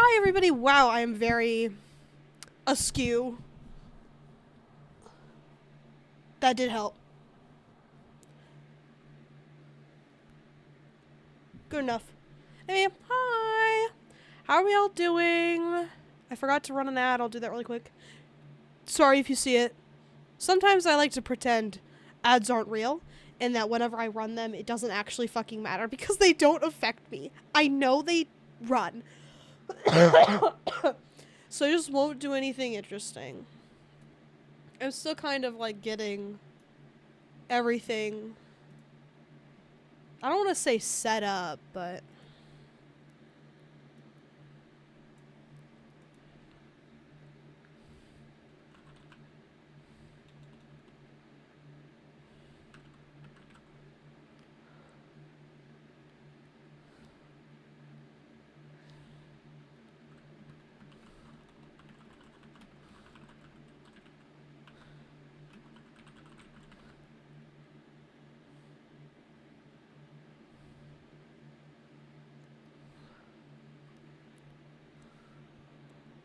Hi, everybody. Wow, I am very askew. That did help. Good enough. Anyway, hi. How are we all doing? I forgot to run an ad. I'll do that really quick. Sorry if you see it. Sometimes I like to pretend ads aren't real and that whenever I run them, it doesn't actually fucking matter because they don't affect me. I know they run. So I just won't do anything interesting. I'm still kind of like getting everything. I don't want to say set up, but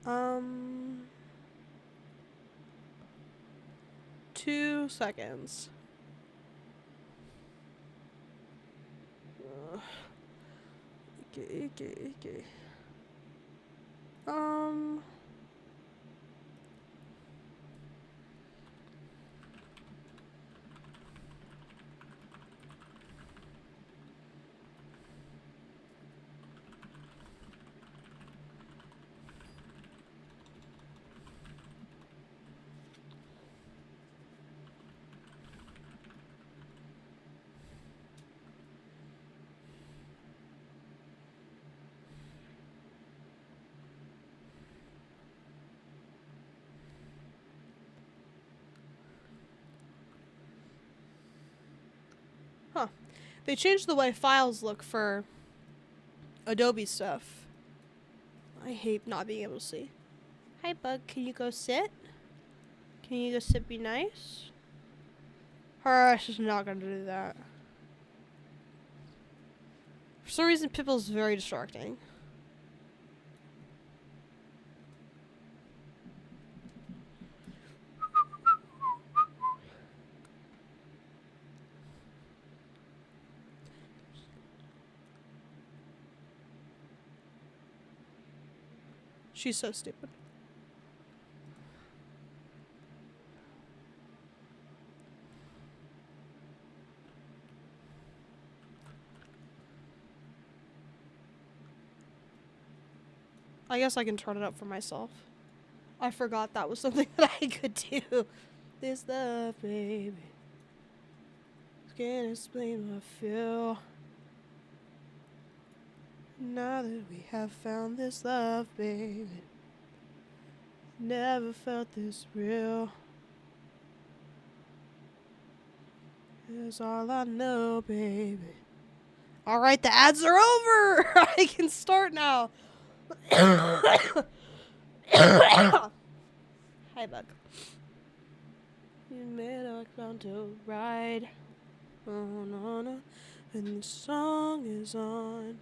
um 2 seconds. Uh, okay. Um huh. They changed the way files look for Adobe stuff. I hate not being able to see. Hi, Bug. Can you go sit? Can you go sit? Be nice. Her ass is not gonna do that. For some reason, Pipple's very distracting. She's so stupid. I guess I can turn it up for myself. I forgot that was something that I could do. This love, baby. Can't explain what I feel. Now that we have found this love, baby. Never felt this real. It's all I know, baby. Alright, the ads are over! I can start now. Hi, Bug. You made a bound to ride. Oh, no. And the song is on.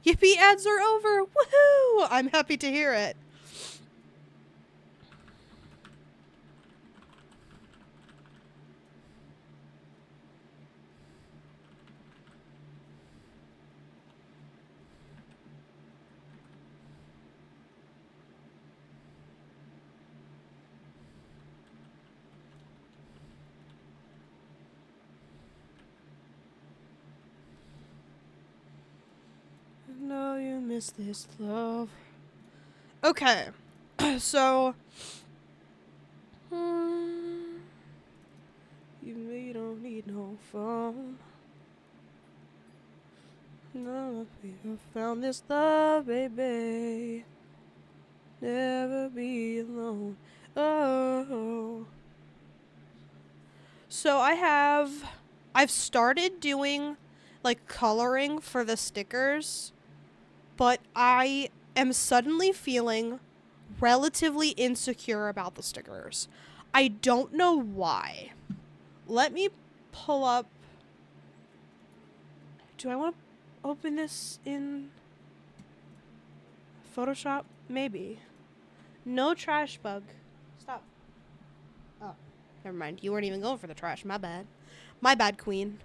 Yippee, ads are over! Woohoo! I'm happy to hear it. I know you miss this love. Okay, so you don't need no phone. No, we have found this love, baby. Never be alone. Oh. So I've started doing like coloring for the stickers, but I am suddenly feeling relatively insecure about the stickers. I don't know why. Let me pull up. Do I want to open this in Photoshop? Maybe. No trash bug. Stop. Oh, never mind. You weren't even going for the trash. My bad. My bad, queen.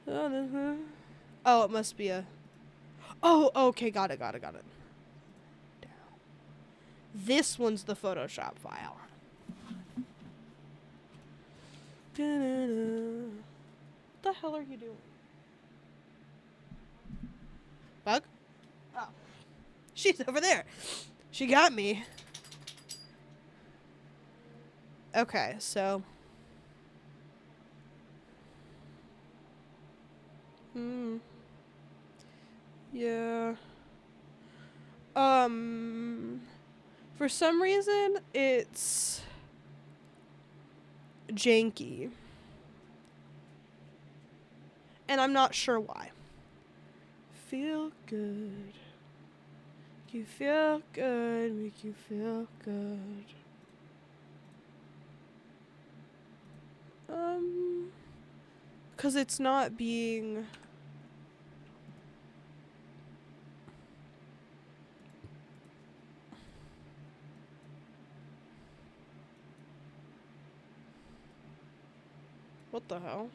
Oh, it must be a... Oh, okay. Got it. This one's the Photoshop file. What the hell are you doing? Bug? Oh. She's over there. She got me. Okay, so... Yeah. For some reason, it's... janky. And I'm not sure why. Feel good. Make you feel good. Make you feel good. Because it's not being... What the hell?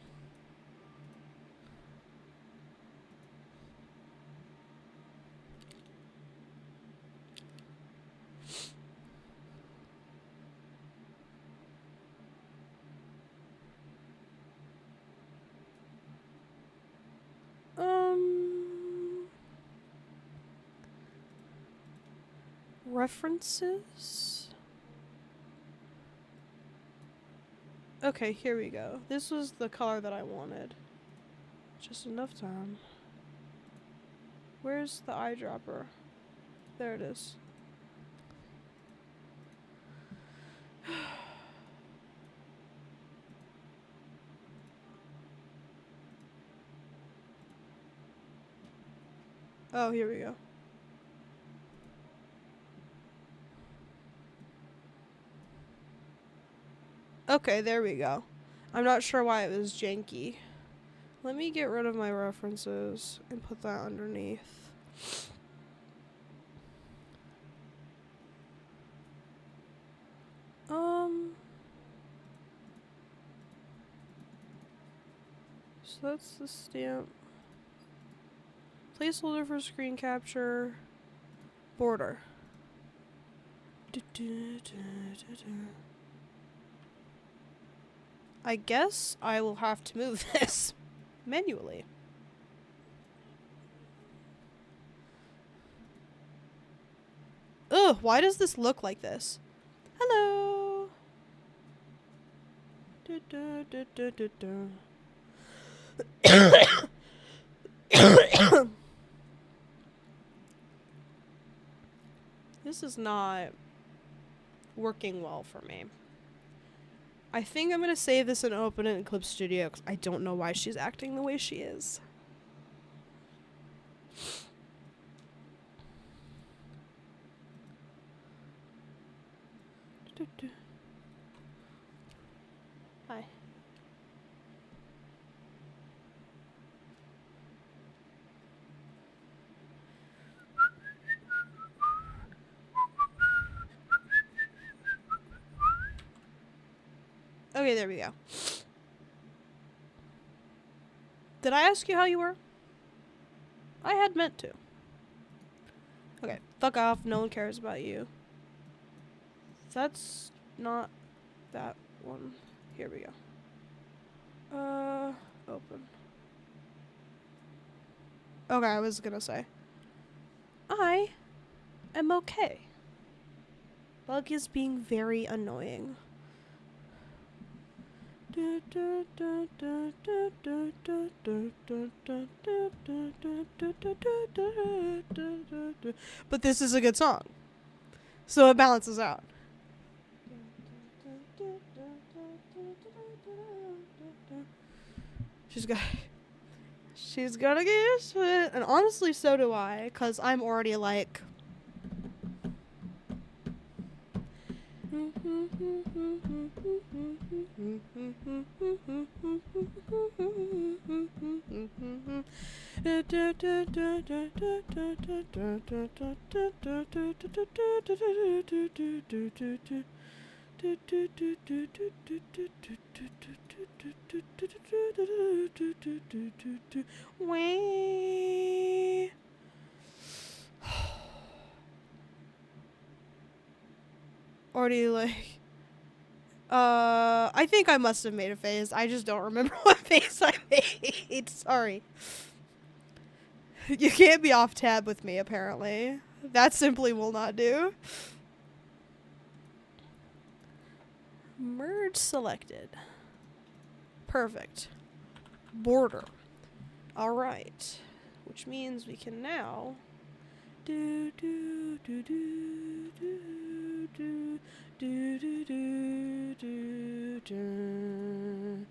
References? Okay, here we go. This was the color that I wanted. Just enough time. Where's the eyedropper? There it is. Oh, here we go. Okay, there we go. I'm not sure why it was janky. Let me get rid of my references and put that underneath. So that's the stamp. Placeholder for screen capture. Border. I guess I will have to move this manually. Ugh, why does this look like this? Hello. This is not working well for me. I think I'm going to save this and open it in Clip Studio because I don't know why she's acting the way she is. Hi. Okay, there we go. Did I ask you how you were? I had meant to. Okay, fuck off. No one cares about you. That's not that one. Here we go. Open. Okay, I was gonna say. I am okay. Bug is being very annoying. But this is a good song, so it balances out. She's got. She's gonna get used to it, and honestly, so do I, cause I'm already like. Wait. Or do you like... I think I must have made a face. I just don't remember what face I made. Sorry. You can't be off tab with me, apparently. That simply will not do. Merge selected. Perfect. Border. Alright. Which means we can now... do do do do do do do do do do do.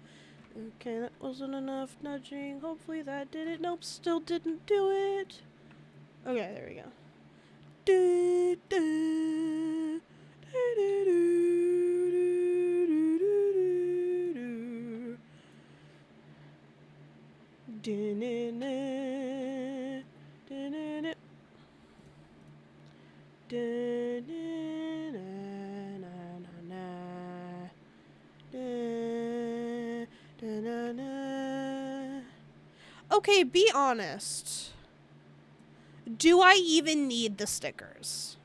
Okay, that wasn't enough nudging. Hopefully that did it. Nope, still didn't do it. Okay, there we go. Do do do do do do do do do. Okay, be honest. Do I even need the stickers?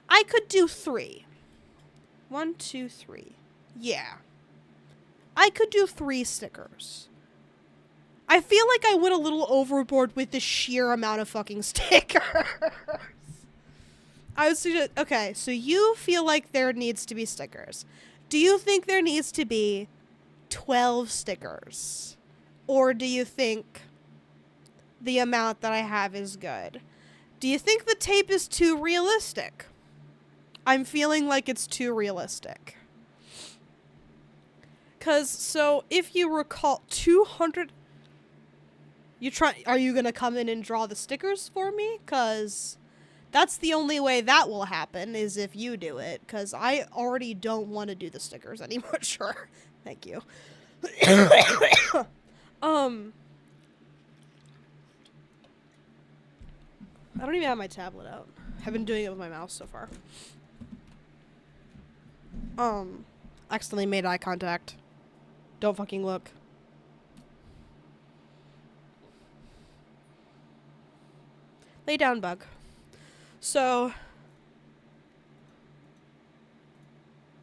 I could do 3. 1, 2, 3. Yeah. I could do 3 stickers. I feel like I went a little overboard with the sheer amount of fucking stickers. I was just, okay, so you feel like there needs to be stickers. Do you think there needs to be 12 stickers? Or do you think the amount that I have is good? Do you think the tape is too realistic? I'm feeling like it's too realistic. Because, so, if you recall, 200... Are you going to come in and draw the stickers for me? Because that's the only way that will happen, is if you do it. Because I already don't want to do the stickers anymore. Sure. Thank you. I don't even have my tablet out. I've been doing it with my mouse so far. Accidentally made eye contact. Don't fucking look. Lay down, bug. So...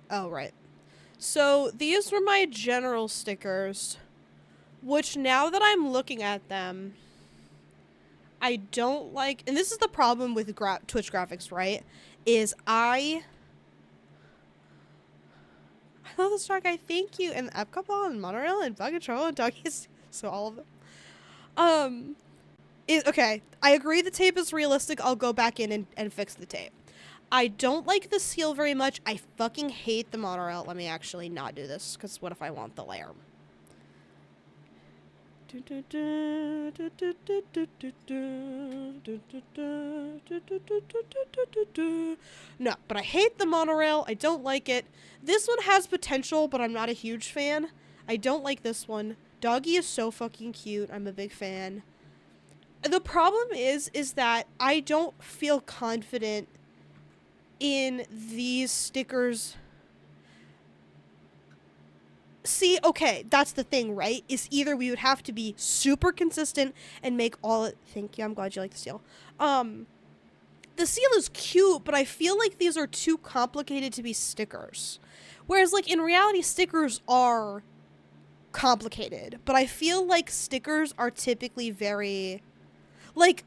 oh, right. So, these were my general stickers, which now that I'm looking at them, I don't like... and this is the problem with Twitch graphics, right? Is I love this track, I thank you, and Epcopal and Monorail and Bug and Troll and Doggies, so all of them. Okay, I agree the tape is realistic. I'll go back in and fix the tape. I don't like the seal very much. I fucking hate the monorail. Let me actually not do this, because what if I want the layer? No, but I hate the monorail. I don't like it. This one has potential, but I'm not a huge fan. I don't like this one. Doggy is so fucking cute. I'm a big fan. The problem is that I don't feel confident in these stickers. See, okay, that's the thing, right? Is either we would have to be super consistent and make all it... thank you, I'm glad you like the seal. The seal is cute, but I feel like these are too complicated to be stickers. Whereas, like, in reality, stickers are complicated. But I feel like stickers are typically very... like,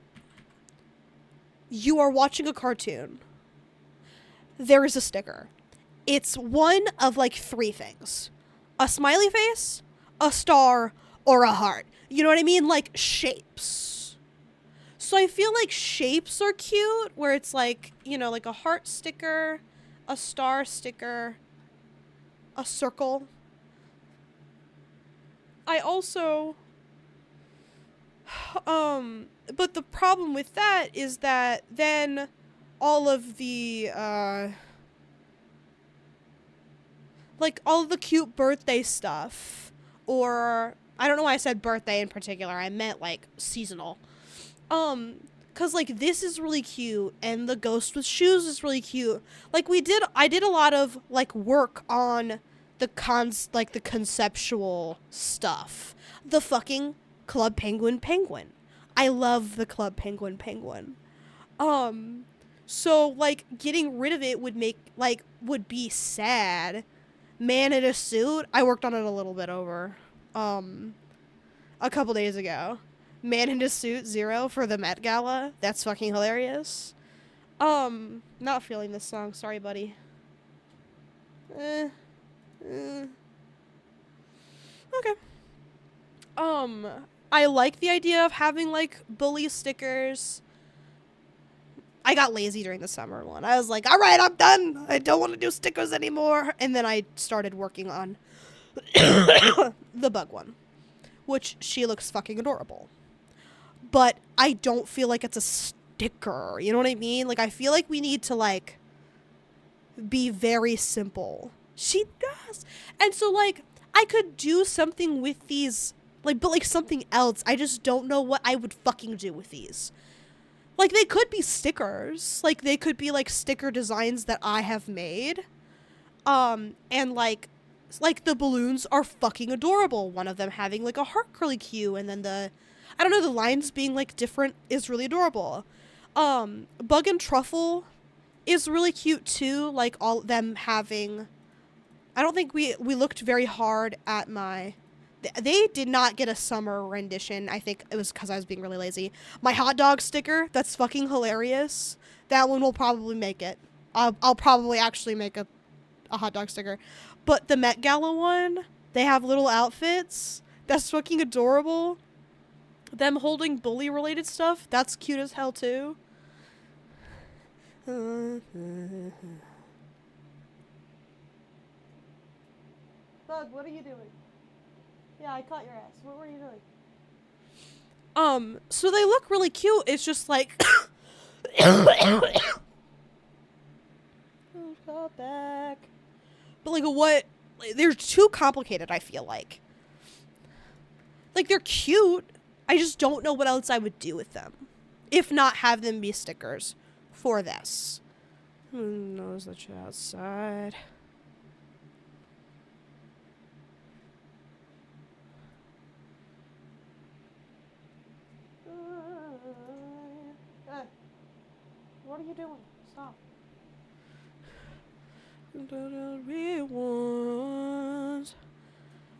you are watching a cartoon. There is a sticker. It's one of, like, 3 things. A smiley face, a star, or a heart. You know what I mean? Like, shapes. So I feel like shapes are cute, where it's like, you know, like a heart sticker, a star sticker, a circle. I also, but the problem with that is that then all of the, like, all the cute birthday stuff, or, I don't know why I said birthday in particular, I meant, like, seasonal. Cause, like, this is really cute, and the ghost with shoes is really cute. Like, I did a lot of, like, work on the the conceptual stuff. The fucking Club Penguin Penguin. I love the Club Penguin Penguin. Um, so, like, getting rid of it would be sad. Man in a suit, I worked on it a little bit over, a couple days ago. Man in a suit 0 for the Met Gala. That's fucking hilarious. Not feeling this song. Sorry, buddy. Eh. Okay. I like the idea of having, like, bully stickers. I got lazy during the summer one. I was like, all right, I'm done. I don't want to do stickers anymore. And then I started working on the bug one, which she looks fucking adorable. But I don't feel like it's a sticker. You know what I mean? Like, I feel like we need to, like, be very simple. She does. And so, like, I could do something with these, like, but, like, something else. I just don't know what I would fucking do with these. Like, they could be stickers. Like, they could be, like, sticker designs that I have made. And, like, the balloons are fucking adorable. One of them having, like, a heart curly-Q, and then I don't know, the lines being, like, different is really adorable. Bug and Truffle is really cute, too. Like, all them having... I don't think we looked very hard at my... They did not get a summer rendition. I think it was because I was being really lazy. My hot dog sticker, that's fucking hilarious. That one will probably make it. I'll probably actually make a hot dog sticker. But the Met Gala one, they have little outfits. That's fucking adorable. Them holding bully-related stuff, that's cute as hell, too. Bug, what are you doing? Yeah, I caught your ass. What were you doing? So they look really cute. It's just like... back. But, like, what... They're too complicated, I feel like. Like, they're cute. I just don't know what else I would do with them. If not have them be stickers for this. Who knows that you're outside? What are you doing? Stop.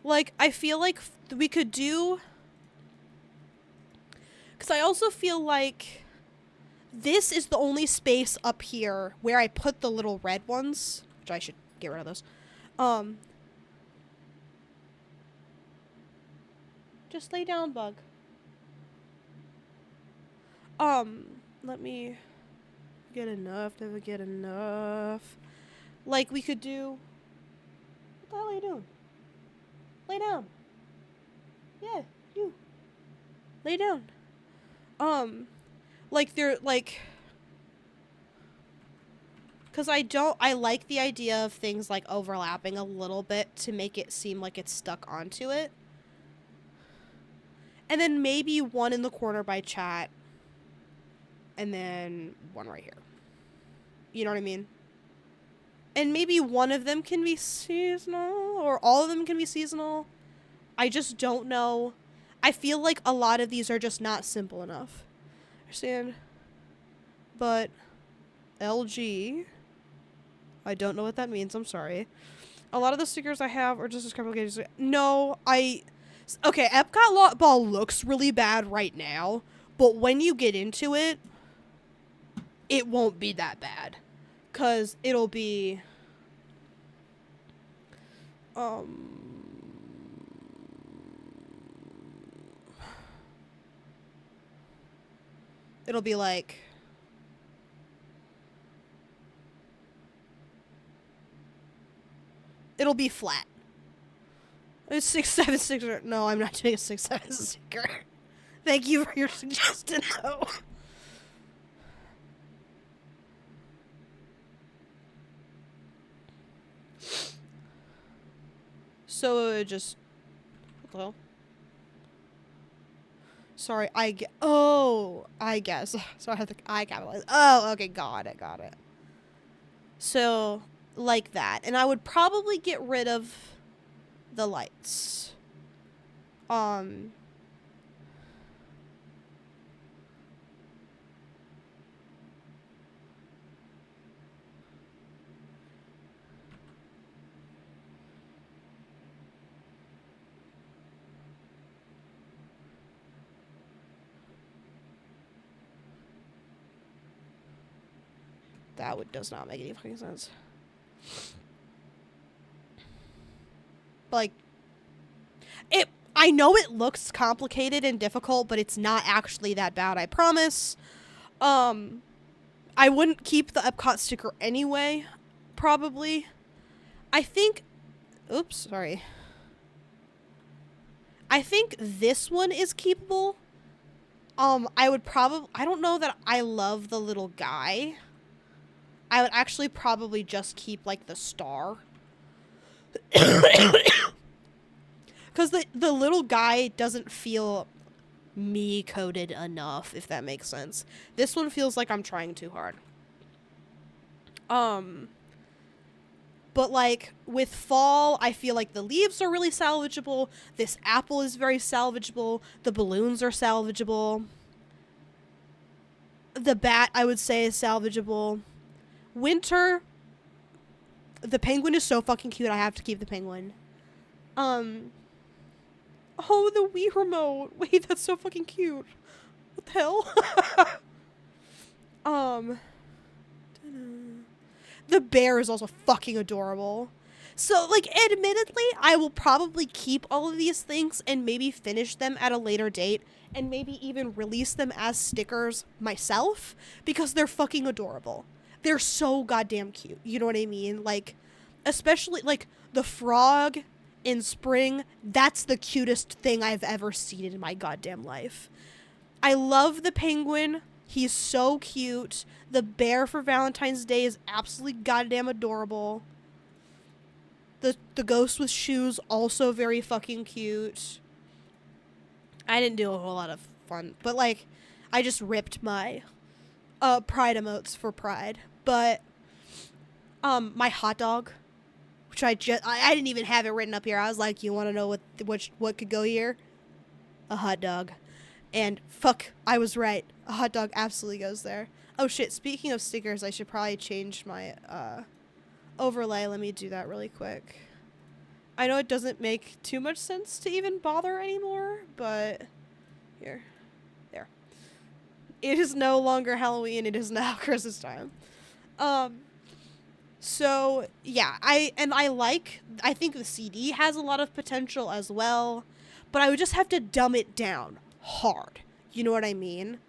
Like, I feel like we could do... Because I also feel like this is the only space up here where I put the little red ones. Which I should get rid of those. Just lay down, Bug. Let me get enough. Never get enough. Like, we could do... What the hell are you doing? Lay down. Yeah, you. Lay down. Like, they're, like... Because I like the idea of things, like, overlapping a little bit to make it seem like it's stuck onto it. And then maybe one in the corner by chat. And then one right here. You know what I mean? And maybe one of them can be seasonal, or all of them can be seasonal. I just don't know. I feel like a lot of these are just not simple enough. Understand? But LG, I don't know what that means. I'm sorry. A lot of the stickers I have are just as complicated. No, okay, Epcot Lot Ball looks really bad right now, but when you get into it, it won't be that bad. 'Cause it'll be... It'll be like... It'll be flat. It's 6-7 sticker. No, I'm not doing a 6-7 sticker. Thank you for your suggestion, though. So just hello. Sorry, oh, I guess. So I have to I capitalize. Oh, okay, got it. So like that, and I would probably get rid of the lights. That does not make any fucking sense. Like, I know it looks complicated and difficult, but it's not actually that bad, I promise. I wouldn't keep the Epcot sticker anyway, probably. I think, oops, sorry. I think this one is keepable. I would probably, I don't know that I love the little guy. I would actually probably just keep, like, the star. Because the little guy doesn't feel me-coded enough, if that makes sense. This one feels like I'm trying too hard. But, like, with fall, I feel like the leaves are really salvageable. This apple is very salvageable. The balloons are salvageable. The bat, I would say, is salvageable. Winter, the penguin is so fucking cute. I have to keep the penguin. Oh, the Wii remote. Wait, that's so fucking cute. What the hell? The bear is also fucking adorable. So, like, admittedly, I will probably keep all of these things and maybe finish them at a later date and maybe even release them as stickers myself because they're fucking adorable. They're so goddamn cute. You know what I mean? Like, especially, like, the frog in spring, that's the cutest thing I've ever seen in my goddamn life. I love the penguin. He's so cute. The bear for Valentine's Day is absolutely goddamn adorable. The ghost with shoes, also very fucking cute. I didn't do a whole lot of fun, but, like, I just ripped my Pride emotes for Pride. But my hot dog, which I didn't even have it written up here. I was like, you want to know what could go here? A hot dog. And fuck, I was right. A hot dog absolutely goes there. Oh shit, speaking of stickers, I should probably change my overlay. Let me do that really quick. I know it doesn't make too much sense to even bother anymore, but here. There. It is no longer Halloween, it is now Christmas time. So yeah, I think the CD has a lot of potential as well, but I would just have to dumb it down hard. You know what I mean?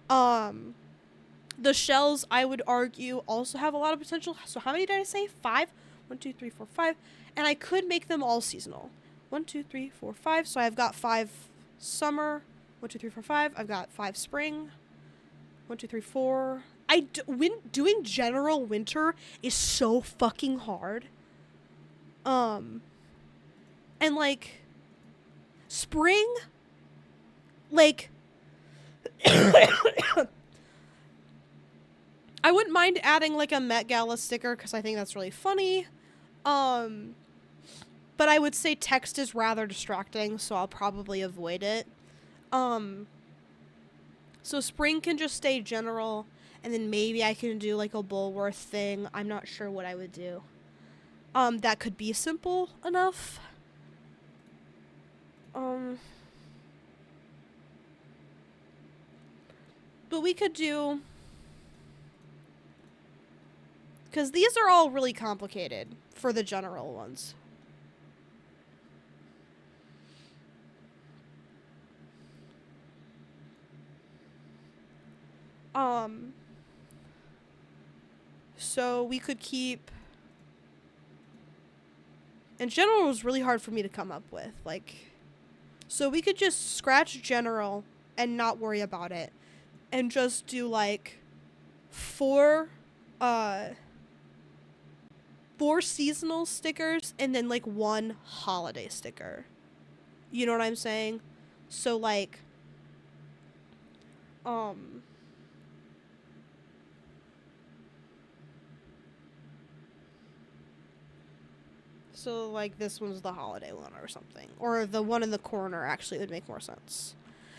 The shells, I would argue, also have a lot of potential. So how many did I say? 5? 1, 2, 3, 4, 5. And I could make them all seasonal. 1, 2, 3, 4, 5. So I've got 5 summer. 1, 2, 3, 4, 5. I've got 5 spring. 1, 2, 3, 4. Doing general winter is so fucking hard. And like spring, like I wouldn't mind adding like a Met Gala sticker because I think that's really funny. But I would say text is rather distracting, so I'll probably avoid it. So spring can just stay general, and then maybe I can do like a Bulworth thing. I'm not sure what I would do. That could be simple enough. But we could do, because these are all really complicated for the general ones. So we could keep And general was really hard for me to come up with. Like, so we could just scratch general and not worry about it. And just do, like, 4 seasonal stickers and then, like, 1 holiday sticker. You know what I'm saying? So, like, so, like, this one's the holiday one or something. Or the one in the corner actually would make more sense.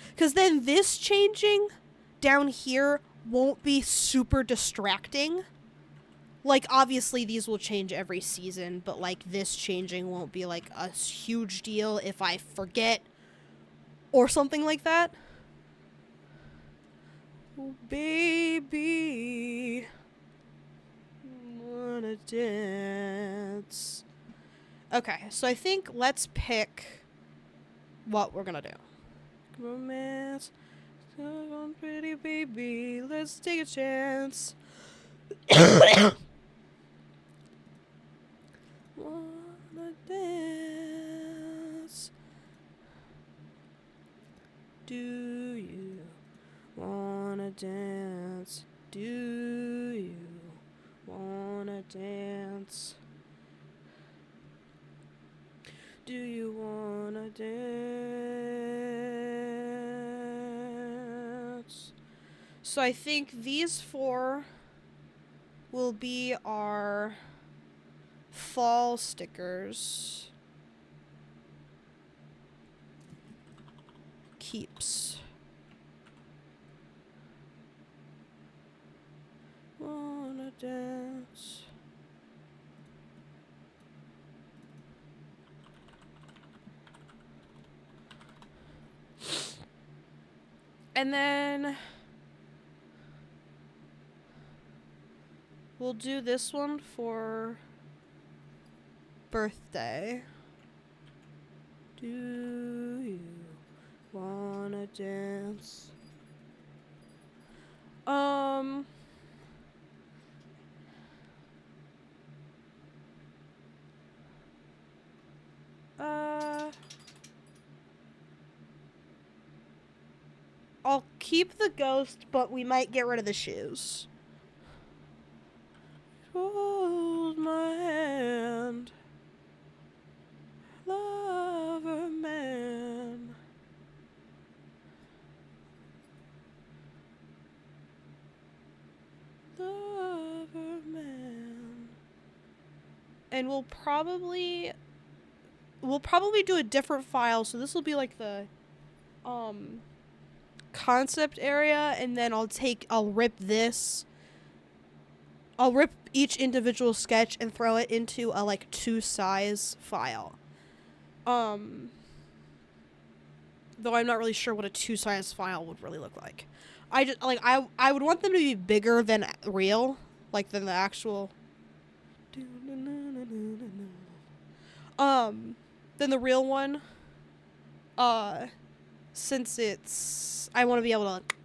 Because then this changing down here won't be super distracting. Like, obviously, these will change every season, but, like, this changing won't be, like, a huge deal if I forget or something like that. Oh, baby, wanna dance. Okay, so I think let's pick what we're gonna do. Romance, come on, pretty baby, let's take a chance. Wanna dance? Do you wanna dance? Do you wanna dance? Do you wanna dance? So I think these 4 will be our fall stickers. Keeps. Wanna dance. And then we'll do this one for birthday. Do you wanna dance? I'll keep the ghost, but we might get rid of the shoes. Hold my hand, lover man. Lover man. And we'll probably do a different file, so this will be like the concept area, and then I'll rip each individual sketch and throw it into a like 2-size file. Though I'm not really sure what a 2-size file would really look like. I would want them to be bigger than real, like than the actual than the real one. Since I want to be able to like,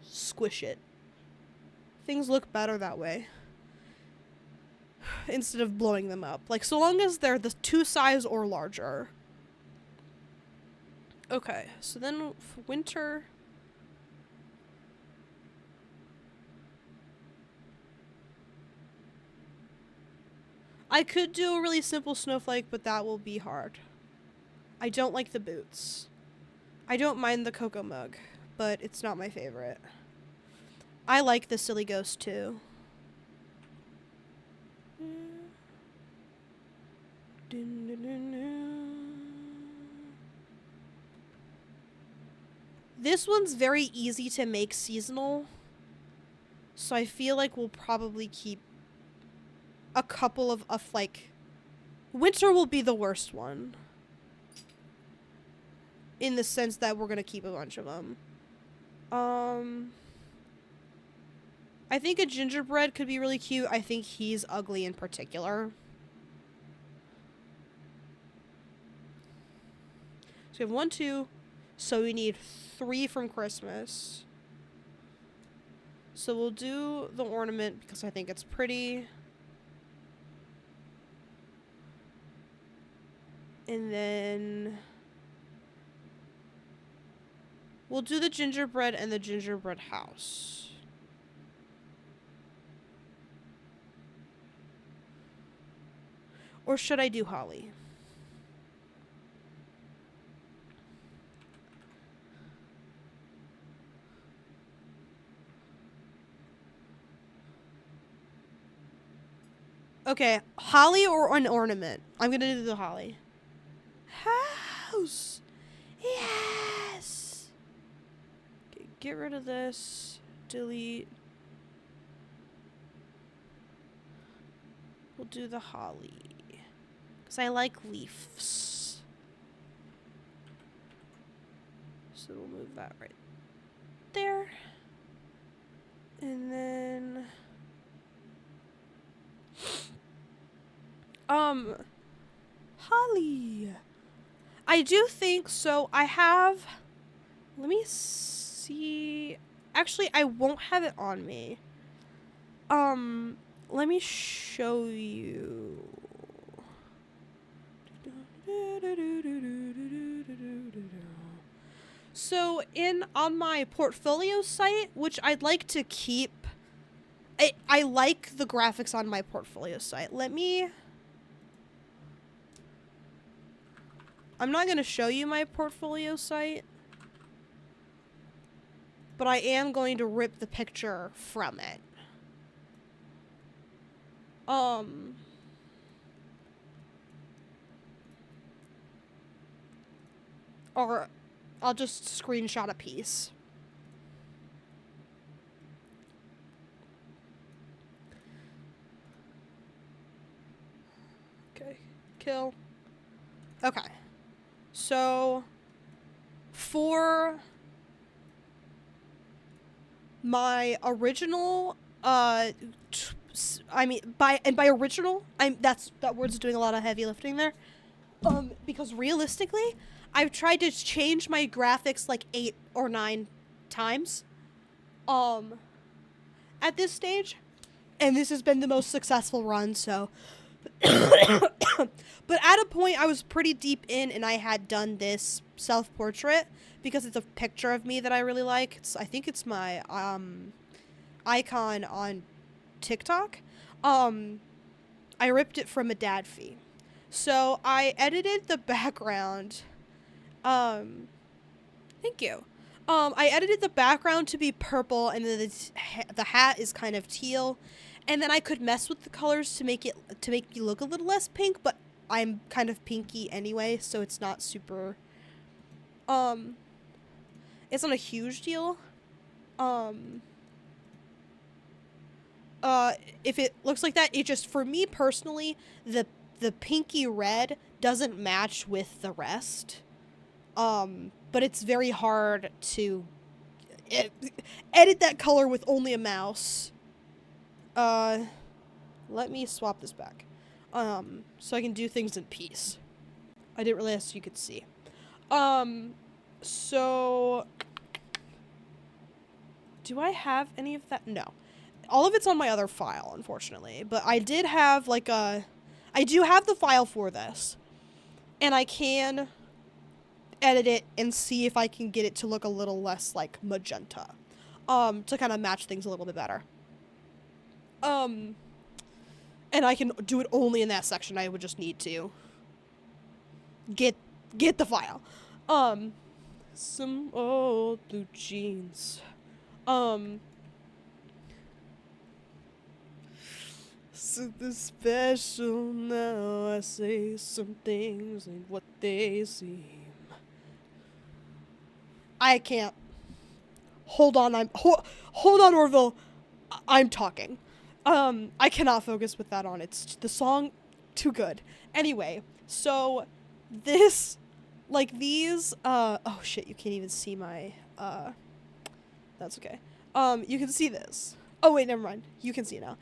squish it. Things look better that way. Instead of blowing them up. Like, so long as they're the 2-size or larger. Okay, so then for winter... I could do a really simple snowflake, but that will be hard. I don't like the boots. I don't mind the cocoa mug, but it's not my favorite. I like the silly ghost too. This one's very easy to make seasonal, so I feel like we'll probably keep a couple of like... Winter will be the worst one. In the sense that we're gonna keep a bunch of them. I think a gingerbread could be really cute. I think he's ugly in particular. So we have 1, 2. So we need 3 from Christmas. So we'll do the ornament because I think it's pretty. And then we'll do the gingerbread and the gingerbread house. Or should I do holly? Okay, holly or an ornament? I'm gonna do the holly. House! Yes! Okay, get rid of this. Delete. We'll do the holly. Because I like leaves. So we'll move that right there. And then... holly. I do think so. I have, let me see. Actually, I won't have it on me. Let me show you. So on my portfolio site, which I'd like to keep, I like the graphics on my portfolio site. I'm not going to show you my portfolio site, but I am going to rip the picture from it. Or I'll just screenshot a piece. Okay, kill. Okay. So, for my original, by original, that word's doing a lot of heavy lifting there. Because realistically, I've tried to change my graphics like 8 or 9 times, at this stage, and this has been the most successful run, so. But at a point, I was pretty deep in, and I had done this self-portrait because it's a picture of me that I really like. I think it's my icon on TikTok. I ripped it from a dad fee, so I edited the background. Thank you. I edited the background to be purple, and then the hat is kind of teal. And then I could mess with the colors to make me look a little less pink, but I'm kind of pinky anyway, so it's not super, it's not a huge deal. If it looks like that, it just, for me personally, the pinky red doesn't match with the rest. But it's very hard to edit that color with only a mouse. Let me swap this back. So I can do things in peace. I didn't realize you could see. So do I have any of that? No. All of it's on my other file, unfortunately. But I did have I do have the file for this. And I can edit it and see if I can get it to look a little less like magenta. To kind of match things a little bit better. And I can do it only in that section. I would just need to get the file. Some old blue jeans. Something special now. I say some things ain't what they seem. I can't. Hold on, hold on, Orville. I'm talking. I cannot focus with that on. It's the song, too good. Anyway, so this, these, oh shit, you can't even see my, that's okay. You can see this. Oh wait, never mind. You can see it now.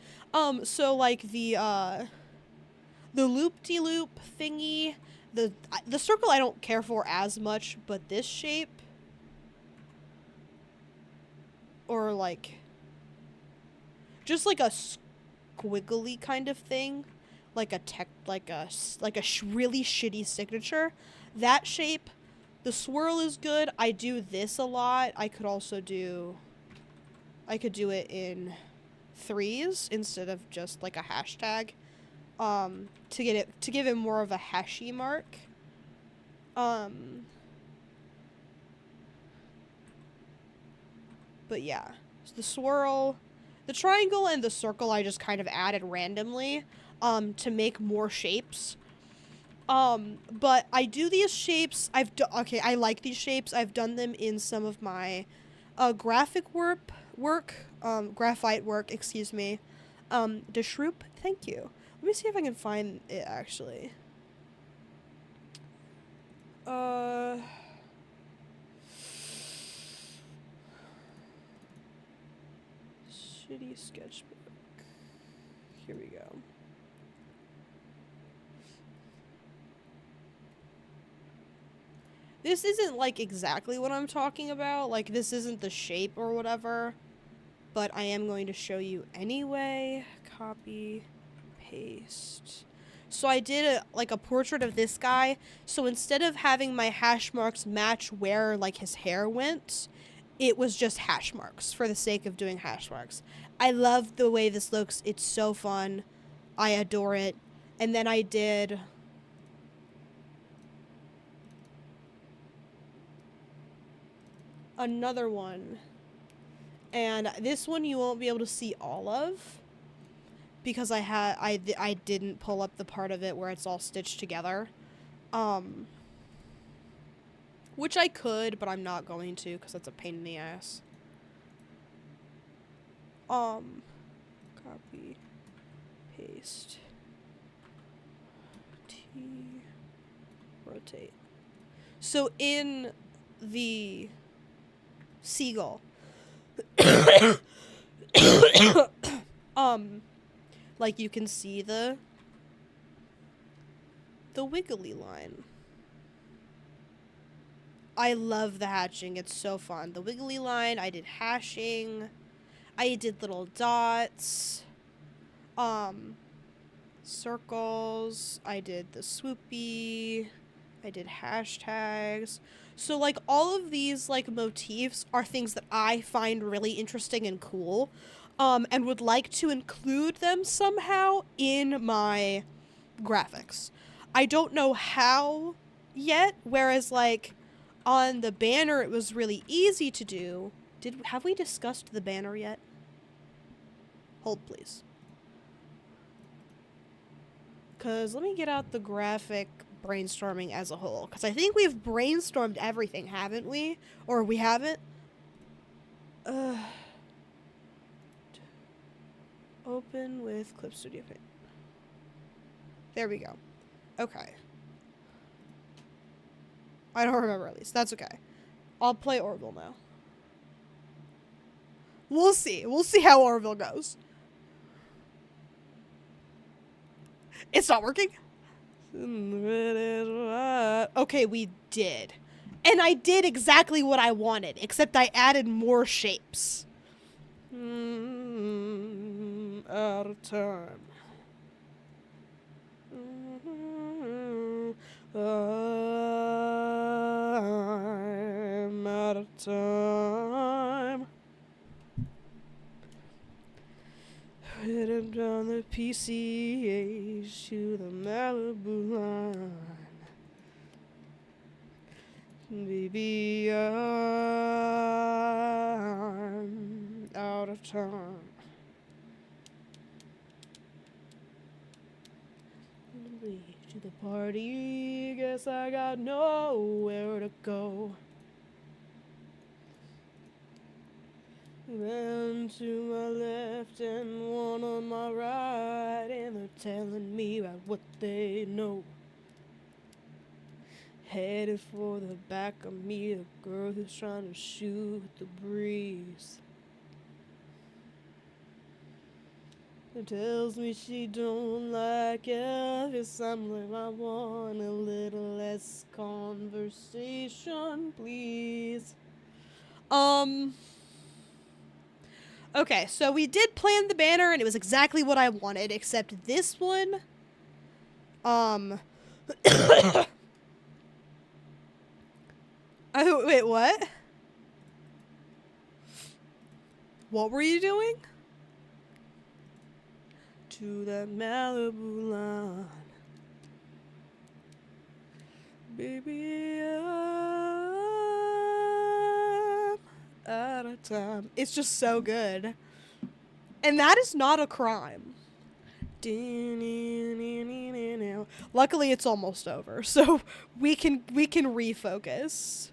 So the loop-de-loop thingy, the circle I don't care for as much, but this shape, or just a squiggly kind of thing, like a really shitty signature. That shape, the swirl is good. I do this a lot. I could do it in 3s instead of just like a hashtag, to give it more of a hashy mark. But yeah, so the swirl, the triangle, and the circle I just kind of added randomly, to make more shapes. But I do these shapes, I like these shapes. I've done them in some of my, graphite work, excuse me. Deshroop, thank you. Let me see if I can find it, actually. Shitty sketchbook. Here we go. This isn't, like, exactly what I'm talking about. Like, this isn't the shape or whatever. But I am going to show you anyway. Copy, paste. So I did a portrait of this guy. So instead of having my hash marks match where, like, his hair went, it was just hash marks for the sake of doing hash marks. I love the way this looks. It's so fun. I adore it. And then I did another one. And this one you won't be able to see all of, because I didn't pull up the part of it where it's all stitched together. Which I could, but I'm not going to, because that's a pain in the ass. Copy, paste, T, rotate. So in the seagull, like, you can see the wiggly line. I love the hatching. It's so fun. The wiggly line, I did hashing. I did little dots. Circles. I did the swoopy. I did hashtags. So, like, all of these, like, motifs are things that I find really interesting and cool, and would like to include them somehow in my graphics. I don't know how yet, whereas, like, on the banner it was really easy to do. Have we discussed the banner yet? Hold, please. 'Cause let me get out the graphic brainstorming as a whole, because I think we've brainstormed everything, haven't we? Or we haven't? Open with Clip Studio Paint. There we go. Okay. I don't remember, at least. That's okay. I'll play Orville now. We'll see. We'll see how Orville goes. It's not working? Okay, we did. And I did exactly what I wanted, except I added more shapes. Out of time. I'm out of time. Headed down the PCH to the Malibu line. Baby, I'm out of time. To the party, guess I got nowhere to go. Then to my left and one on my right, and they're telling me about what they know. Headed for the back of me, a girl who's trying to shoot the breeze. It tells me she don't like Elvis. I'm like, I want a little less conversation, please. Okay, so we did plan the banner, and it was exactly what I wanted, except this one Um, wait, what? What were you doing? To the Malibu line. Baby, I'm out of time. It's just so good. And that is not a crime. Luckily, it's almost over, so we can refocus.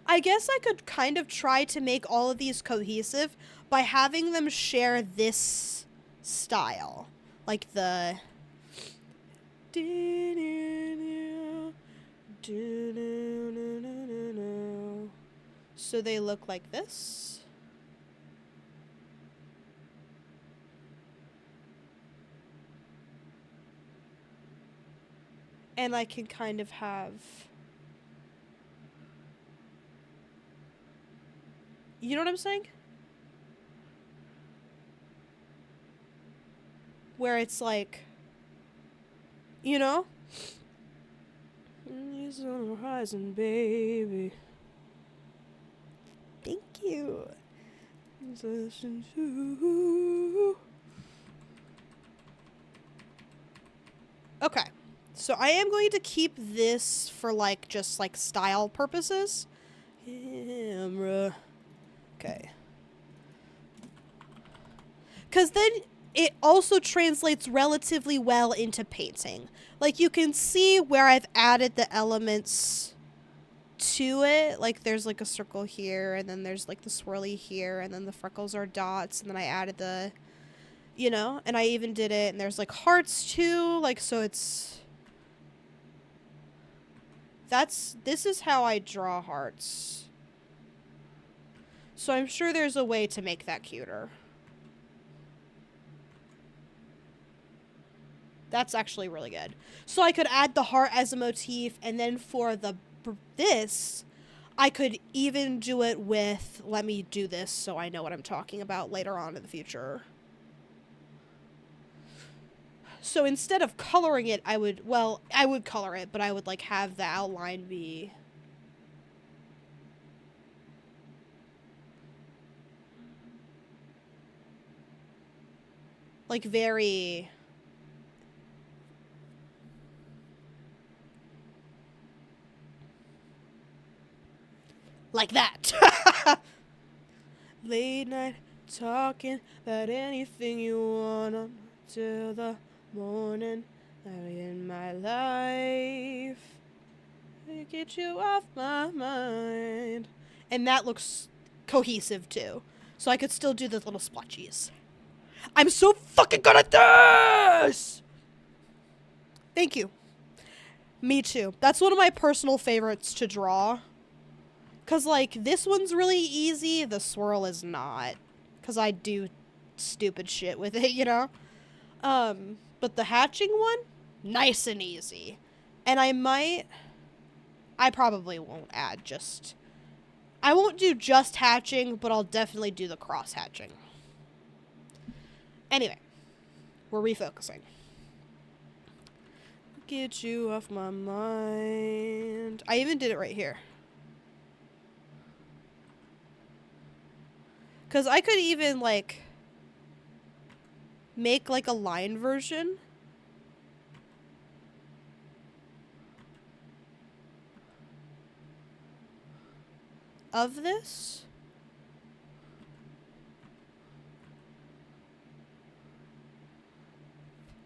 I guess I could kind of try to make all of these cohesive by having them share this style. Like the... So they look like this. And I can kind of have... You know what I'm saying? Where it's like... You know? He's on the horizon, baby. Thank you. Okay. So I am going to keep this for like just like style purposes. Camera. Okay. Because then it also translates relatively well into painting. Like you can see where I've added the elements to it. Like there's like a circle here, and then there's like the swirly here, and then the freckles are dots, and then I added the, you know, and I even did it, and there's like hearts too. Like, so it's... This is how I draw hearts. So I'm sure there's a way to make that cuter. That's actually really good. So I could add the heart as a motif, and then for this, I could even do it with, let me do this so I know what I'm talking about later on in the future. So instead of coloring it, I would color it, but I would like have the outline be like very... like that. Late night talking about anything you want until the morning. In my life, I get you off my mind. And that looks cohesive too. So I could still do the little splotchies. I'm so fucking good at this! Thank you. Me too. That's one of my personal favorites to draw. Because, like, this one's really easy. The swirl is not. Because I do stupid shit with it, you know? But the hatching one, nice and easy. And I probably won't add just... I won't do just hatching, but I'll definitely do the cross hatching. Anyway, we're refocusing. Get you off my mind. I even did it right here. Because I could even, like, make, like, a line version. Of this.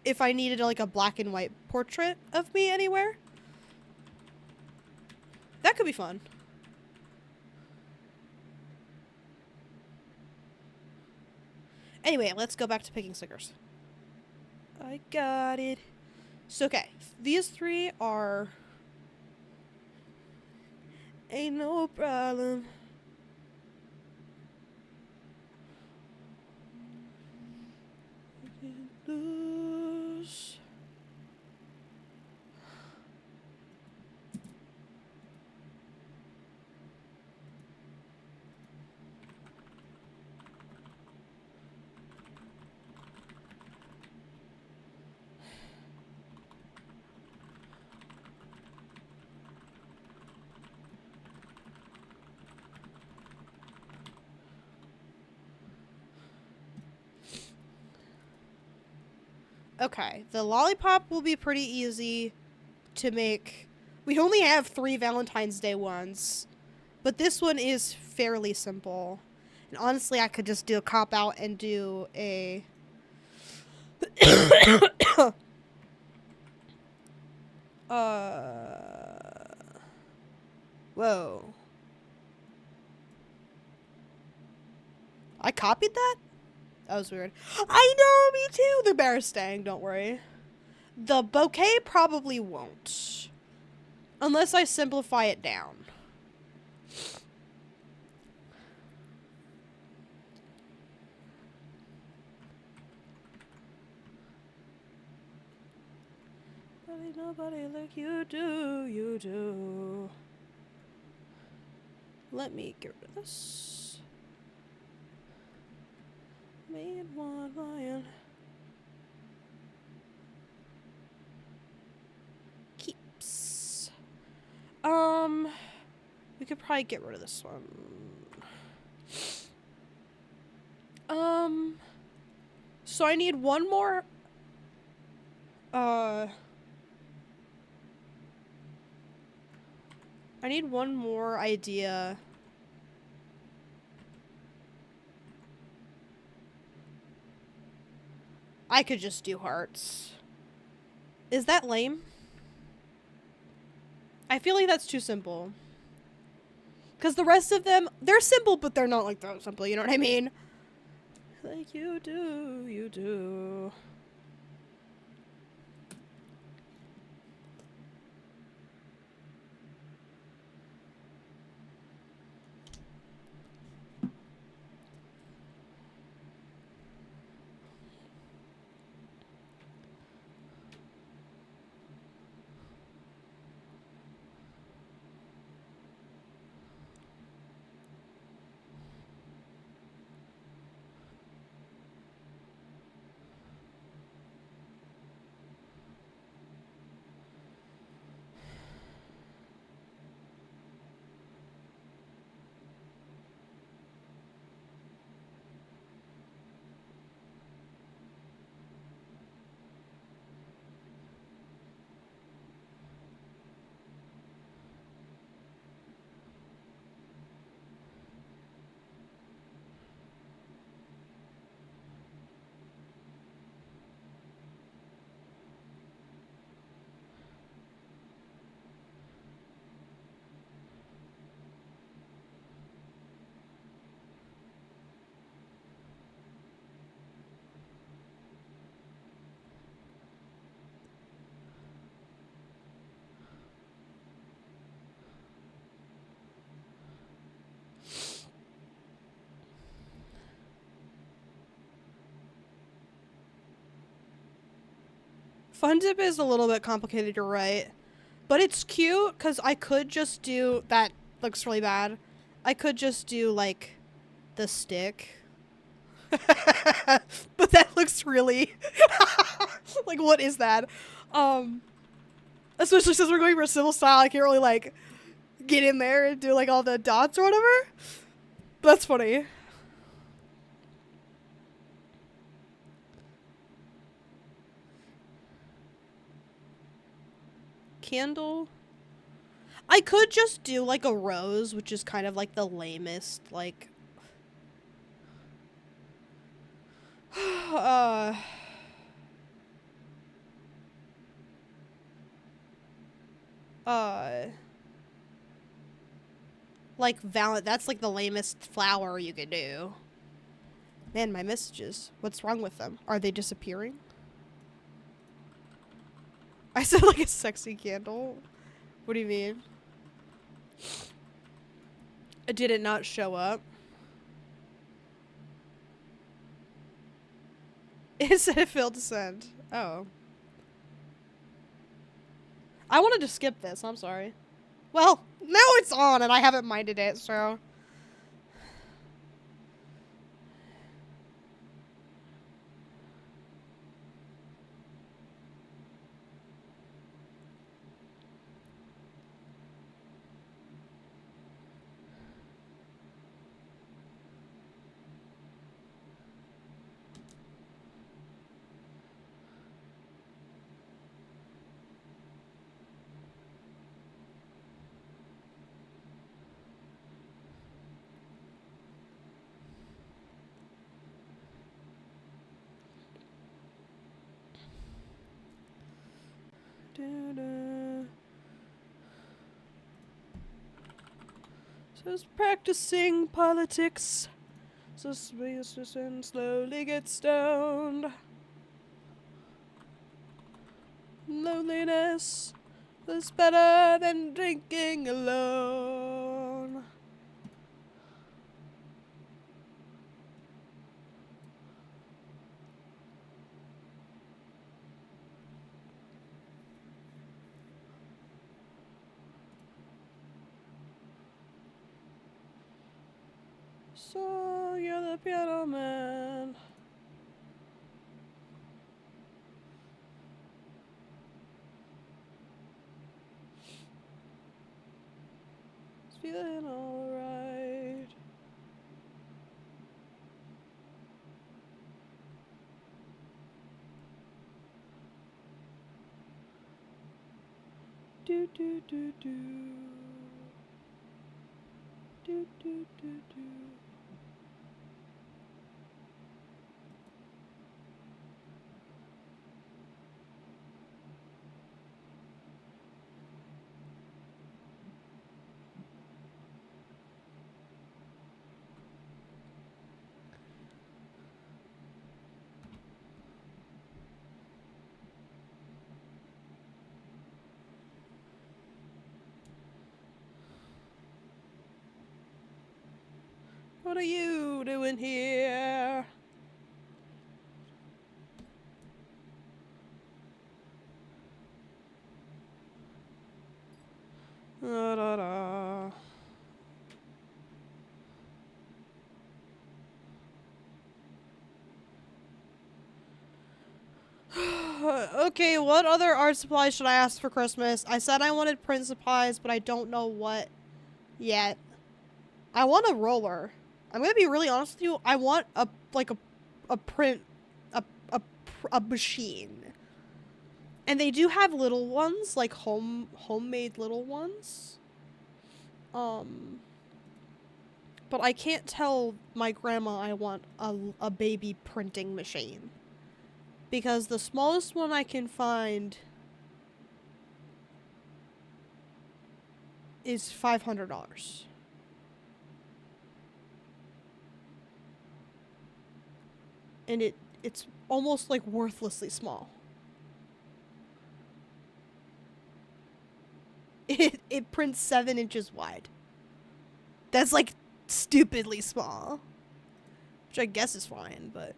If I needed, like, a black and white portrait of me anywhere. That could be fun. Anyway, let's go back to picking stickers. I got it. So, okay. These three are Ain't no problem. Lose. Okay, the lollipop will be pretty easy to make. We only have 3 Valentine's Day ones, but this one is fairly simple. And honestly, I could just do a cop out and do a whoa. I copied that? That was weird. I know, me too. The bear's staying, don't worry. The bouquet probably won't. Unless I simplify it down. Nobody like you do. Let me get rid of this. Me and one lion. Keeps. We could probably get rid of this one. So I need one more. I need one more idea. I could just do hearts. Is that lame? I feel like that's too simple. Because the rest of them, they're simple, but they're not like that simple, you know what I mean? Like you do. Fun dip is a little bit complicated, you're right. But it's cute, because I could just do... That looks really bad. I could just do, like, the stick. But that looks really... like, what is that? Especially since we're going for civil style, I can't really, like, get in there and do, like, all the dots or whatever. But that's funny. Candle. I could just do like a rose, which is kind of like the lamest, like like that's like the lamest flower you could do. Man, my messages. What's wrong with them? Are they disappearing? I said like a sexy candle. What do you mean? Did it not show up? It said it failed to send. Oh. I wanted to skip this. I'm sorry. Well, now it's on and I haven't minded it, so. Just practicing politics. Suspicious and slowly get stoned. Loneliness is better than drinking alone. So you're the piano man. It's feeling alright. Do do do do. Do do do do. What are you doing here? Da, da, da. Okay, what other art supplies should I ask for Christmas? I said I wanted print supplies, but I don't know what yet. I want a roller. I'm gonna be really honest with you. I want a print a machine. And they do have little ones, like homemade little ones. But I can't tell my grandma I want a baby printing machine. Because the smallest one I can find is $500. And it's almost like worthlessly small. It prints 7 inches wide. That's like stupidly small. Which I guess is fine, but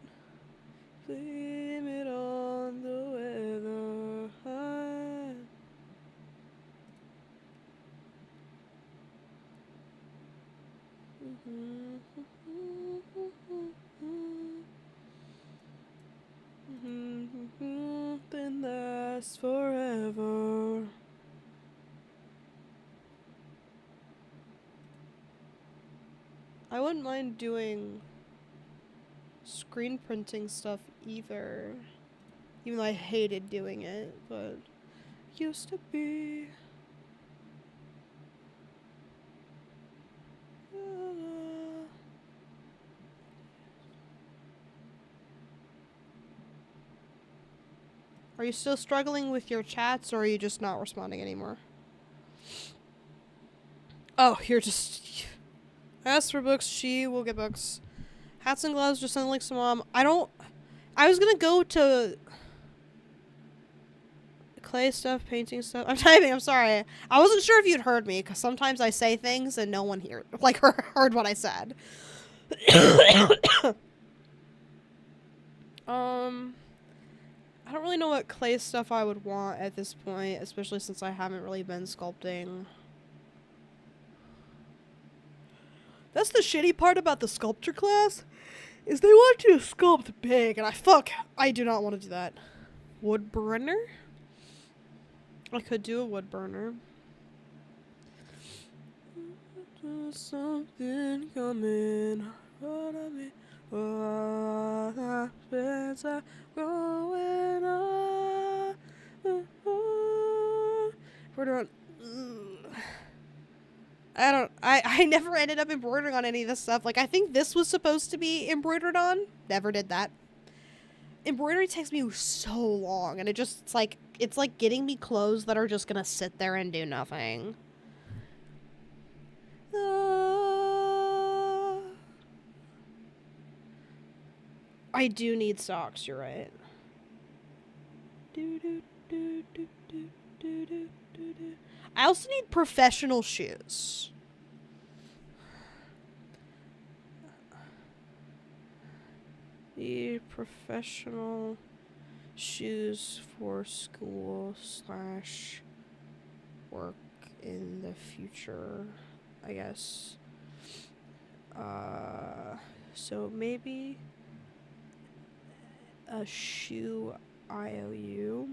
blame it on the weather. Then lasts forever. I wouldn't mind doing screen printing stuff either. Even though I hated doing it, but used to be. Are you still struggling with your chats, or are you just not responding anymore? Oh, you're just... Ask for books, she will get books. Hats and gloves, just send links to mom. I was gonna go to clay stuff, painting stuff. I'm typing, I'm sorry. I wasn't sure if you'd heard me, because sometimes I say things and no one heard what I said. I don't really know what clay stuff I would want at this point, especially since I haven't really been sculpting. That's the shitty part about the sculpture class, is they want you to sculpt big, and I do not want to do that. Wood burner? I could do a wood burner. Something coming out of me. We're doing. I never ended up embroidering on any of this stuff. Like, I think this was supposed to be embroidered on. Never did that. Embroidery takes me so long, and it's like getting me clothes that are just gonna sit there and do nothing. I do need socks, you're right. I also need professional shoes. The professional shoes for school / work in the future, I guess. So maybe a shoe IOU.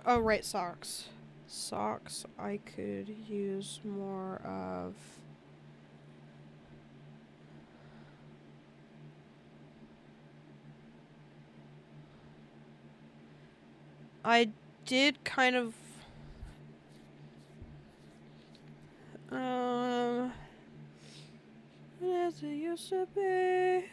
Oh, right, socks. Socks I could use more of. I did kind of. As it used to be.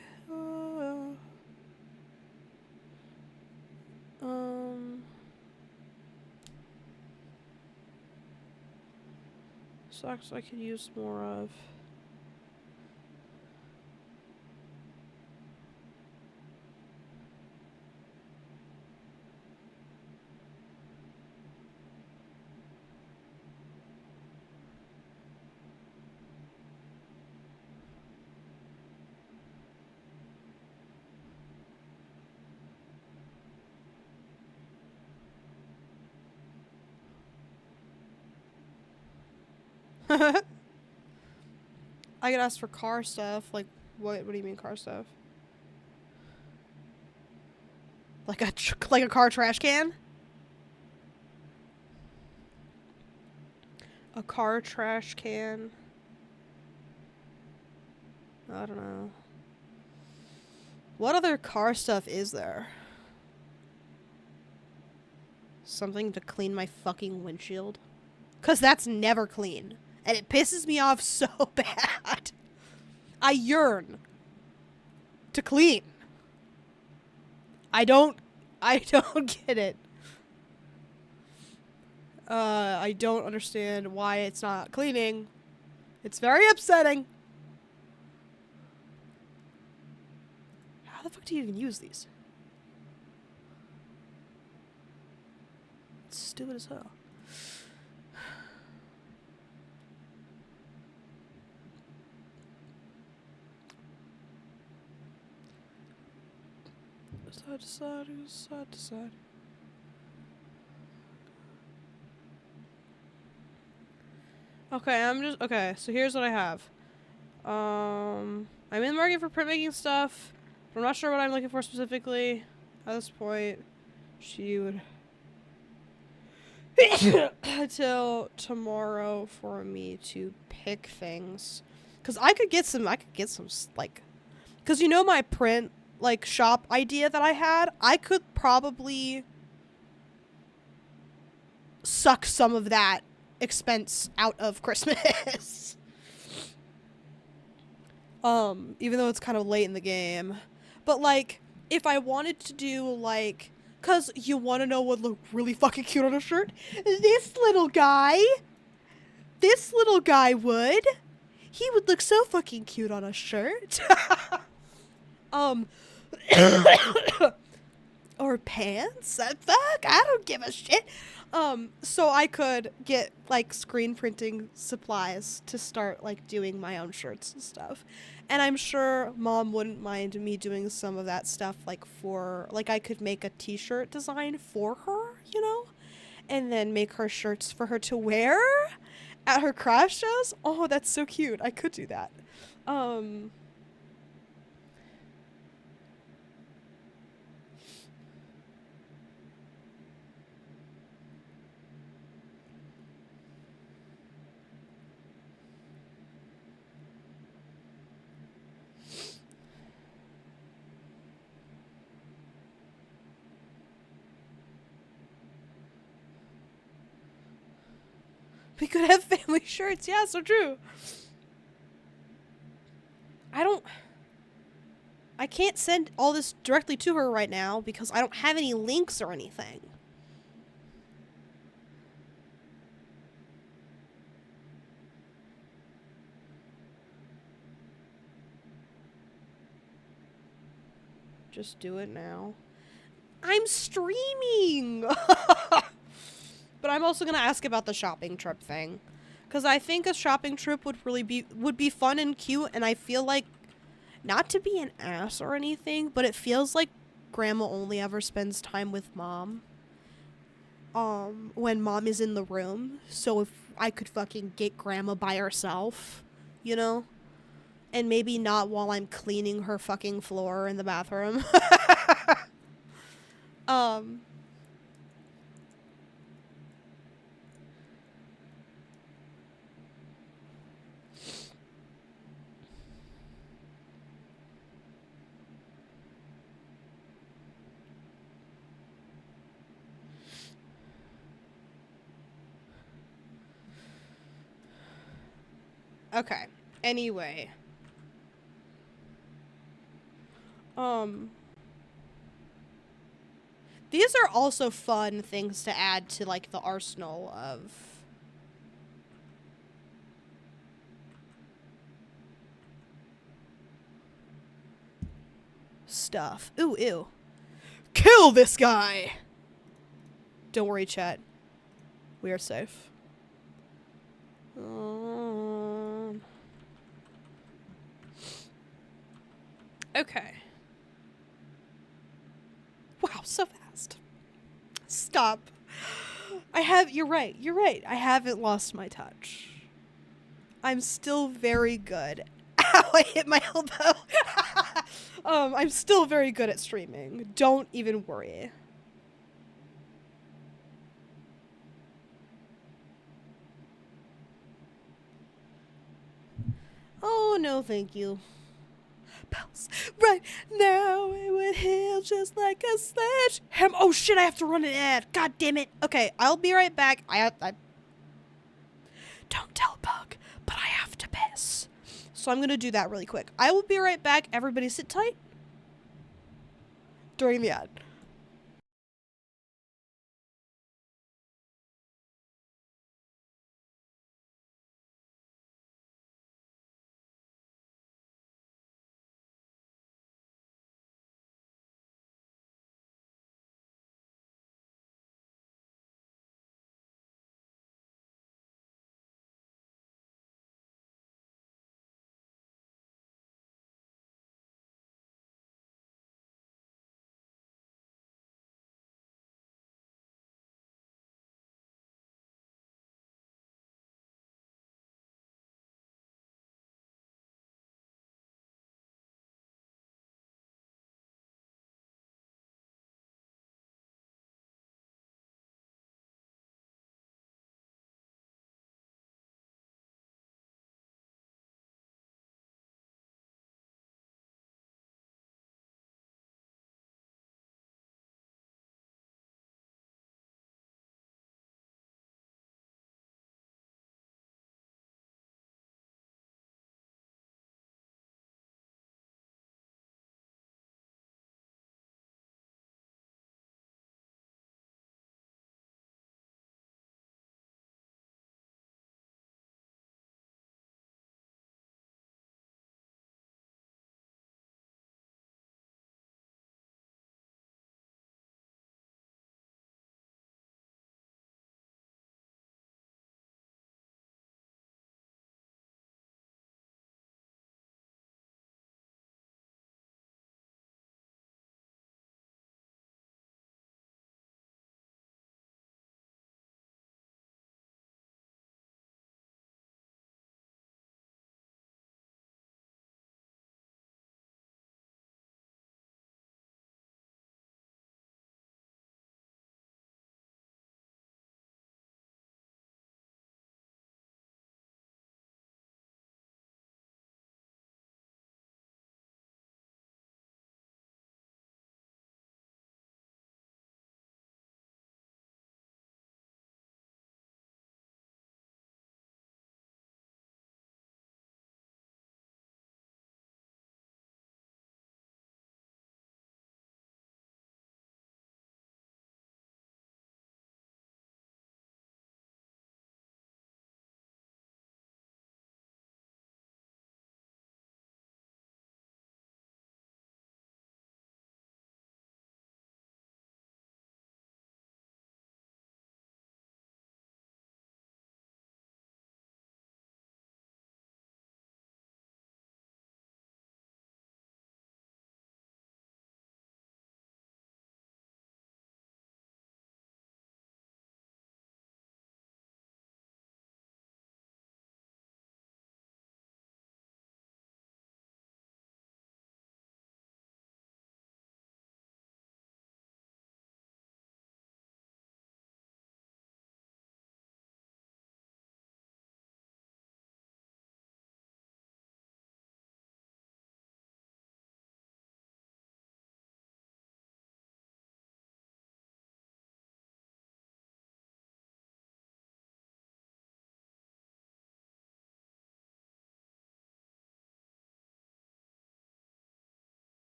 Socks I could use more of. I could ask for car stuff. Like, what do you mean car stuff? Like a car trash can? A car trash can? I don't know. What other car stuff is there? Something to clean my fucking windshield? 'Cause that's never clean. And it pisses me off so bad. I yearn to clean. I don't get it. I don't understand why it's not cleaning. It's very upsetting. How the fuck do you even use these? It's stupid as hell. Side to side, side to side. Okay, so here's what I have. I'm in the market for printmaking stuff. I'm not sure what I'm looking for specifically at this point. Shoot. Until tomorrow for me to pick things. Cause I could get some like, cause you know my print like shop idea that I had, I could probably suck some of that expense out of Christmas. Even though it's kind of late in the game. But like, if I wanted to do like, cause you want to know what looked really fucking cute on a shirt? This little guy would. He would look so fucking cute on a shirt. um, or pants. Fuck, I don't give a shit. So I could get like screen printing supplies to start like doing my own shirts and stuff. And I'm sure mom wouldn't mind me doing some of that stuff like for like I could make a t-shirt design for her, you know? And then make her shirts for her to wear at her craft shows. Oh, that's so cute. I could do that. Um we could have family shirts. Yeah, so true. I don't I can't send all this directly to her right now because I don't have any links or anything. Just do it now. I'm streaming! But I'm also gonna ask about the shopping trip thing. Cause I think a shopping trip would be fun and cute, and I feel like not to be an ass or anything, but it feels like grandma only ever spends time with mom. When mom is in the room. So if I could fucking get grandma by herself, you know? And maybe not while I'm cleaning her fucking floor in the bathroom. um okay. Anyway. Um these are also fun things to add to like the arsenal of stuff. Ooh, ew. Kill this guy! Don't worry, chat. We are safe. Okay. Wow, so fast. Stop. You're right, I haven't lost my touch. I'm still very good. Ow, I hit my elbow. I'm still very good at streaming. Don't even worry. Oh, no, thank you. Pulse right now, it would heal just like a sledgehammer. Oh shit, I have to run an ad. God damn it. Okay, I'll be right back. I don't tell Bug, but I have to piss. So I'm gonna do that really quick. I will be right back. Everybody sit tight during the ad.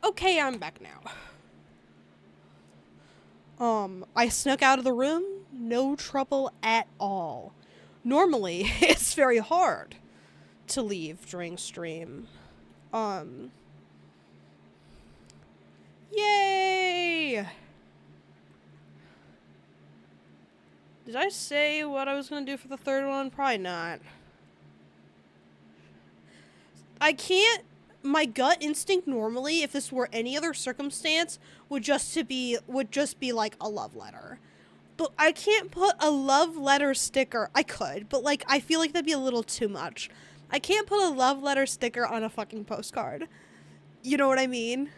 Okay, I'm back now. I snuck out of the room, no trouble at all. Normally, it's very hard to leave during stream. Yay! Did I say what I was gonna do for the third one? Probably not. I can't. My gut instinct normally, if this were any other circumstance, would just be like a love letter. But I can't put a love letter sticker. I could, but like I feel like that'd be a little too much. I can't put a love letter sticker on a fucking postcard. You know what I mean?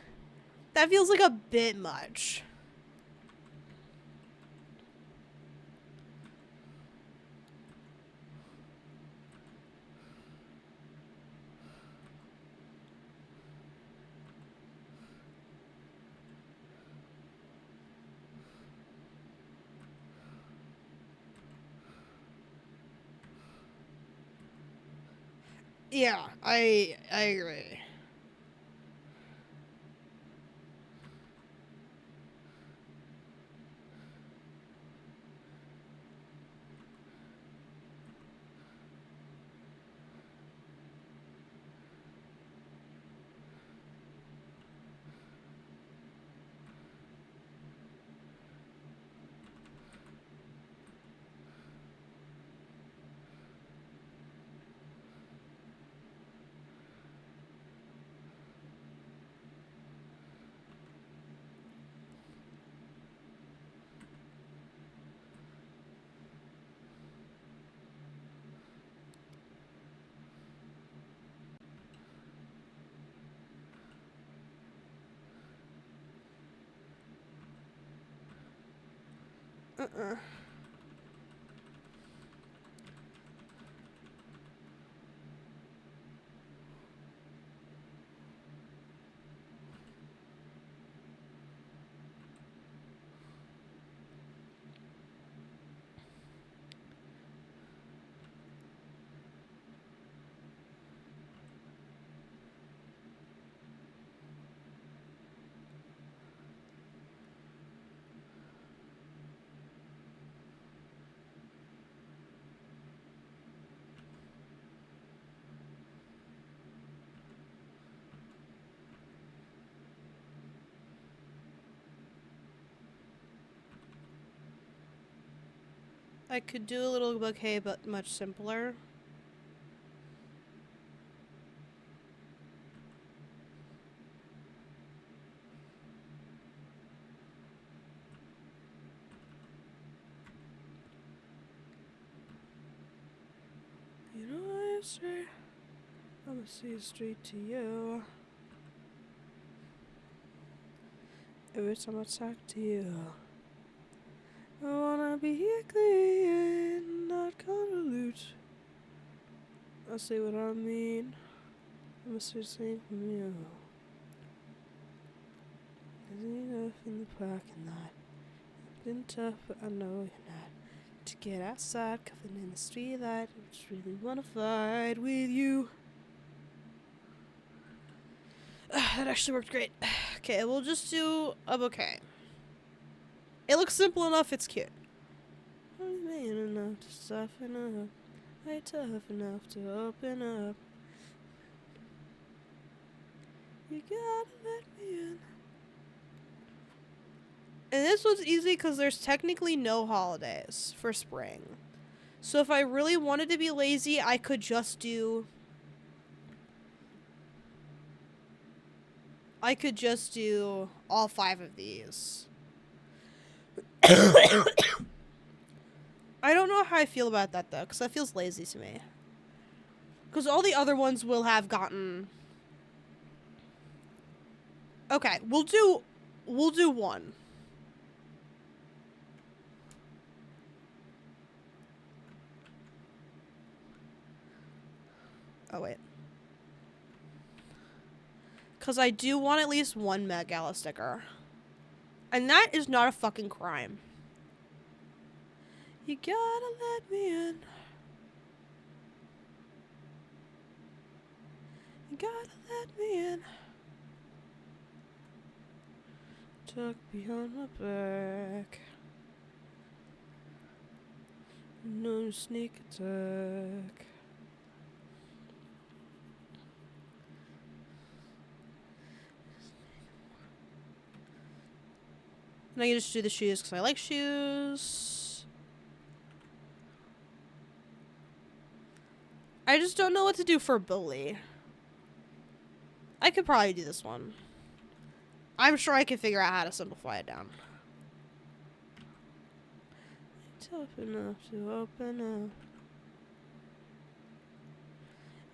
That feels like a bit much. Yeah, I agree. I could do a little bouquet, but much simpler. You know what I say? I'ma see straight to you. Every time I talk to you, I wanna be clean, not convolute. I say what I mean. I'ma say something from you. Isn't enough in the parking lot. Been tough, but I know you're not. To get outside, covered in the street light. I just really wanna fight with you. That actually worked great. Okay, we'll just do a bouquet. It looks simple enough, it's cute. I'm man enough to soften up. I ain't tough enough to open up. You gotta let me in. And this one's easy because there's technically no holidays for spring. So if I really wanted to be lazy, I could just do... all 5 of these. I don't know how I feel about that, though, because that feels lazy to me. Because all the other ones will have gotten... Okay, we'll do 1. Oh, wait. Because I do want at least 1 Met Gala sticker. And that is not a fucking crime. You gotta let me in. You gotta let me in. Tuck behind my back. No sneak attack. And I can just do the shoes because I like shoes. I just don't know what to do for Bully. I could probably do this one. I'm sure I can figure out how to simplify it down. Tough enough to open up.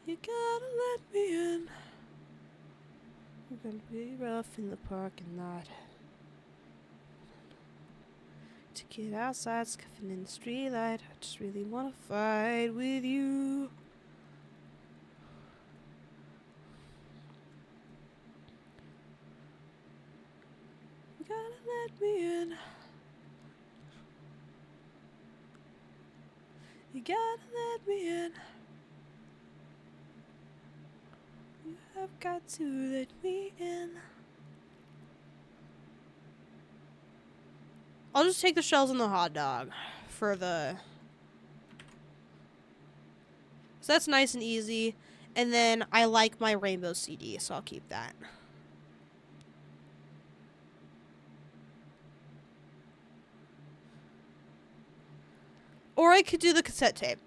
You gotta let me in. I'm gonna be rough in the parking lot. To get outside, scuffing in the streetlight. I just really wanna fight with you. You gotta let me in. You gotta let me in. You have got to let me in. I'll just take the shells and the hot dog for the... So that's nice and easy. And then I like my rainbow CD, so I'll keep that. Or I could do the cassette tape.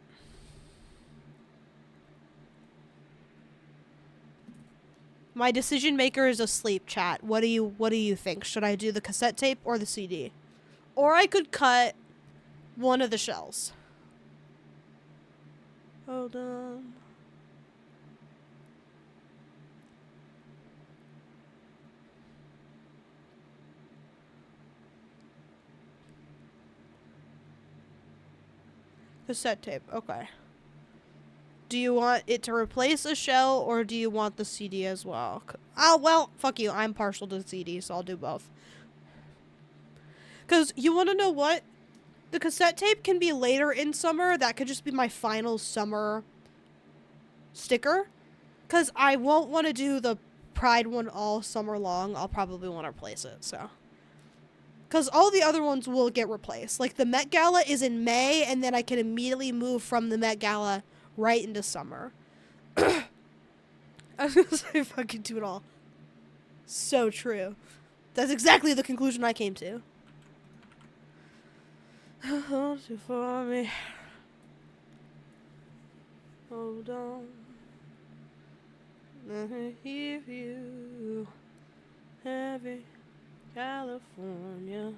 My decision maker is asleep, chat. What do you think? Should I do the cassette tape or the CD? Or I could cut one of the shells. Hold on. Cassette tape, okay. Do you want it to replace a shell, or do you want the CD as well? Oh, well, fuck you. I'm partial to the CD, so I'll do both. Because you want to know what? The cassette tape can be later in summer. That could just be my final summer sticker. Because I won't want to do the Pride one all summer long. I'll probably want to replace it, so. Because all the other ones will get replaced. Like, the Met Gala is in May, and then I can immediately move from the Met Gala right into summer. I was going to say fucking do it all. So true. That's exactly the conclusion I came to. Hold you for me. Hold on. Let me hear you. Heavy California.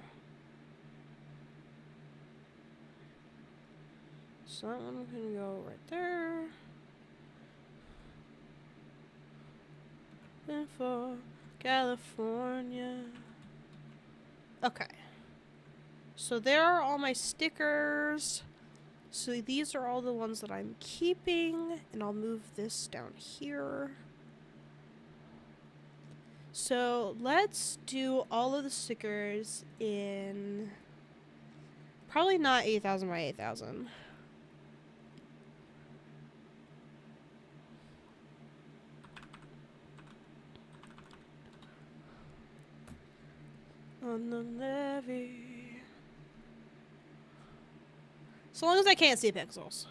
Something can go right there. And for California. Okay. So there are all my stickers. So these are all the ones that I'm keeping. And I'll move this down here. So let's do all of the stickers in... Probably not 8,000 by 8,000. On the levee. So long as I can't see pixels.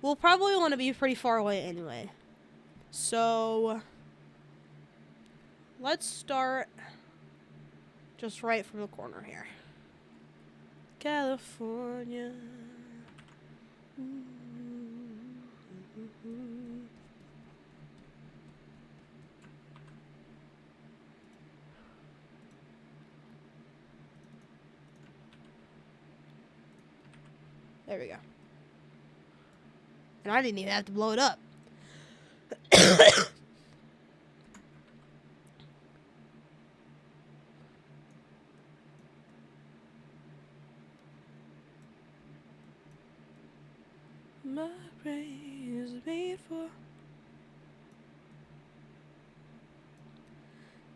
We'll probably want to be pretty far away anyway. So let's start just right from the corner here. California. There we go. And I didn't even have to blow it up. My brain is made for.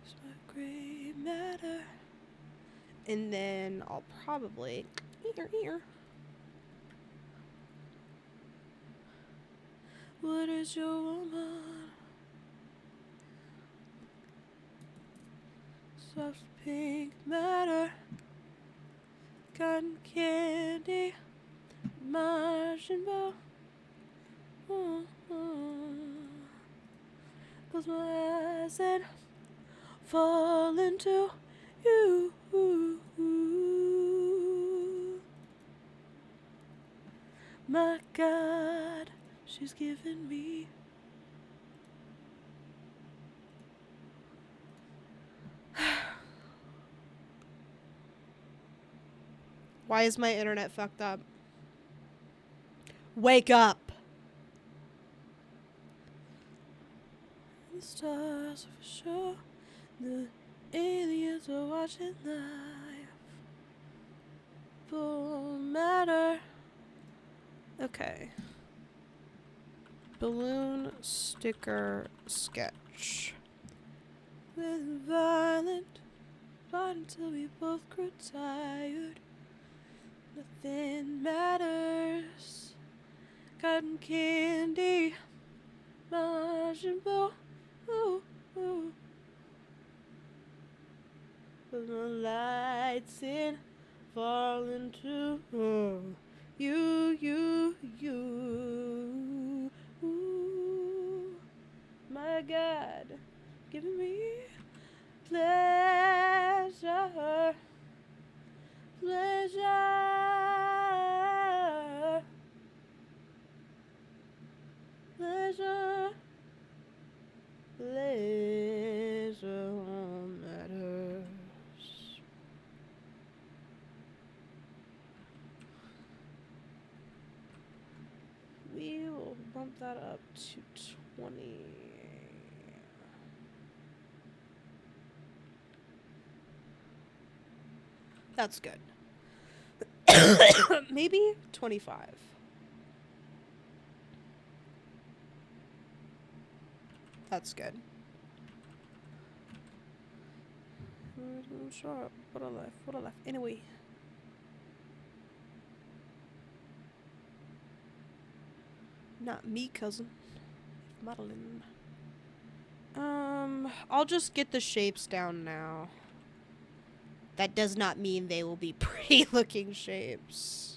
It's my gray matter. And then I'll probably here. What is your woman? soft pink matter, cotton candy, marching ball. Close my eyes and fall into you. My God, she's giving me. Why is my internet fucked up? Wake up! The stars are for sure. The aliens are watching live. Full matter. Okay. Balloon sticker sketch. With violent fight until we both grew tired. Nothing matters. Cotton candy, marching ball. Ooh, ooh. Put the lights in, fall into you. Ooh, my God, giving me pleasure. Pleasure matters. We will bump that up to 20. That's good. Maybe 25. That's good. Shut up. What a life. Anyway. Not me, cousin. Madeline. I'll just get the shapes down now. That does not mean they will be pretty looking shapes.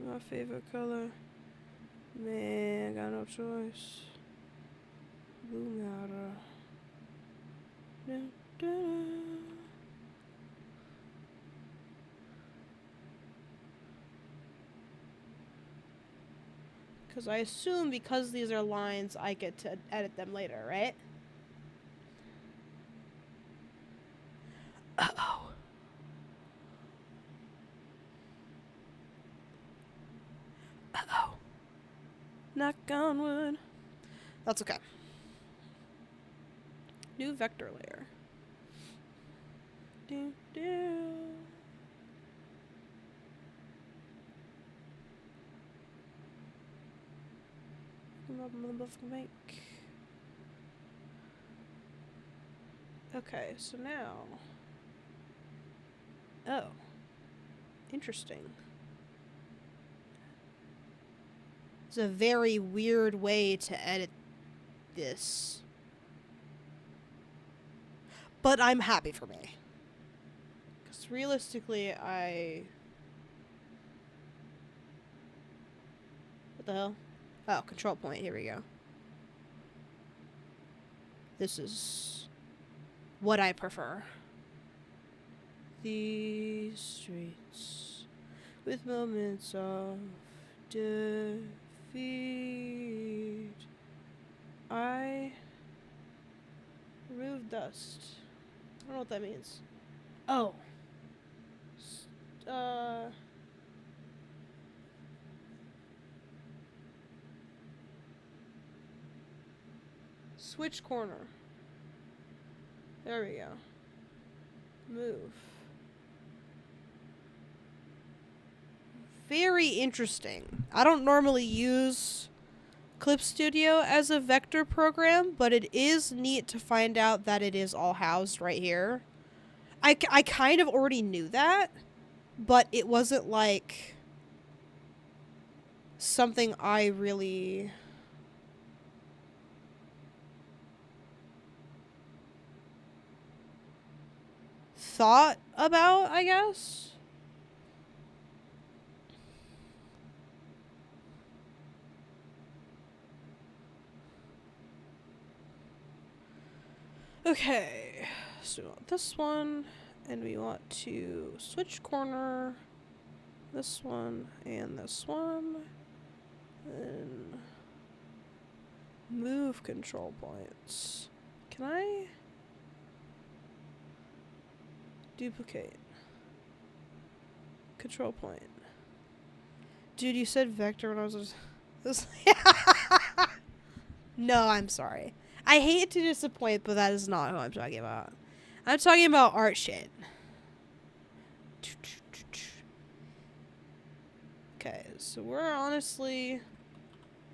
My favorite color. Man, I got no choice. Blue matter. Because I assume because these are lines, I get to edit them later, right? Uh-oh. Knock on wood. That's okay. New vector layer. Do. Make. Okay, so now. Oh. Interesting. It's a very weird way to edit this. But I'm happy for me. Because realistically, what the hell? Oh, control point. Here we go. This is what I prefer. These streets with moments of defeat. I remove dust. I don't know what that means. Oh. Switch corner. There we go. Move. Very interesting. I don't normally use Clip Studio as a vector program, but it is neat to find out that it is all housed right here. I kind of already knew that, but it wasn't like something I really thought about, I guess. Okay, so we want this one, and we want to switch corner this one and this one, then move control points. Can I duplicate control point? Dude, you said vector when I was No, I'm sorry. I hate to disappoint, but that is not who I'm talking about. I'm talking about art shit. Okay, so we're honestly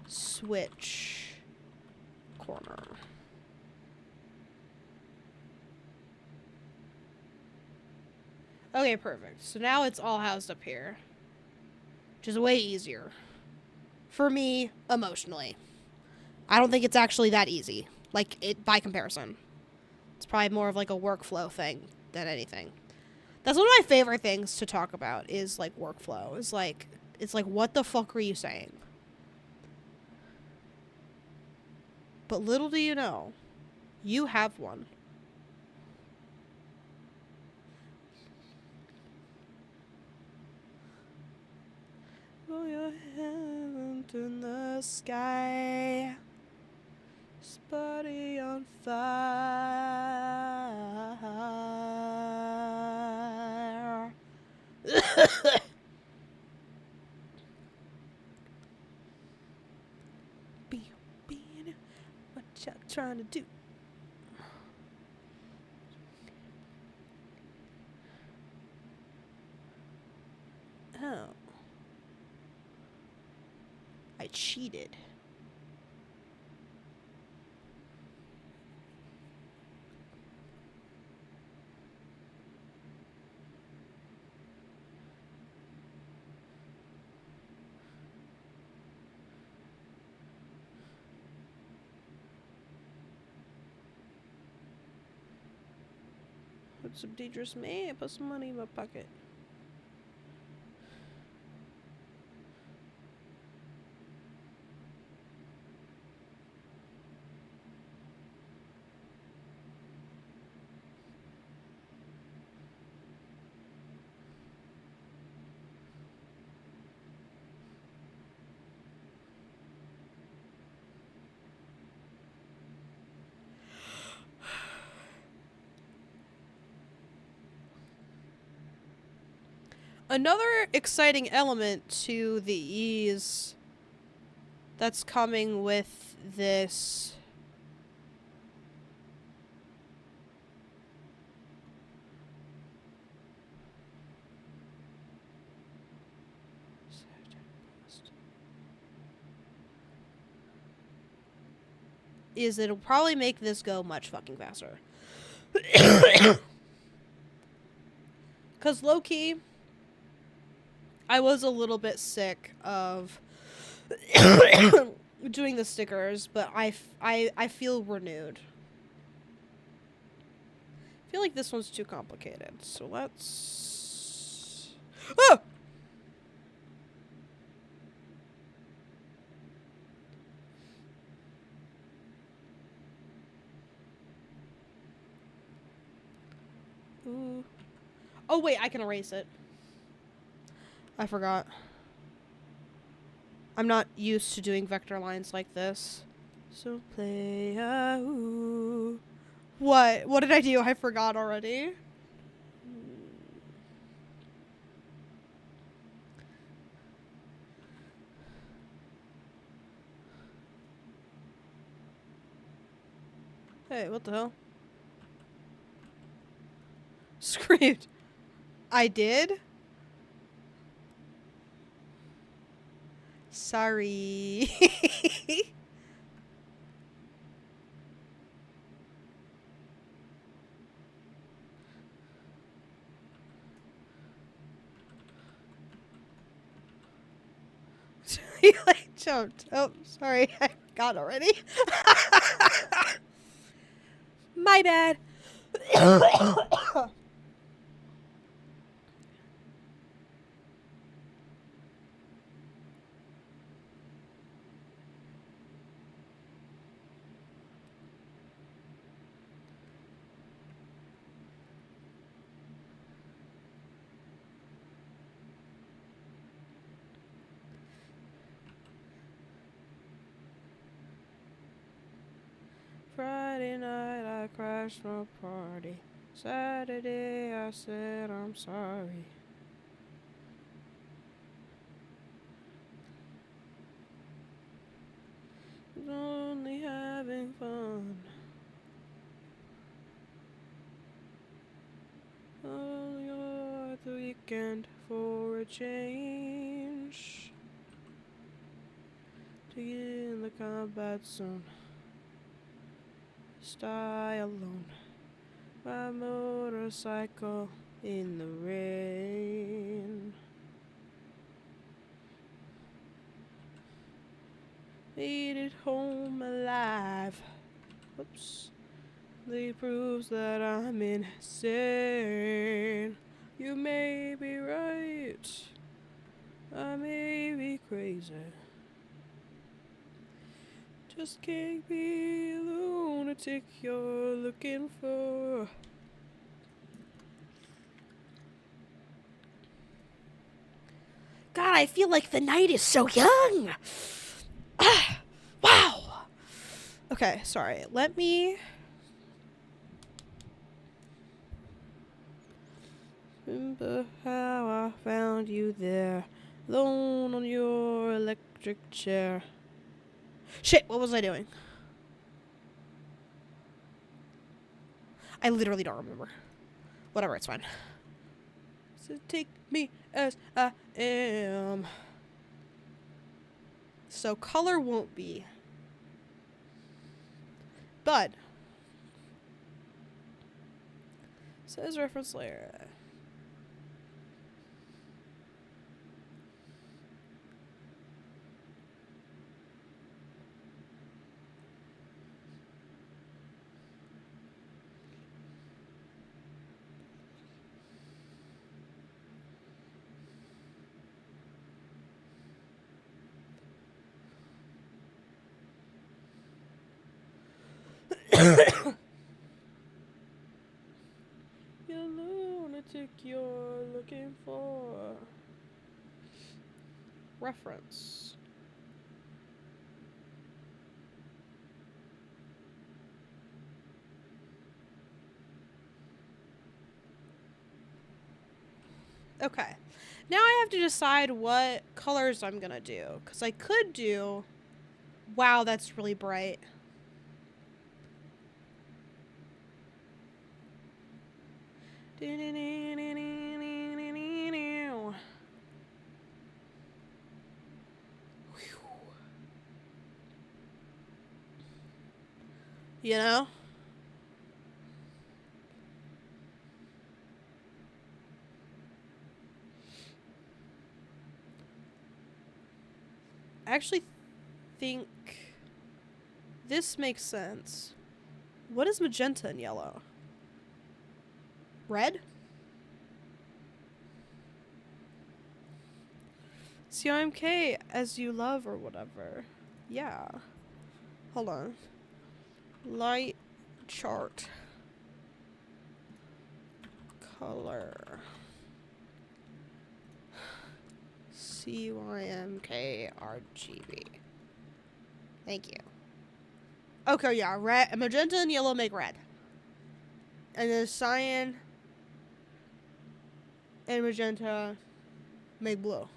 switch corner. Okay, perfect. So now it's all housed up here, which is way easier for me emotionally. I don't think it's actually that easy, like it by comparison. It's probably more of like a workflow thing than anything. That's one of my favorite things to talk about is like workflow. It's like what the fuck are you saying? But little do you know, you have one. Throw your hand in the sky, body on fire. Being what y'all trying to do? Oh, I cheated. Put some dangerous man, put some money in my pocket. Another exciting element to the ease that's coming with this is it'll probably make this go much fucking faster. Because low-key, I was a little bit sick of doing the stickers, but I feel renewed. I feel like this one's too complicated, so let's... Ah! Ooh. Oh, wait, I can erase it. I forgot. I'm not used to doing vector lines like this. So play What? What did I do? I forgot already. Hey, what the hell? Screamed. I did? Sorry. he like jumped. Oh, sorry. I got already. My bad. Friday night I crashed my party. Saturday I said I'm sorry. Was only having fun. Only on the weekend for a change. To get in the combat zone. Die alone. My motorcycle in the rain. Made it home alive. Whoops. They proves that I'm insane. You may be right. I may be crazy. Just can't be the lunatic you're looking for. God, I feel like the night is so young. Wow. Okay, sorry. Let me... Remember how I found you there, alone on your electric chair. Shit, what was I doing? I literally don't remember. Whatever, it's fine. So take me as I am. So color won't be. But says reference layer. You lunatic you're looking for. Reference. Okay. Now I have to decide what colors I'm gonna do. Because I could do... Wow, that's really bright. You know? I actually think this makes sense. What is magenta and yellow? Red? CIMK as you love or whatever. Yeah. Hold on. Light chart. Color. CYMKRGB. Thank you. Okay, yeah. Red, magenta and yellow make red. And then cyan and magenta make blue.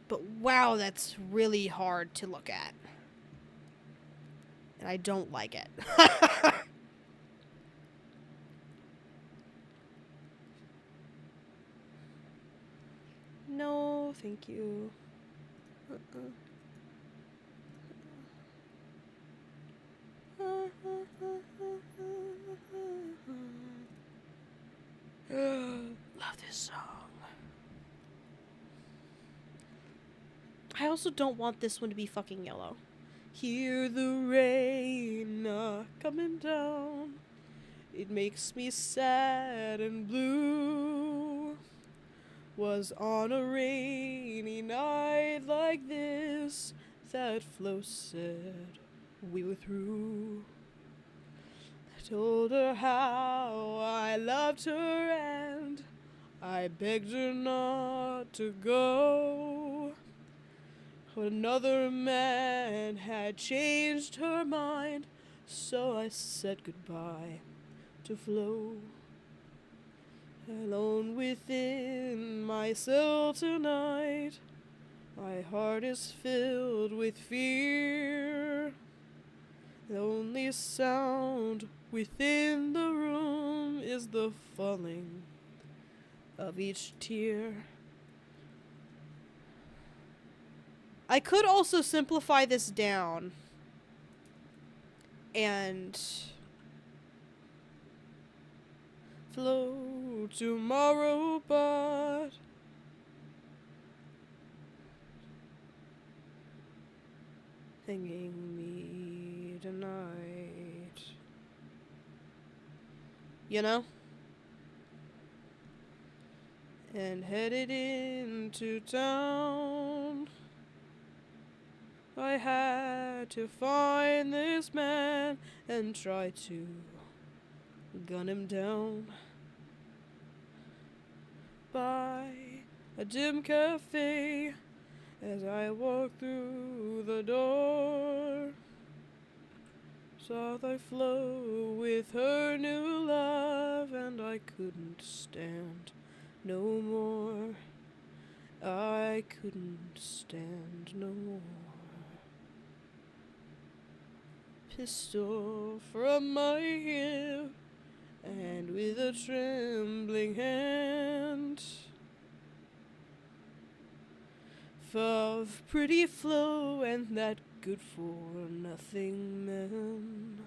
But wow, that's really hard to look at. And I don't like it. No, thank you. Love this song. I also don't want this one to be fucking yellow. Hear the rain coming down. It makes me sad and blue. Was on a rainy night like this that Flo said we were through. I told her how I loved her and I begged her not to go. But another man had changed her mind, so I said goodbye to Flo. Alone within my cell tonight, my heart is filled with fear. The only sound within the room is the falling of each tear. I could also simplify this down and flow tomorrow, but hanging me tonight. You know? And headed into town. I had to find this man and try to gun him down. By a dim cafe as I walked through the door. Saw thy Flo with her new love and I couldn't stand no more. I couldn't stand no more. Pistol from my hip, and with a trembling hand, of pretty Flo and that good-for-nothing man.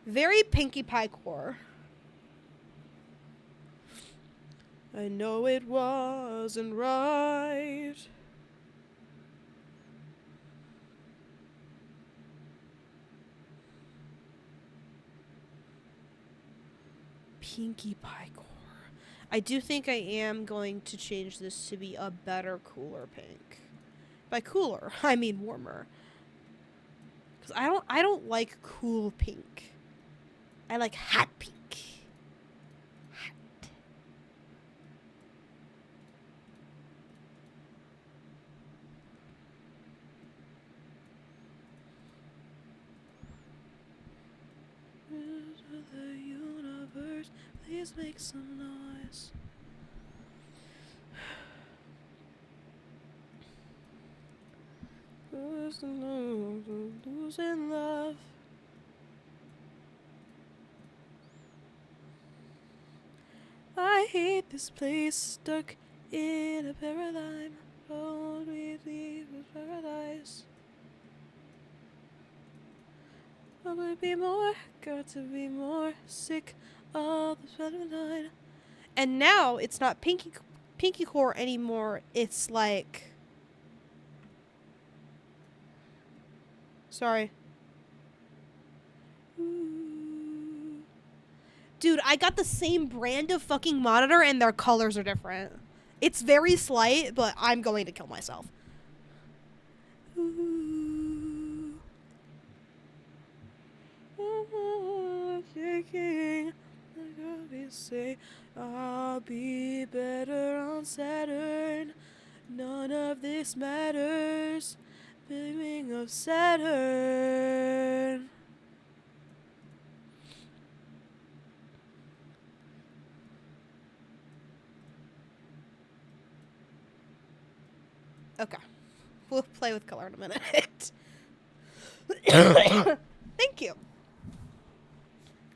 Very Pinkie Pie core. I know it wasn't right. Pinkie Pie core. I do think I am going to change this to be a better, cooler pink. By cooler, I mean warmer. Because I don't like cool pink. I like hot pink. The universe, please make some noise. Losing love. I hate this place, stuck in a paradigm. Hold me, leave with paradise. I would be more, got to be more sick of the paradigm. And now it's not pinky core anymore. It's like, sorry. Dude, I got the same brand of fucking monitor and their colors are different. It's very slight, but I'm going to kill myself. Shaking, say I'll be better on Saturn. None of this matters. Beaming of Saturn. Okay. We'll play with color in a minute. Thank you.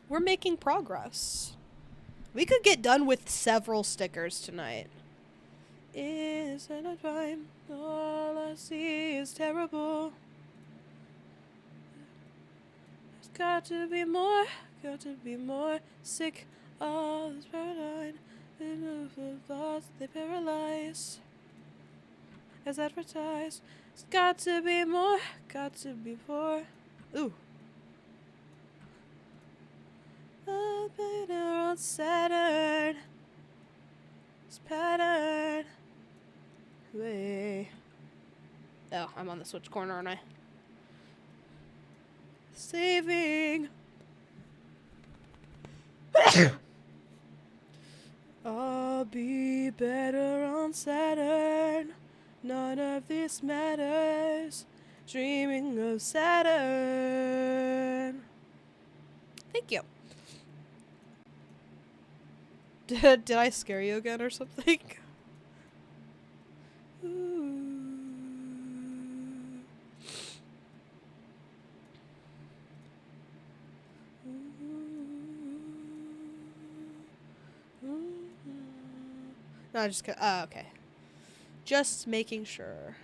We're making progress. We could get done with several stickers tonight. Is it a time? All I see is terrible. There's got to be more sick of this paradigm. Thoughts they paralyze. As advertised. It's got to be more. Got to be more. Ooh. A painter on Saturn. It's pattern. Way. Oh, I'm on the switch corner, aren't I? Saving. I'll be better on Saturn. None of this matters. Dreaming of Saturn. Thank you. Did I scare you again or something? No, I just okay. Just making sure.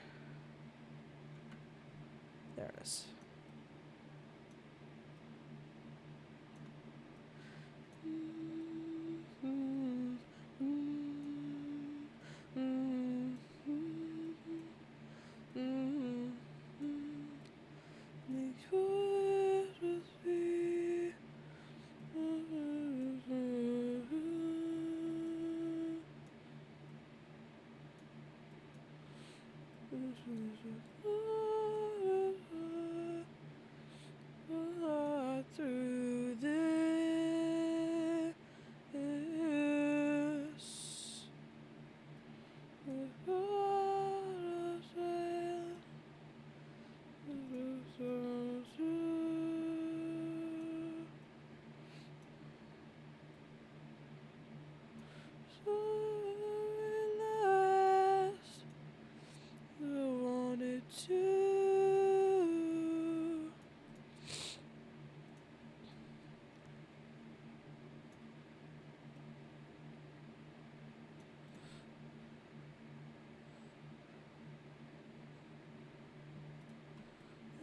There it is. Through this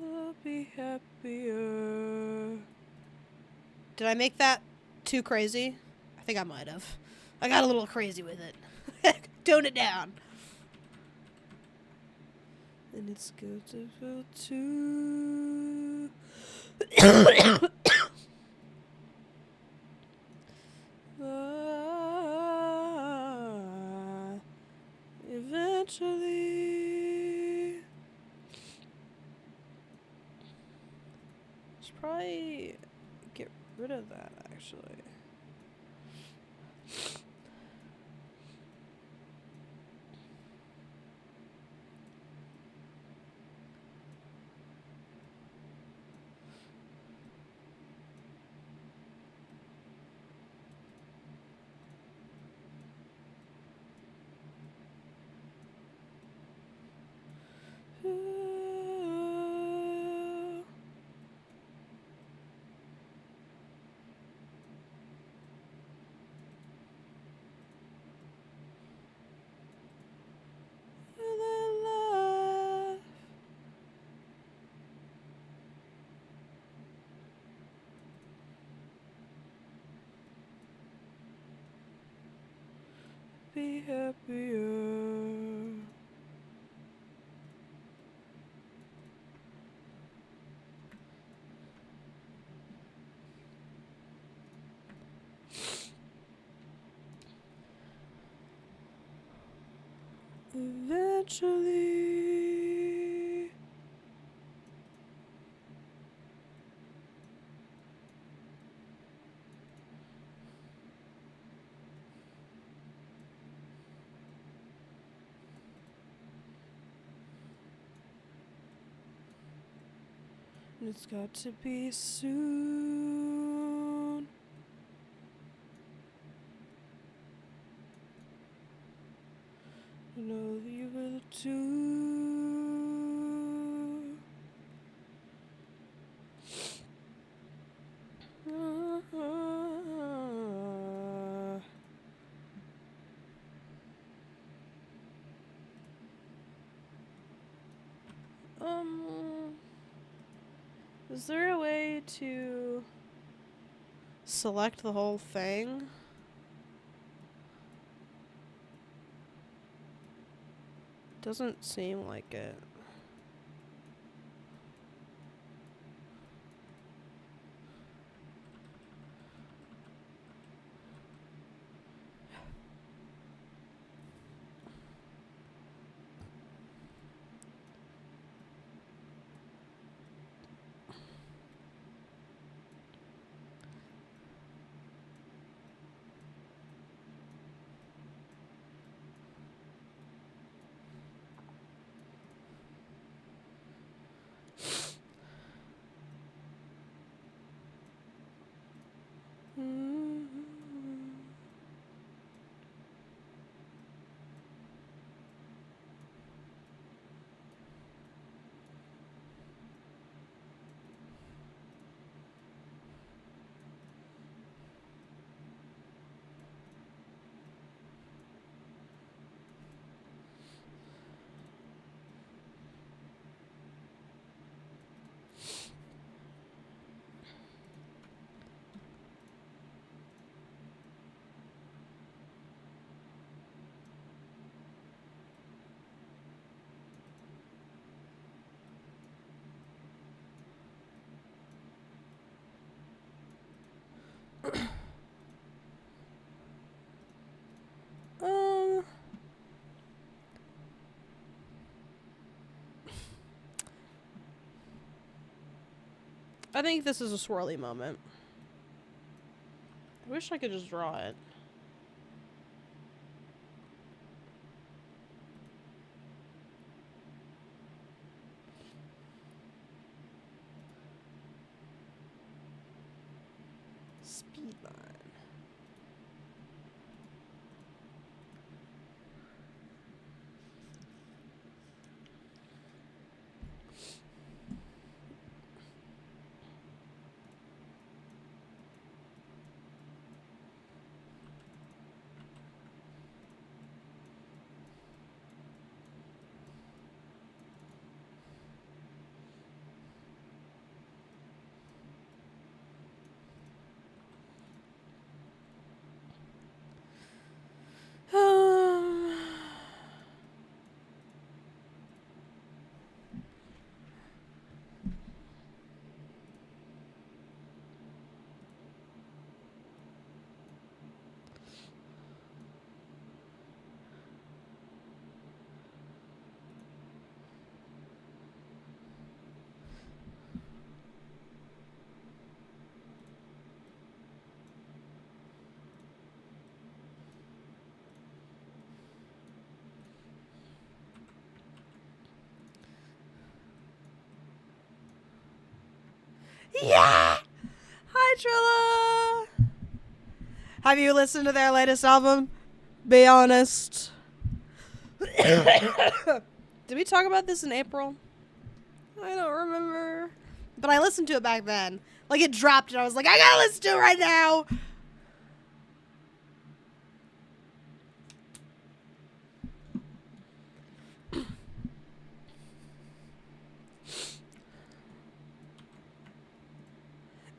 I'll be happier. Did I make that too crazy? I think I might have. I got a little crazy with it. Tone it down. And it's good to feel too. Eventually. Should probably get rid of that, actually. Be happier. Eventually. It's got to be soon. I know that you will too. Is there a way to select the whole thing? Doesn't seem like it. Um, I think this is a swirly moment. I wish I could just draw it. Speed line. Um, yeah! Hi, Trilla! Have you listened to their latest album? Be honest. Did we talk about this in April? I don't remember. But I listened to it back then. Like, it dropped and I was like, I gotta listen to it right now!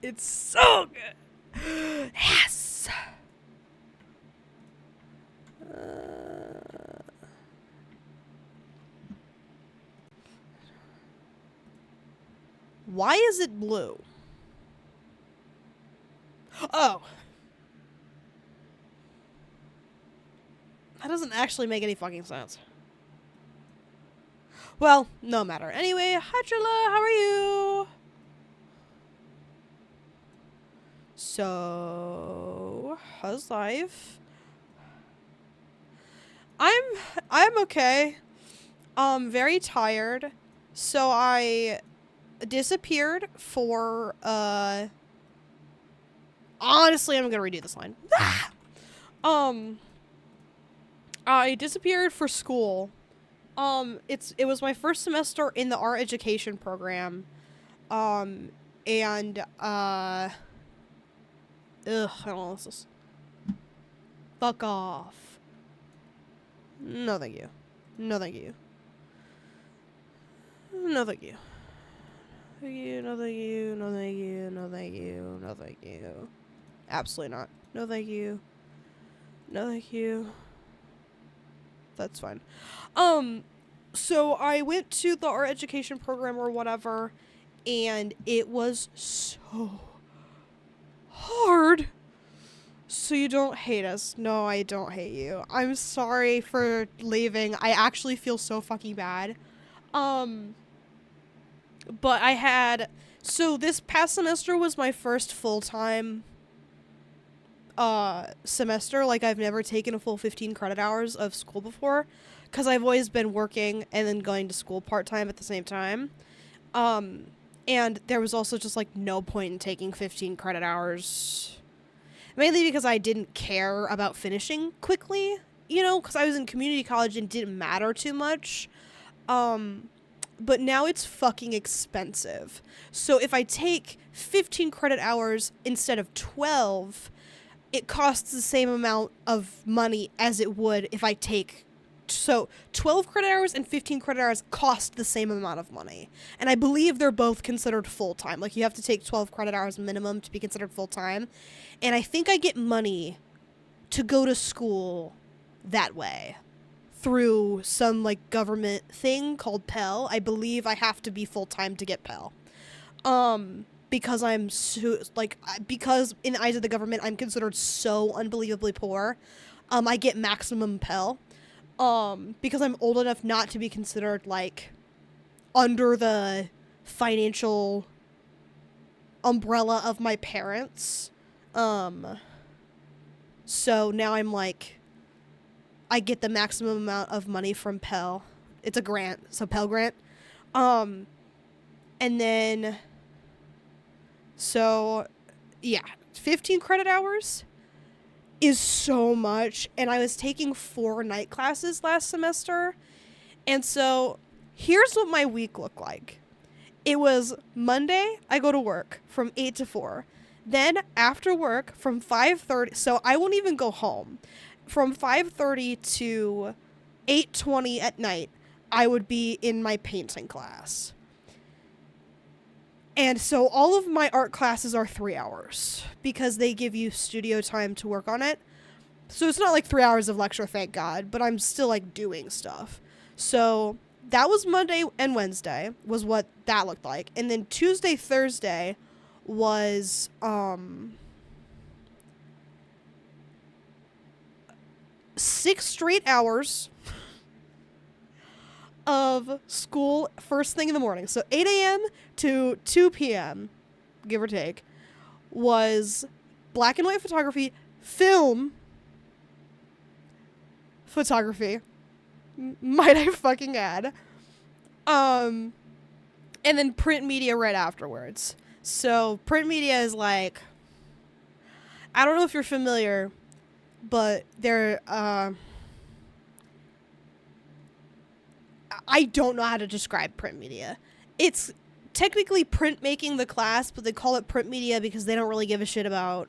It's so good! Yes! Why is it blue? Oh. That doesn't actually make any fucking sense. Well, no matter. Anyway, hi Trilla, how are you? So, how's life? I'm okay. Very tired. So I disappeared for honestly, I'm gonna redo this line. I disappeared for school. It was my first semester in the art education program. And I don't know this is. Fuck off. No, thank you. No, thank you. No, thank you. Thank you, no thank you, no thank you, no thank you, no thank you. Absolutely not. No thank you. No thank you. That's fine. So I went to the art education program or whatever, and it was so hard. So you don't hate us. No, I don't hate you. I'm sorry for leaving. I actually feel so fucking bad. Um, but I had, so this past semester was my first full-time semester. Like, I've never taken a full 15 credit hours of school before, because I've always been working and then going to school part-time at the same time. And there was also just like no point in taking 15 credit hours, mainly because I didn't care about finishing quickly, you know, because I was in community college and it didn't matter too much. But now it's fucking expensive. So if I take 15 credit hours instead of 12, it costs the same amount of money as it would if I take, so 12 credit hours and 15 credit hours cost the same amount of money. And I believe they're both considered full-time. Like, you have to take 12 credit hours minimum to be considered full-time. And I think I get money to go to school that way through some, like, government thing called Pell. I believe I have to be full-time to get Pell. Because I'm because in the eyes of the government, I'm considered so unbelievably poor. I get maximum Pell. Because I'm old enough not to be considered, like, under the financial umbrella of my parents. So now I'm, like, I get the maximum amount of money from Pell. It's a grant, so Pell Grant. And then, so, yeah, 15 credit hours is so much, and I was taking 4 night classes last semester, and so here's what my week looked like. It was Monday, I go to work from 8 to 4. Then after work from 5:30, so I won't even go home. From 5:30 to 8:20 at night, I would be in my painting class. And so all of my art classes are 3 hours because they give you studio time to work on it. So it's not like 3 hours of lecture, thank God, but I'm still, like, doing stuff. So that was Monday and Wednesday was what that looked like. And then Tuesday, Thursday was 6 straight hours of school first thing in the morning. So 8 a.m. to 2 p.m., give or take, was black and white photography, film photography, might I fucking add, and then print media right afterwards. So print media is like, I don't know if you're familiar, but I don't know how to describe print media. It's technically printmaking the class, but they call it print media because they don't really give a shit about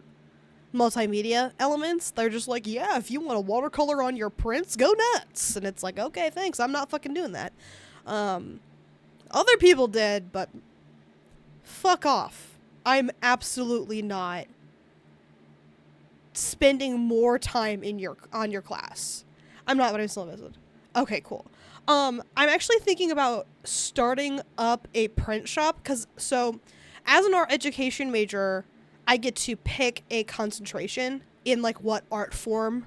multimedia elements. They're just like, yeah, if you want a watercolor on your prints, go nuts. And it's like, okay, thanks. I'm not fucking doing that. Other people did, but fuck off. I'm absolutely not spending more time on your class. I'm not, but I'm still invested. Okay, cool. I'm actually thinking about starting up a print shop because, so, as an art education major, I get to pick a concentration in, like, what art form,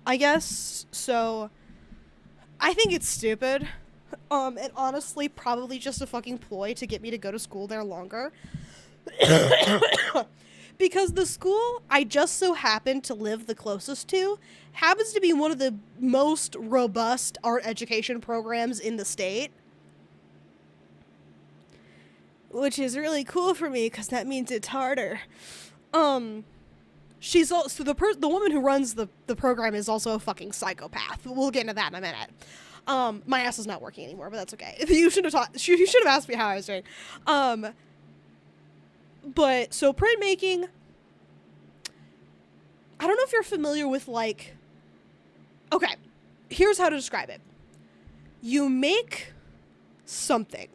I guess. So I think it's stupid. And honestly, probably just a fucking ploy to get me to go to school there longer. Because the school I just so happen to live the closest to happens to be one of the most robust art education programs in the state. Which is really cool for me because that means it's harder. She's also the woman who runs the program is also a fucking psychopath. We'll get into that in a minute. My ass is not working anymore, but that's okay. You should have asked me how I was doing. But so printmaking, I don't know if you're familiar with, like, okay, here's how to describe it. You make something.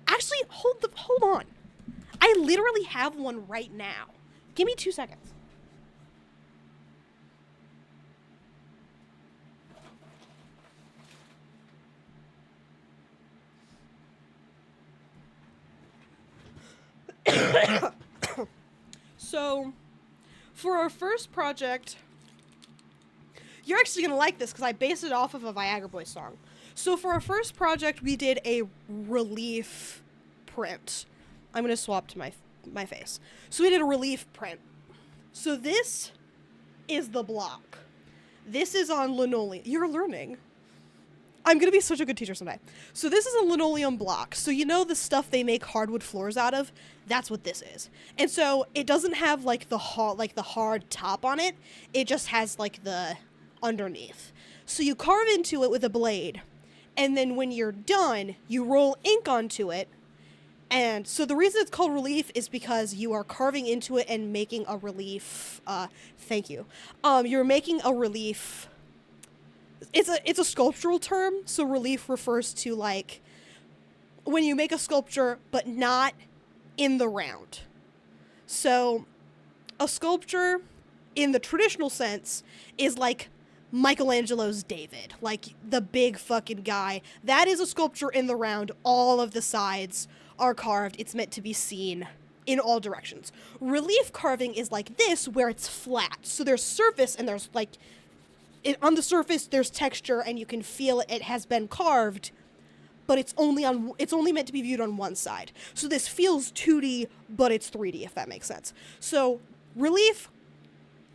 Actually, hold on. I literally have one right now. Give me 2 seconds. So, for our first project, you're actually going to like this because I based it off of a Viagra Boys song. So, for our first project, we did a relief print. I'm going to swap to my face. So, we did a relief print. So, this is the block. This is on linoleum. You're learning. I'm going to be such a good teacher someday. So this is a linoleum block. So you know the stuff they make hardwood floors out of? That's what this is. And so it doesn't have like the hard top on it. It just has like the underneath. So you carve into it with a blade. And then when you're done, you roll ink onto it. And so the reason it's called relief is because you are carving into it and making a relief. Thank you. You're making a relief. It's a sculptural term, so relief refers to like when you make a sculpture but not in the round. So a sculpture in the traditional sense is like Michelangelo's David, like the big fucking guy. That is a sculpture in the round. All of the sides are carved. It's meant to be seen in all directions. Relief carving is like this, where it's flat. So there's surface and there's like on the surface, there's texture, and you can feel it has been carved, but it's only meant to be viewed on one side. So this feels 2D, but it's 3D, if that makes sense. So relief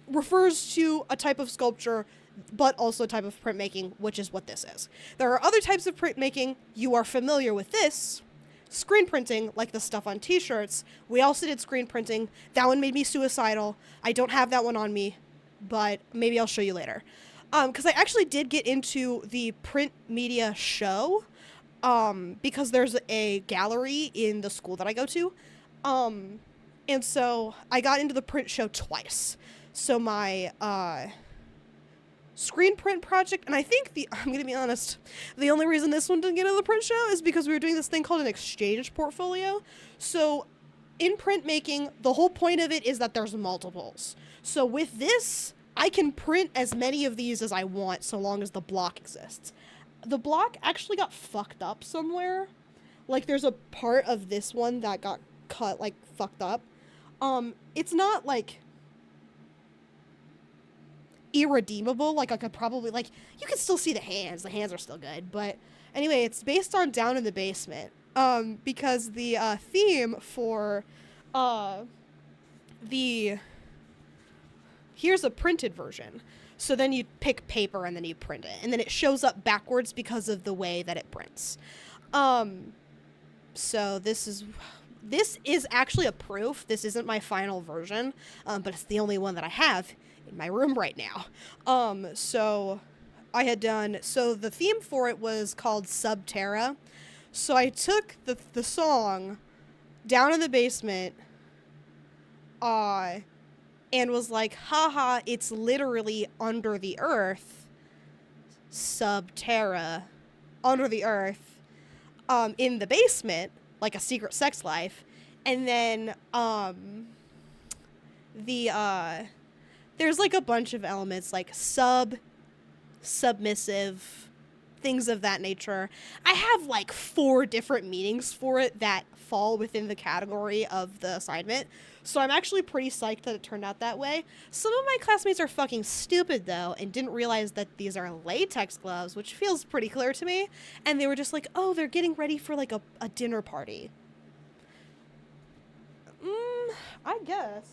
refers to a type of sculpture, but also a type of printmaking, which is what this is. There are other types of printmaking. You are familiar with this. Screen printing, like the stuff on t-shirts. We also did screen printing. That one made me suicidal. I don't have that one on me, but maybe I'll show you later. Because I actually did get into the print media show, because there's a gallery in the school that I go to. And so I got into the print show twice. So my, screen print project, and I think I'm going to be honest, the only reason this one didn't get into the print show is because we were doing this thing called an exchange portfolio. So in printmaking, the whole point of it is that there's multiples. So with this, I can print as many of these as I want so long as the block exists. The block actually got fucked up somewhere. Like, there's a part of this one that got cut, like, fucked up. It's not, like, irredeemable. Like, I could probably, like, you can still see the hands. The hands are still good. But anyway, it's based on Down in the Basement. Because the theme for here's a printed version. So then you pick paper and then you print it. And then it shows up backwards because of the way that it prints. So this is actually a proof. This isn't my final version, but it's the only one that I have in my room right now. So the theme for it was called Subterra. So I took the song Down in the Basement, and was like, haha, it's literally under the earth, Subterra, under the earth, in the basement, like a secret sex life. And then, there's like a bunch of elements, like submissive, things of that nature. I have like 4 different meanings for it that fall within the category of the assignment. So I'm actually pretty psyched that it turned out that way. Some of my classmates are fucking stupid, though, and didn't realize that these are latex gloves, which feels pretty clear to me. And they were just like, oh, they're getting ready for, like, a dinner party. I guess.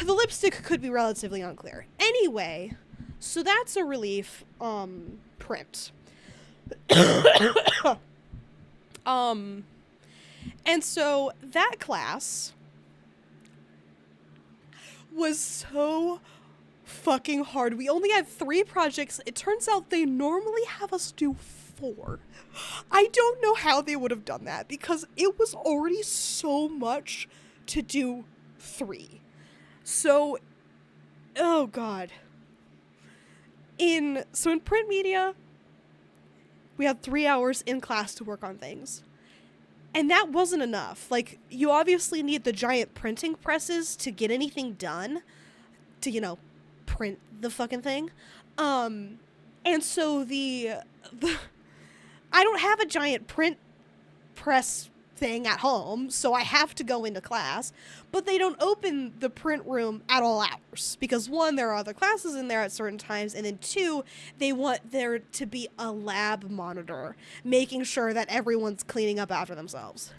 The lipstick could be relatively unclear. Anyway, so that's a relief, print. And so that class was so fucking hard. We only had 3 projects. It turns out they normally have us do 4. I don't know how they would have done that because it was already so much to do 3. So, oh God. In print media, we had 3 hours in class to work on things. And that wasn't enough. Like, you obviously need the giant printing presses to get anything done. To, print the fucking thing. And so I don't have a giant print press thing at home, so I have to go into class, but they don't open the print room at all hours because one, there are other classes in there at certain times, and then two, they want there to be a lab monitor making sure that everyone's cleaning up after themselves.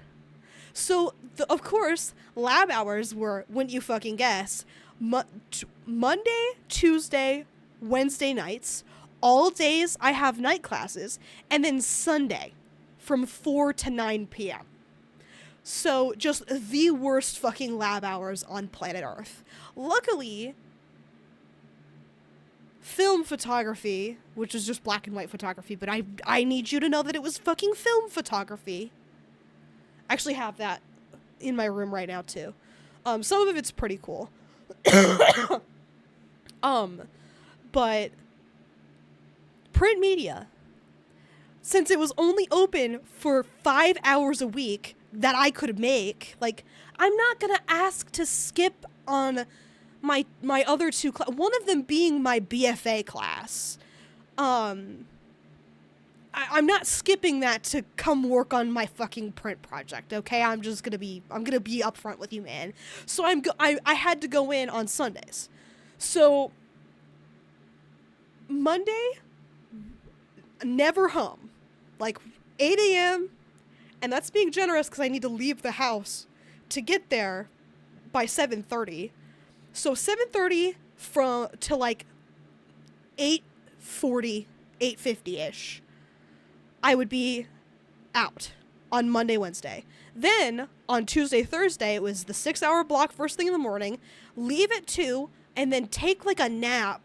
So, of course, lab hours were, wouldn't you fucking guess, Monday, Tuesday, Wednesday nights, all days I have night classes, and then Sunday from 4 to 9 p.m. So, just the worst fucking lab hours on planet Earth. Luckily, film photography, which is just black and white photography, but I need you to know that it was fucking film photography. I actually have that in my room right now, too. Some of it's pretty cool. But print media, since it was only open for 5 hours a week, that I could make, like, I'm not gonna ask to skip on my other two one of them being my BFA class. I'm not skipping that to come work on my fucking print project, okay? I'm gonna be upfront with you, man. So I had to go in on Sundays. So Monday, never home. Like 8 a.m., and that's being generous because I need to leave the house to get there by 7:30. So 7:30 to like 8:40, 8:50-ish, I would be out on Monday, Wednesday. Then on Tuesday, Thursday, it was the 6-hour block first thing in the morning, leave at 2, and then take like a nap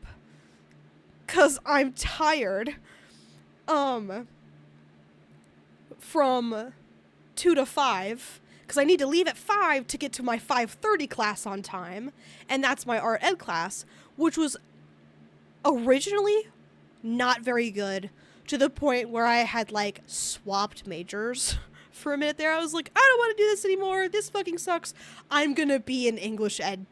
because I'm tired. From 2 to 5, because I need to leave at 5 to get to my 5:30 class on time, and that's my art ed class, which was originally not very good, to the point where I had, like, swapped majors for a minute there. I was like, I don't want to do this anymore, this fucking sucks, I'm gonna be an English ed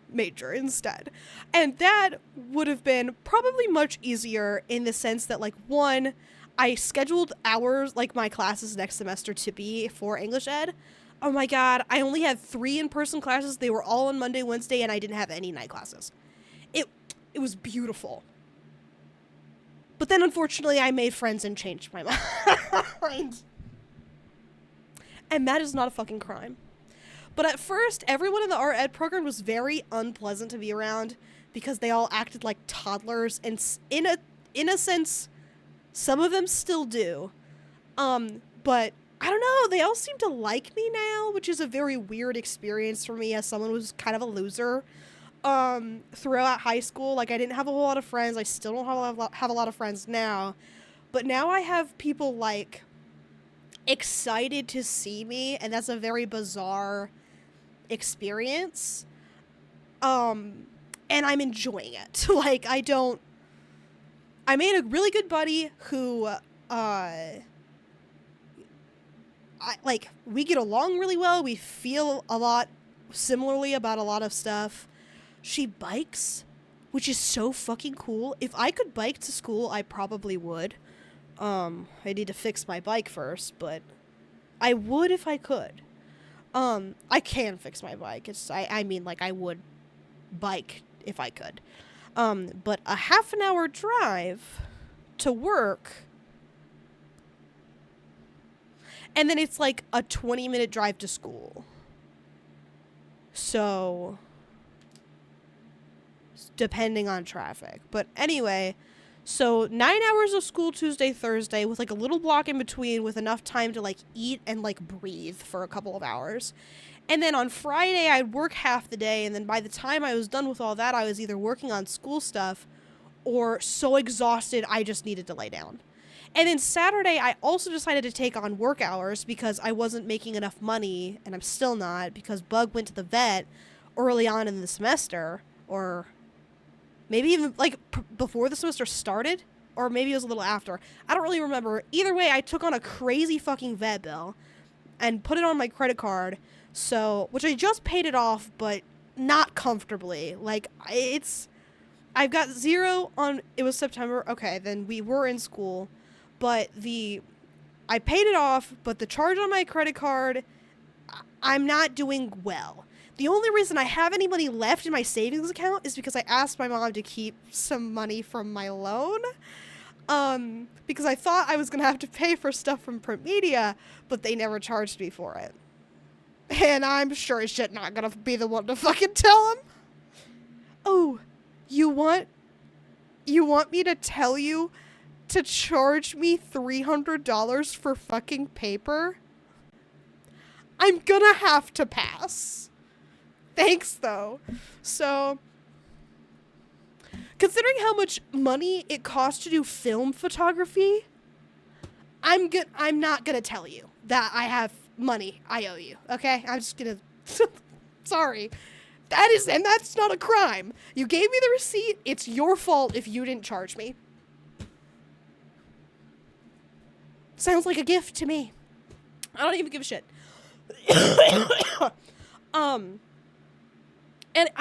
major instead. And that would have been probably much easier in the sense that, like, one, I scheduled hours, like my classes next semester, to be for English ed. Oh my god, I only had 3 in-person classes. They were all on Monday, Wednesday, and I didn't have any night classes. It was beautiful. But then, unfortunately, I made friends and changed my mind. And that is not a fucking crime. But at first, everyone in the art ed program was very unpleasant to be around because they all acted like toddlers, and in a sense, some of them still do. But I don't know, they all seem to like me now, which is a very weird experience for me as someone who's kind of a loser. Throughout high school, like, I didn't have a whole lot of friends. I still don't have a lot of friends now. But now I have people, like, excited to see me, and that's a very bizarre experience. And I'm enjoying it. Like, I made a really good buddy who, we get along really well. We feel a lot similarly about a lot of stuff. She bikes, which is so fucking cool. If I could bike to school, I probably would. I need to fix my bike first, but I would if I could. I can fix my bike. I mean, like, I would bike if I could. But a half an hour drive to work, and then it's like a 20-minute drive to school. So, depending on traffic. But anyway, so 9 hours of school Tuesday, Thursday, with like a little block in between with enough time to like eat and like breathe for a couple of hours. And then on Friday, I'd work half the day, and then by the time I was done with all that, I was either working on school stuff or so exhausted I just needed to lay down. And then Saturday, I also decided to take on work hours because I wasn't making enough money, and I'm still not, because Bug went to the vet early on in the semester, or maybe even, like, before the semester started, or maybe it was a little after. I don't really remember. Either way, I took on a crazy fucking vet bill and put it on my credit card, so, which I just paid it off, but not comfortably. Like, I've got 0 on, it was September, okay, then we were in school, but I paid it off, but the charge on my credit card, I'm not doing well. The only reason I have any money left in my savings account is because I asked my mom to keep some money from my loan. Because I thought I was going to have to pay for stuff from print media, but they never charged me for it. And I'm sure as shit not going to be the one to fucking tell them. Oh, you want me to tell you to charge me $300 for fucking paper? I'm gonna have to pass. Thanks, though. So, considering how much money it costs to do film photography, I'm not gonna tell you that I have money I owe you, okay? I'm just gonna... Sorry. That's not a crime. You gave me the receipt. It's your fault if you didn't charge me. Sounds like a gift to me. I don't even give a shit. And I'm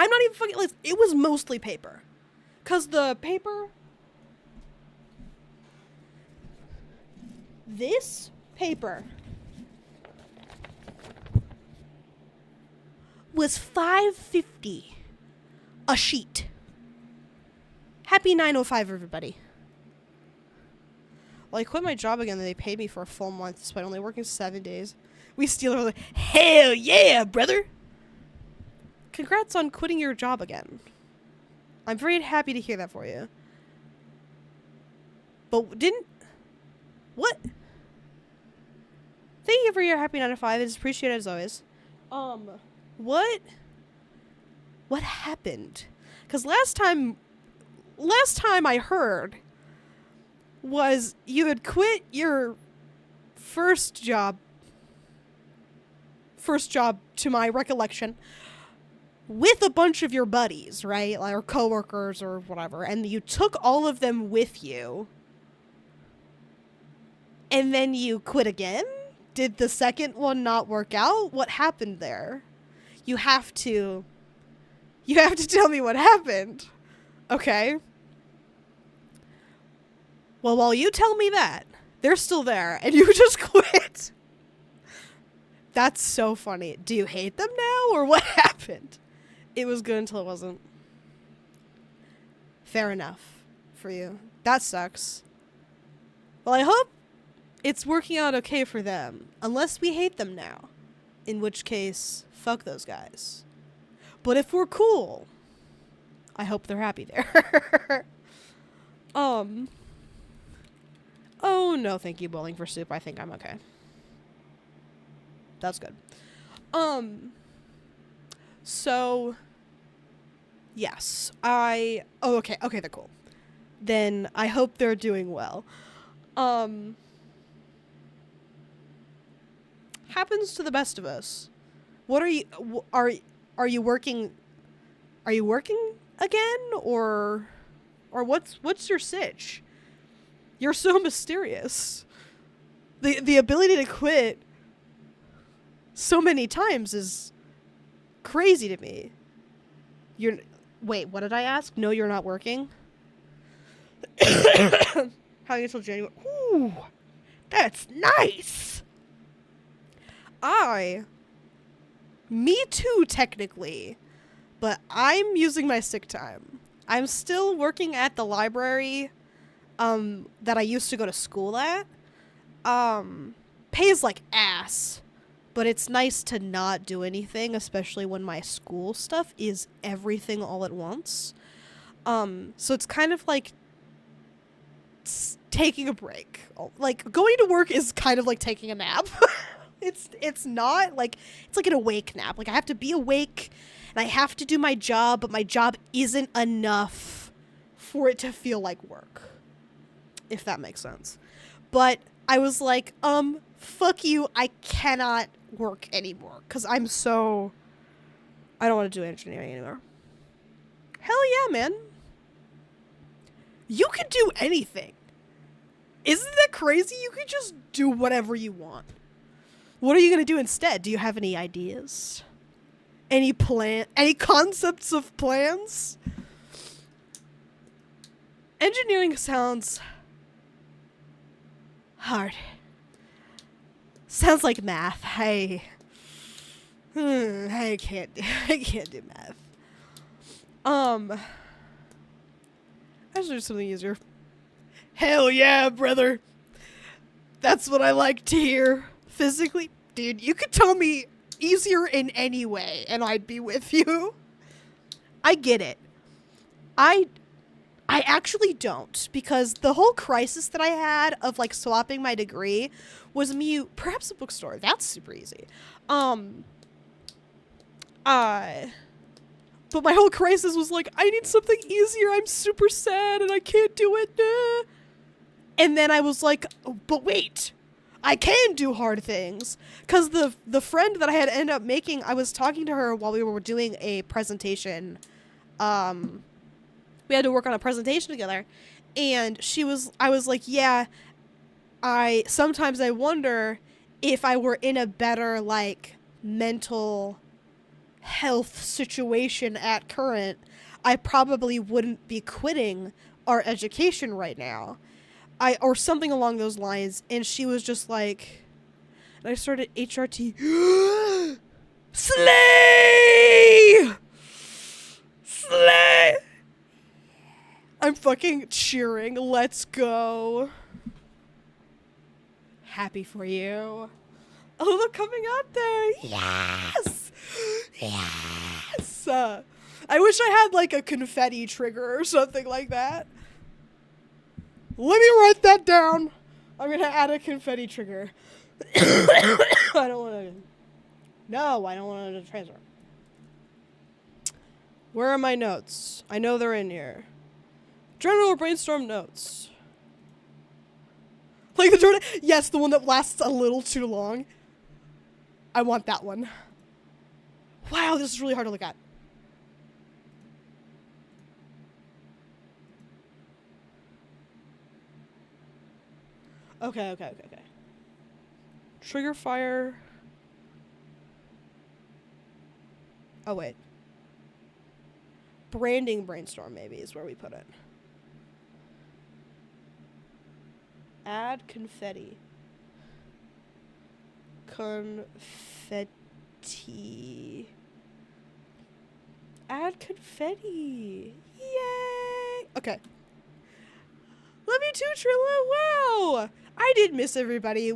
not even fucking, like, it was mostly paper. 'Cause the paper... This paper was $5.50 a sheet. Happy 905, everybody. Well, I quit my job again and they paid me for a full month despite only working 7 days. We steal her like, hell yeah, brother! Congrats on quitting your job again. I'm very happy to hear that for you. But didn't... What? Thank you for your happy 9 to 5. It's appreciated as always. What happened? Because last time I heard was you had quit your first job to my recollection with a bunch of your buddies, right? Like, or coworkers or whatever, and you took all of them with you. And then you quit again? Did the second one not work out? What happened there? You have to tell me what happened. Okay. Well, while you tell me that, they're still there, and you just quit. That's so funny. Do you hate them now, or what happened? It was good until it wasn't. Fair enough for you. That sucks. Well, I hope it's working out okay for them. Unless we hate them now. In which case, fuck those guys. But if we're cool, I hope they're happy there. Oh, no, thank you, Bowling for Soup. I think I'm okay. That's good. So, yes, oh, okay, they're cool. Then I hope they're doing well. Happens to the best of us. What are you working? Are you working again, or what's your sitch? You're so mysterious. The ability to quit so many times is crazy to me. Wait, what did I ask? No, you're not working? How you until January? Ooh, that's nice. Me too, technically, but I'm using my sick time. I'm still working at the library that I used to go to school at. Pays like ass, but it's nice to not do anything, especially when my school stuff is everything all at once. So it's kind of like taking a break. Like, going to work is kind of like taking a nap. It's not like, it's like an awake nap. Like, I have to be awake and I have to do my job, but my job isn't enough for it to feel like work, if that makes sense. But I was like, fuck you, I cannot work anymore, because I don't want to do engineering anymore. Hell yeah, man. You can do anything. Isn't that crazy? You can just do whatever you want. What are you going to do instead? Do you have any ideas? Any concepts of plans? Engineering sounds hard. Sounds like math. I can't do math. I should do something easier. Hell yeah, brother. That's what I like to hear. Physically, dude, you could tell me easier in any way and I'd be with you. I get it. I actually don't, because the whole crisis that I had of like swapping my degree was me, perhaps a bookstore. That's super easy. But my whole crisis was like, I need something easier. I'm super sad and I can't do it. And then I was like, oh, but wait, I can do hard things. Because the friend that I had ended up making, I was talking to her while we were doing a presentation. We had to work on a presentation together. And I was like, yeah, sometimes I wonder if I were in a better, like, mental health situation at current, I probably wouldn't be quitting our education right now. Or something along those lines. And she was just like, and I started HRT. Slay! Slay! I'm fucking cheering. Let's go. Happy for you. A little coming out there. Yes! Yes! I wish I had like a confetti trigger or something like that. Let me write that down. I'm gonna add a confetti trigger. I don't want to. No, I don't want to transfer. Where are my notes? I know they're in here. General brainstorm notes. Like the journal. Yes, the one that lasts a little too long. I want that one. Wow, this is really hard to look at. Okay. Trigger fire. Oh, wait. Branding brainstorm, maybe, is where we put it. Add confetti. Confetti. Add confetti. Yay! Okay. Love you too, Trilla. Wow! I did miss everybody.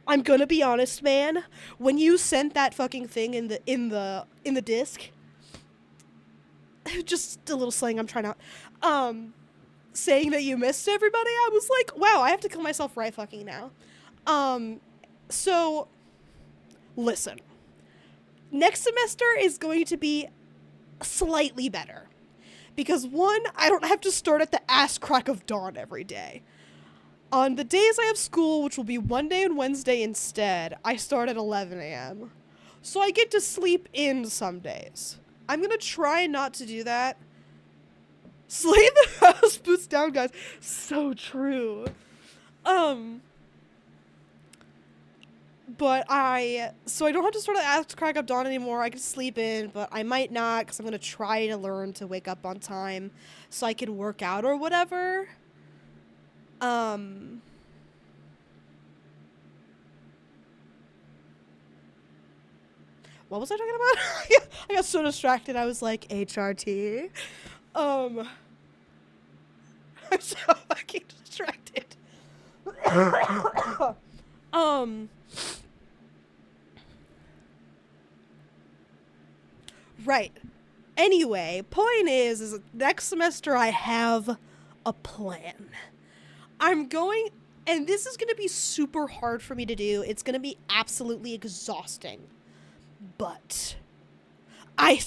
I'm gonna be honest, man. When you sent that fucking thing in the disc, just a little slang I'm trying out. Saying that you missed everybody, I was like, wow, I have to kill myself right fucking now. So listen. Next semester is going to be slightly better. Because one, I don't have to start at the ass crack of dawn every day. On the days I have school, which will be Monday and Wednesday instead, I start at 11 a.m. So I get to sleep in some days. I'm going to try not to do that. Slay the house, boots down, guys. So true. So I don't have to start at ass crack of dawn anymore. I can sleep in, but I might not, because I'm going to try to learn to wake up on time so I can work out or whatever. What was I talking about? I got so distracted. I was like, HRT. I'm so fucking distracted. Right. Anyway, point is next semester I have a plan. I'm going, and this is going to be super hard for me to do. It's going to be absolutely exhausting. But I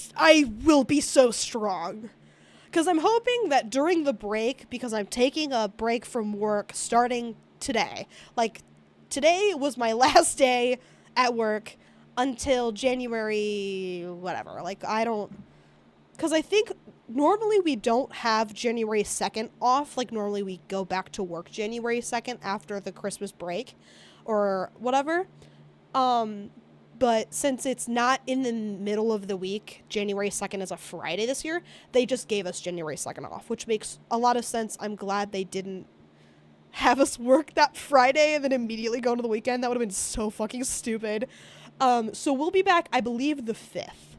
will be so strong. Because I'm hoping that during the break, because I'm taking a break from work starting today. Like, today was my last day at work until January, whatever. Like, because I think normally we don't have January 2nd off. Like, normally we go back to work January 2nd after the Christmas break or whatever. But since it's not in the middle of the week, January 2nd is a Friday this year, they just gave us January 2nd off, which makes a lot of sense. I'm glad they didn't have us work that Friday and then immediately go into the weekend. That would have been so fucking stupid. So we'll be back, I believe, the 5th.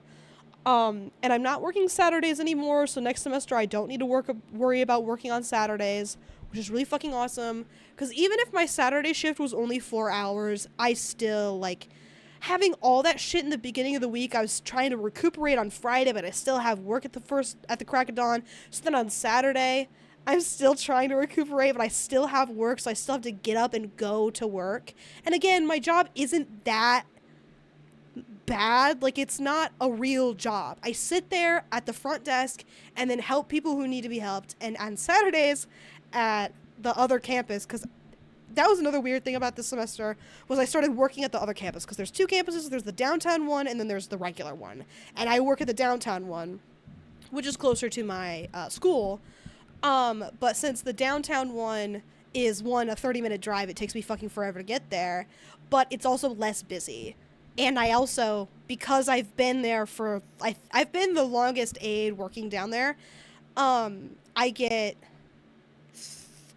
And I'm not working Saturdays anymore, so next semester I don't need to worry about working on Saturdays, which is really fucking awesome. Because even if my Saturday shift was only 4 hours, I still, like, having all that shit in the beginning of the week, I was trying to recuperate on Friday, but I still have work at the crack of dawn. So then on Saturday, I'm still trying to recuperate, but I still have work, so I still have to get up and go to work. And again, my job isn't that bad. Like, it's not a real job. I sit there at the front desk and then help people who need to be helped. And on Saturdays at the other campus, because that was another weird thing about this semester, was I started working at the other campus, because there's 2 campuses. There's the downtown one, and then there's the regular one. And I work at the downtown one, which is closer to my school. But since the downtown one is a 30-minute drive, it takes me fucking forever to get there. But it's also less busy. And I also, because I've been there for, I've been the longest aide working down there, I get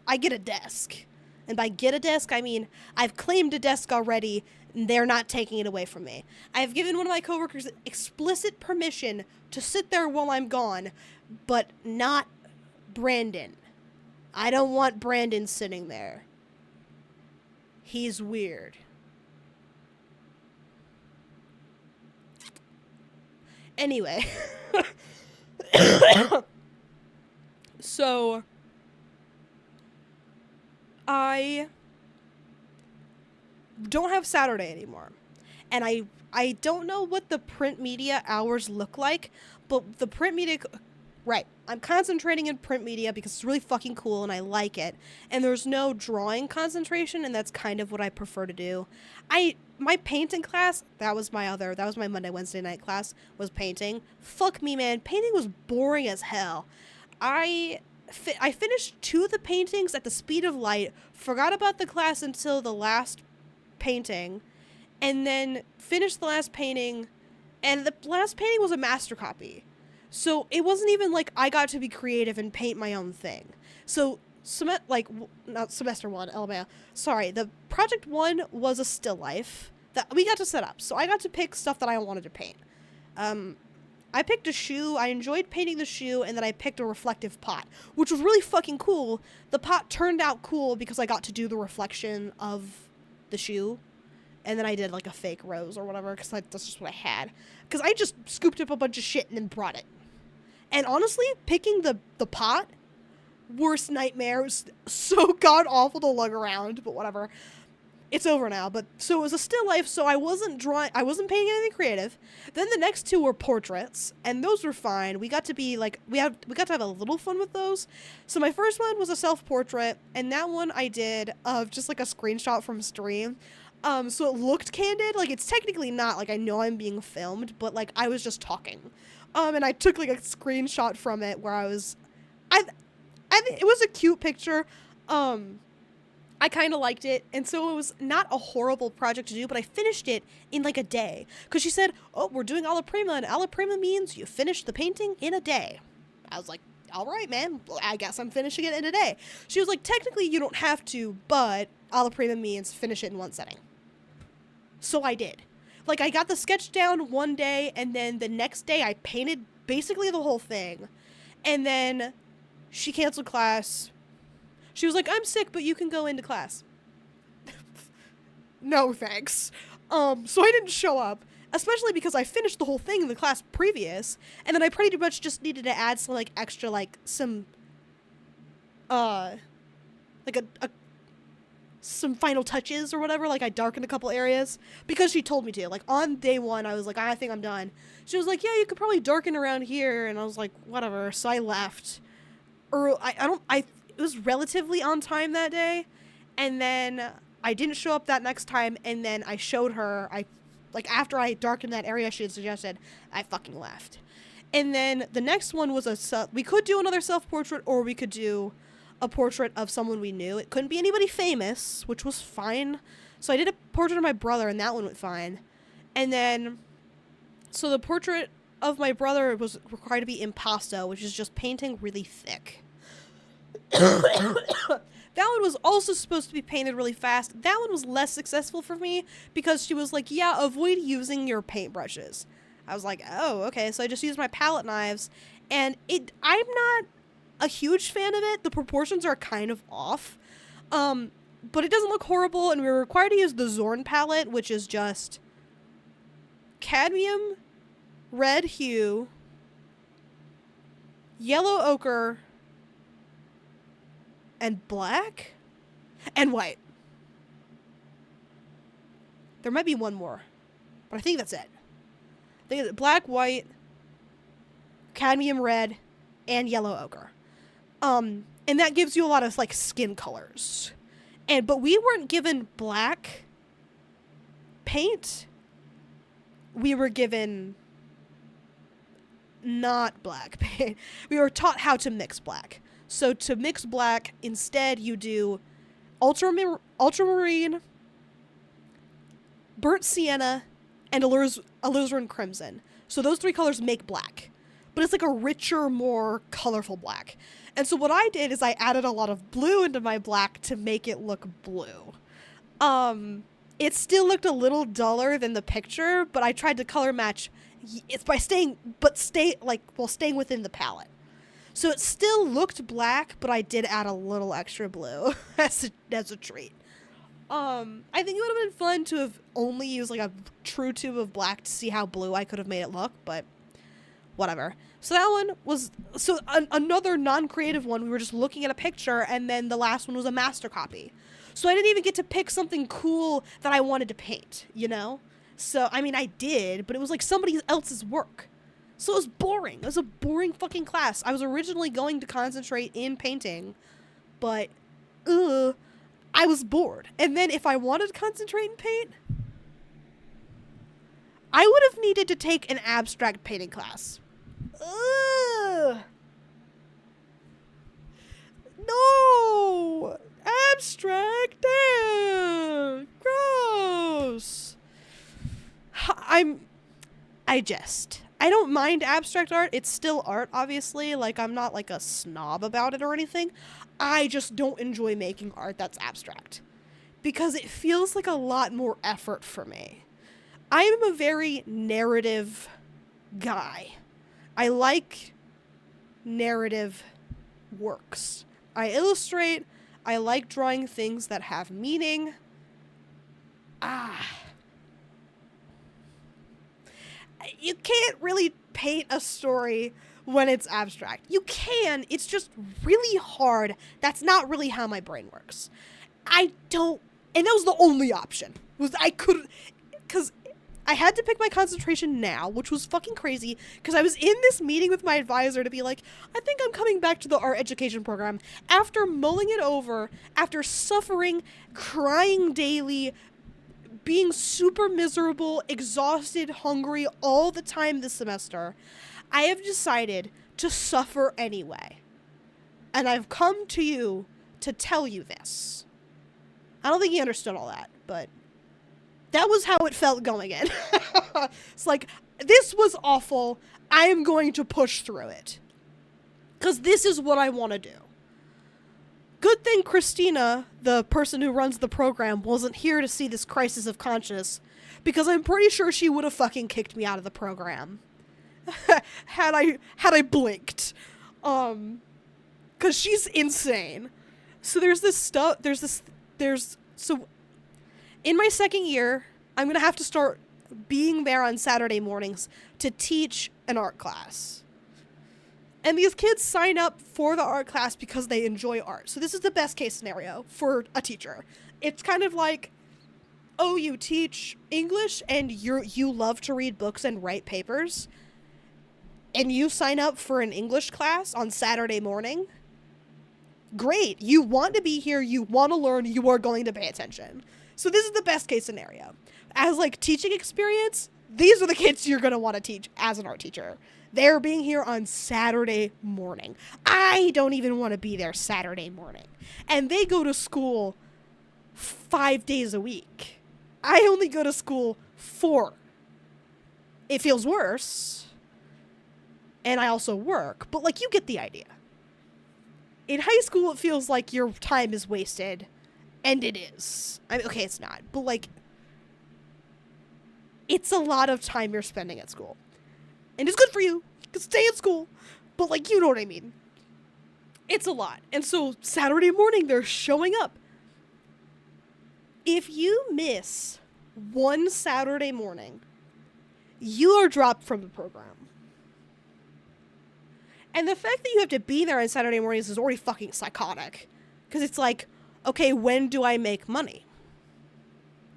a desk. And by get a desk, I mean I've claimed a desk already, and they're not taking it away from me. I've given one of my coworkers explicit permission to sit there while I'm gone, but not Brandon. I don't want Brandon sitting there. He's weird. Anyway. So, I don't have Saturday anymore. And I don't know what the print media hours look like, but the print media... Right. I'm concentrating in print media because it's really fucking cool and I like it. And there's no drawing concentration, and that's kind of what I prefer to do. My painting class, that was my Monday, Wednesday night class, was painting. Fuck me, man. Painting was boring as hell. I finished 2 of the paintings at the speed of light, forgot about the class until the last painting, and then finished the last painting, and the last painting was a master copy. So it wasn't even like I got to be creative and paint my own thing. So not semester 1, Alabama. Sorry, the project 1 was a still life that we got to set up. So I got to pick stuff that I wanted to paint. I picked a shoe. I enjoyed painting the shoe, and then I picked a reflective pot, which was really fucking cool. The pot turned out cool because I got to do the reflection of the shoe. And then I did like a fake rose or whatever, because that's just what I had. Because I just scooped up a bunch of shit and then brought it. And honestly, picking the pot, worst nightmare. It was so god awful to lug around, but whatever. It's over now. But so it was a still life, so I wasn't painting anything creative. Then the next 2 were portraits, and those were fine. We got to be like we got to have a little fun with those. So my first one was a self-portrait, and that one I did of just like a screenshot from stream. So it looked candid. Like, it's technically not, like, I know I'm being filmed, but, like, I was just talking. And I took, like, a screenshot from it where it was a cute picture. I kind of liked it, and so it was not a horrible project to do, but I finished it in, like, a day. Because she said, oh, we're doing alla prima, and alla prima means you finish the painting in a day. I was like, all right, man, I guess I'm finishing it in a day. She was like, technically you don't have to, but alla prima means finish it in one setting. So I did. Like, I got the sketch down one day, and then the next day I painted basically the whole thing. And then she canceled class. She was like, I'm sick, but you can go into class. No, thanks. So I didn't show up, especially because I finished the whole thing in the class previous, and then I pretty much just needed to add some, like, extra, like, some final touches or whatever. Like, I darkened a couple areas because she told me to. Like, on day 1, I was like, I think I'm done. She was like, yeah, you could probably darken around here, and I was like, whatever. So I left. It was relatively on time that day, and then I didn't show up that next time, and then I showed her, after I darkened that area she had suggested, I fucking left. And then the next one was we could do another self-portrait, or we could do a portrait of someone we knew. It couldn't be anybody famous, which was fine. So I did a portrait of my brother, and that one went fine. And then, so the portrait of my brother was required to be impasto, which is just painting really thick. That That one was also supposed to be painted really fast. That one was less successful for me because she was like, yeah, avoid using your paintbrushes. I was like, oh, okay. So I just used my palette knives, and I'm not a huge fan of it. The proportions are kind of off. But it doesn't look horrible, and we were required to use the Zorn palette, which is just cadmium, red hue, yellow ochre, and black, and white. There might be one more, but I think that's it. I think it's black, white, cadmium red, and yellow ochre. And that gives you a lot of, like, skin colors. But we weren't given black paint. We were given not black paint. We were taught how to mix black. So to mix black, instead you do ultramarine, burnt sienna, and alizarin crimson. So those three colors make black. But it's like a richer, more colorful black. And so what I did is I added a lot of blue into my black to make it look blue. It still looked a little duller than the picture, but I tried to color match. It's by staying within the palette. So it still looked black, but I did add a little extra blue as a treat. I think it would have been fun to have only used like a true tube of black to see how blue I could have made it look, but whatever. So that one was, another non-creative one, we were just looking at a picture, and then the last one was a master copy. So I didn't even get to pick something cool that I wanted to paint, you know? So, I mean, I did, but it was like somebody else's work. So it was boring. It was a boring fucking class. I was originally going to concentrate in painting, but, I was bored. And then if I wanted to concentrate in paint, I would have needed to take an abstract painting class. Ugh. No! Abstract! Gross! I don't mind abstract art. It's still art, obviously. Like, I'm not, like, a snob about it or anything. I just don't enjoy making art that's abstract. Because it feels like a lot more effort for me. I am a very narrative guy. I like narrative works. I illustrate. I like drawing things that have meaning. You can't really paint a story when it's abstract. You can. It's just really hard. That's not really how my brain works. And that was the only option. Because I had to pick my concentration now, which was fucking crazy, because I was in this meeting with my advisor to be like, I think I'm coming back to the art education program. After mulling it over, after suffering, crying daily, being super miserable, exhausted, hungry all the time this semester, I have decided to suffer anyway. And I've come to you to tell you this. I don't think he understood all that, but that was how it felt going in. It's like, this was awful. I am going to push through it. Because this is what I want to do. Good thing Christina, the person who runs the program, wasn't here to see this crisis of conscience, because I'm pretty sure she would have fucking kicked me out of the program. had I blinked. Cause she's insane. So so in my second year, I'm gonna have to start being there on Saturday mornings to teach an art class. And these kids sign up for the art class because they enjoy art. So this is the best case scenario for a teacher. It's kind of like, oh, you teach English and you love to read books and write papers, and you sign up for an English class on Saturday morning. Great. You want to be here. You want to learn. You are going to pay attention. So this is the best case scenario. As like teaching experience, these are the kids you're going to want to teach as an art teacher. They're being here on Saturday morning. I don't even want to be there Saturday morning. And they go to school 5 days a week. I only go to school 4. It feels worse. And I also work. But, like, you get the idea. In high school, it feels like your time is wasted. And it is. I mean, okay, it's not. But, like, it's a lot of time you're spending at school. And it's good for you. You can stay at school. But, like, you know what I mean. It's a lot. And so, Saturday morning, they're showing up. If you miss one Saturday morning, you are dropped from the program. And the fact that you have to be there on Saturday mornings is already fucking psychotic. Because it's like, okay, when do I make money?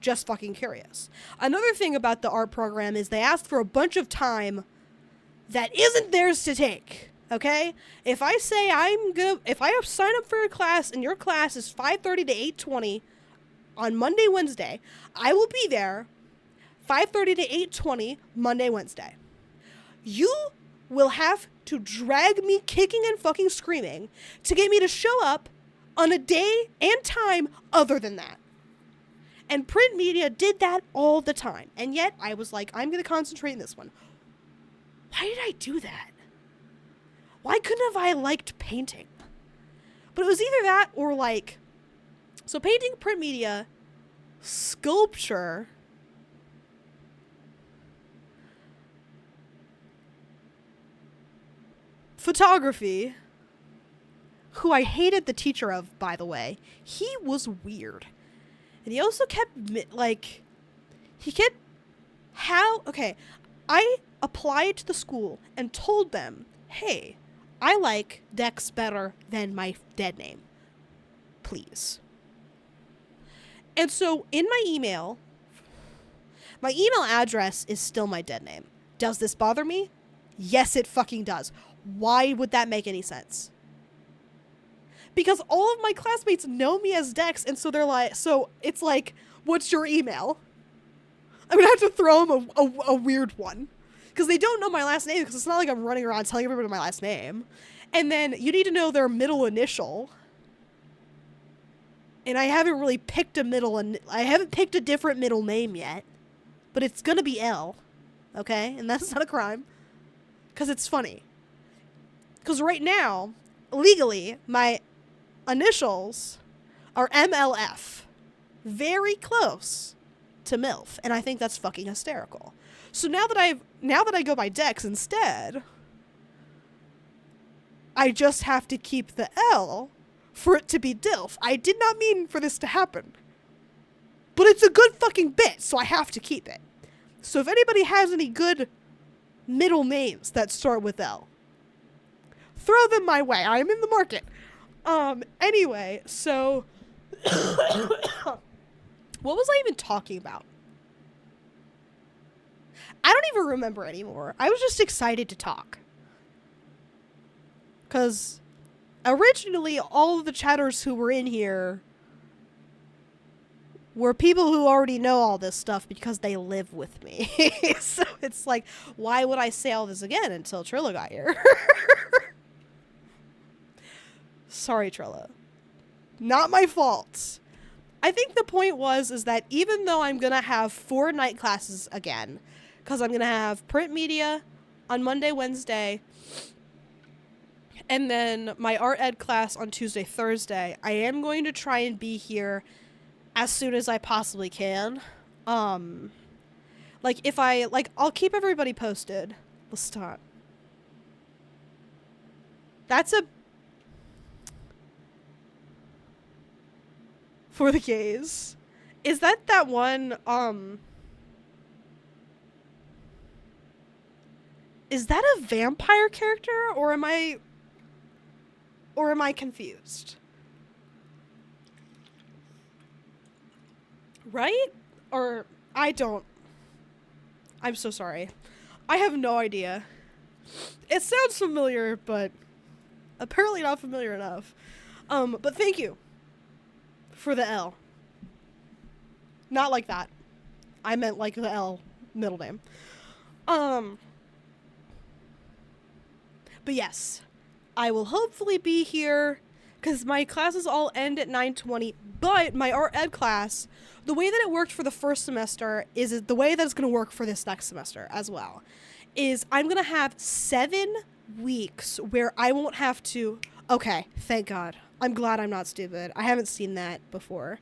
Just fucking curious. Another thing about the art program is they ask for a bunch of time that isn't theirs to take. Okay? If I say if I sign up for a class and your class is 5:30 to 8:20 on Monday, Wednesday, I will be there 5:30 to 8:20 Monday, Wednesday. You will have to drag me kicking and fucking screaming to get me to show up on a day and time other than that. And print media did that all the time. And yet I was like, I'm going to concentrate in this one. Why did I do that? Why couldn't have I liked painting? But it was either that or like, so painting, print media, sculpture, photography, who I hated the teacher of, by the way. He was weird. And he also kept, like, I applied to the school and told them, hey, I like Dex better than my dead name. Please. And so in my email address is still my dead name. Does this bother me? Yes, it fucking does. Why would that make any sense? Because all of my classmates know me as Dex, and so they're like, so it's like, what's your email? I'm gonna have to throw them a weird one. Because they don't know my last name, because it's not like I'm running around telling everybody my last name. And then you need to know their middle initial. And I haven't really picked I haven't picked a different middle name yet. But it's gonna be L. Okay? And that's not a crime. Because it's funny. Because right now, legally, my initials are MLF. Very close to MILF. And I think that's fucking hysterical. So now that I go by Dex instead, I just have to keep the L for it to be DILF. I did not mean for this to happen. But it's a good fucking bit, so I have to keep it. So if anybody has any good middle names that start with L, throw them my way. I'm in the market. Anyway, so what was I even talking about? I don't even remember anymore. I was just excited to talk. Because originally, all of the chatters who were in here were people who already know all this stuff because they live with me. So it's like, why would I say all this again until Trilla got here? Sorry, Trilla. Not my fault. I think the point is that even though I'm going to have 4 night classes again, because I'm going to have print media on Monday, Wednesday, and then my art ed class on Tuesday, Thursday, I am going to try and be here as soon as I possibly can. I'll keep everybody posted. Let's start. That's a... For the gays. Is that one, is that a vampire character, or am I confused? Right? Or, I'm so sorry. I have no idea. It sounds familiar, but apparently not familiar enough. But thank you for the L. Not like that. I meant like the L middle name. But yes, I will hopefully be here because my classes all end at 9:20, but my art ed class, the way that it worked for the first semester is the way that it's going to work for this next semester as well. Is I'm going to have 7 weeks where I won't have to Okay, thank God. I'm glad I'm not stupid. I haven't seen that before.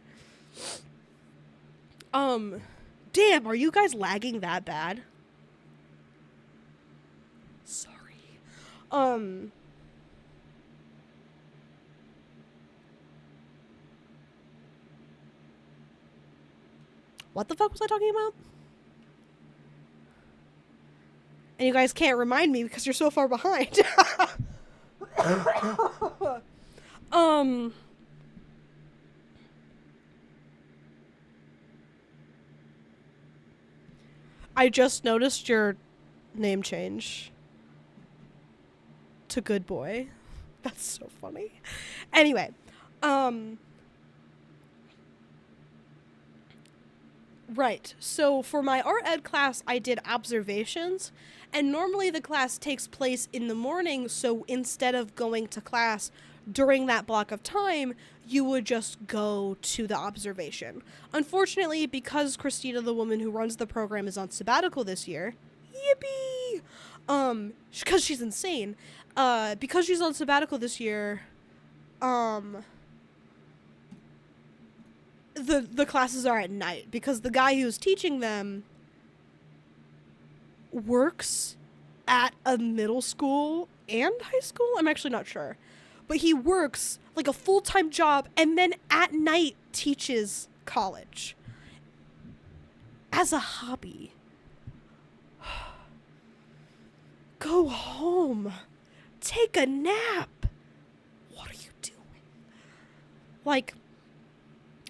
Damn, are you guys lagging that bad? Sorry. What the fuck was I talking about? And you guys can't remind me because you're so far behind. I just noticed your name change to Good Boy. That's so funny. Anyway, right. So for my art ed class, I did observations, and normally the class takes place in the morning, so instead of going to class during that block of time, you would just go to the observation. Unfortunately, because Christina, the woman who runs the program, is on sabbatical this year, yippee! Because she's insane. Because she's on sabbatical this year, the classes are at night because the guy who's teaching them works at a middle school and high school. I'm actually not sure. But he works like a full-time job and then at night teaches college as a hobby. Go home. Take a nap. What are you doing? Like,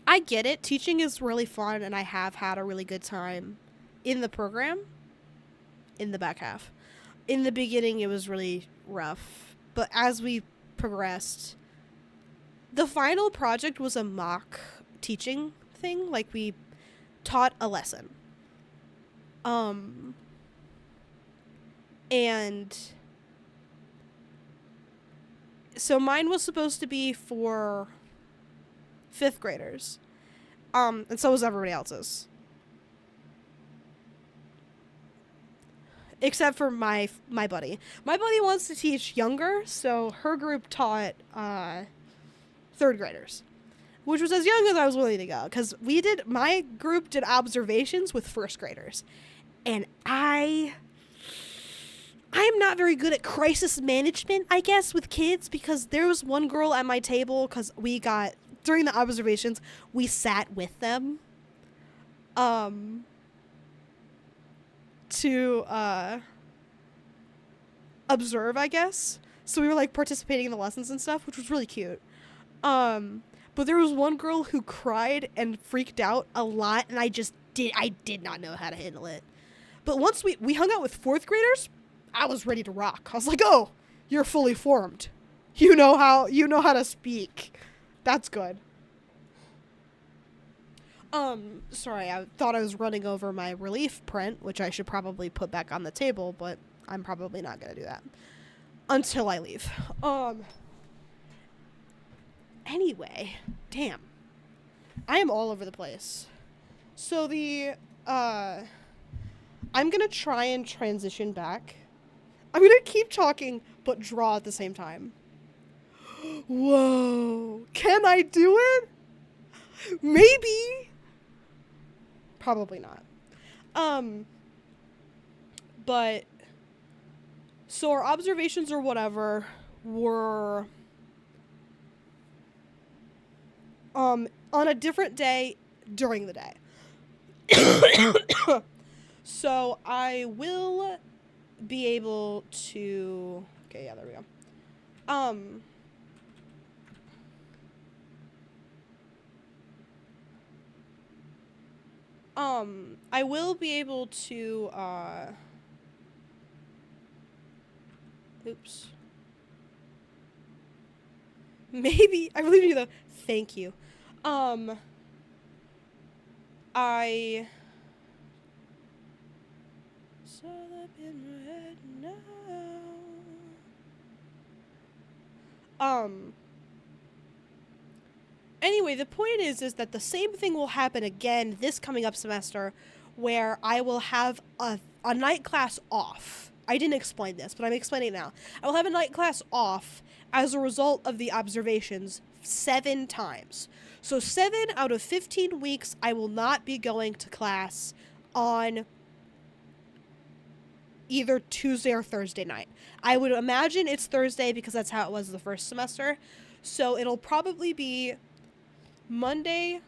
I get it. Teaching is really fun, and I have had a really good time in the program, in the back half. In the beginning, it was really rough. But as we progressed, the final project was a mock teaching thing. Like, we taught a lesson. And so mine was supposed to be for 5th graders. And so was everybody else's. Except for my buddy. My buddy wants to teach younger, so her group taught 3rd graders. Which was as young as I was willing to go. Because my group did observations with 1st graders. And I am not very good at crisis management, I guess, with kids. Because there was one girl at my table, because during the observations, we sat with them. To observe, I guess. So we were like participating in the lessons and stuff, which was really cute. But there was one girl who cried and freaked out a lot, and I did not know how to handle it. But once we hung out with 4th graders, I was ready to rock. I was like, "Oh, you're fully formed. You know how to speak. That's good." Sorry, I thought I was running over my relief print, which I should probably put back on the table, but I'm probably not gonna do that until I leave. Anyway, damn. I am all over the place. So I'm gonna try and transition back. I'm gonna keep talking, but draw at the same time. Whoa. Can I do it? Maybe. Probably not. But so our observations or whatever were on a different day during the day. So I will be able to... Okay, yeah, there we go. I will be able to, oops. Maybe, I really need to, thank you. I saw up in my head now. Anyway, the point is that the same thing will happen again this coming up semester, where I will have a night class off. I didn't explain this, but I'm explaining it now. I will have a night class off as a result of the observations 7 times. So 7 out of 15 weeks, I will not be going to class on either Tuesday or Thursday night. I would imagine it's Thursday because that's how it was the first semester. So it'll probably be Monday,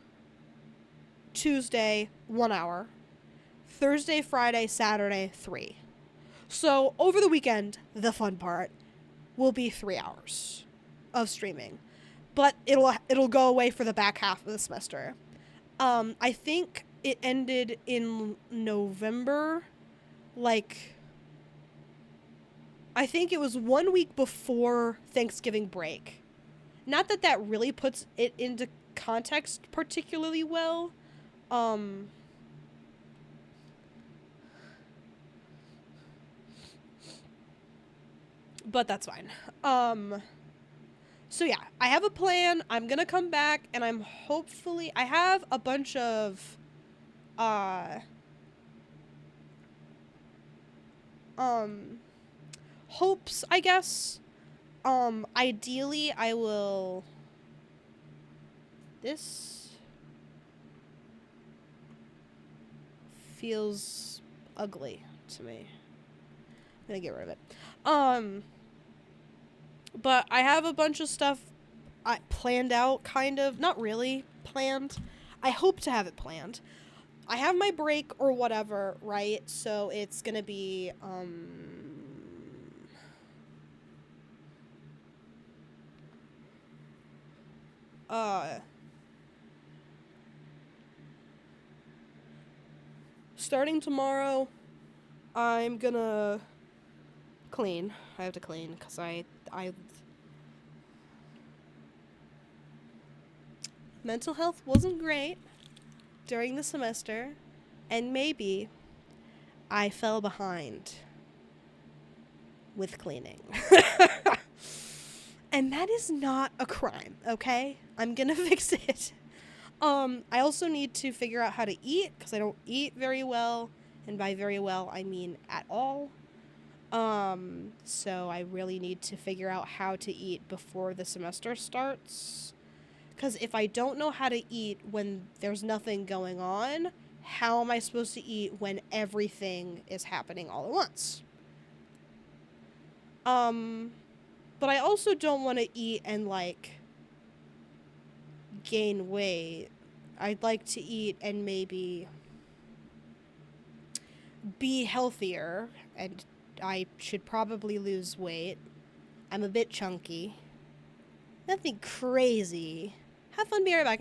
Tuesday, 1 hour. Thursday, Friday, Saturday, 3. So over the weekend, the fun part will be 3 hours of streaming. But it'll go away for the back half of the semester. I think it ended in November. Like, I think it was 1 week before Thanksgiving break. Not that that really puts it into context particularly well. But that's fine. So yeah, I have a plan. I'm gonna come back, and I have a bunch of, hopes, I guess. Ideally, I will... This feels ugly to me. I'm gonna get rid of it. But I have a bunch of stuff planned out, kind of. Not really planned. I hope to have it planned. I have my break or whatever, right? So it's gonna be, starting tomorrow, I'm gonna clean. I have to clean because mental health wasn't great during the semester, and maybe I fell behind with cleaning. And that is not a crime, okay? I'm gonna fix it. I also need to figure out how to eat, because I don't eat very well, and by very well, I mean at all. So I really need to figure out how to eat before the semester starts. Because if I don't know how to eat when there's nothing going on, how am I supposed to eat when everything is happening all at once? But I also don't want to eat and, like, gain weight. I'd like to eat and maybe be healthier, and I should probably lose weight. I'm a bit chunky. Nothing crazy. Have fun, be right back.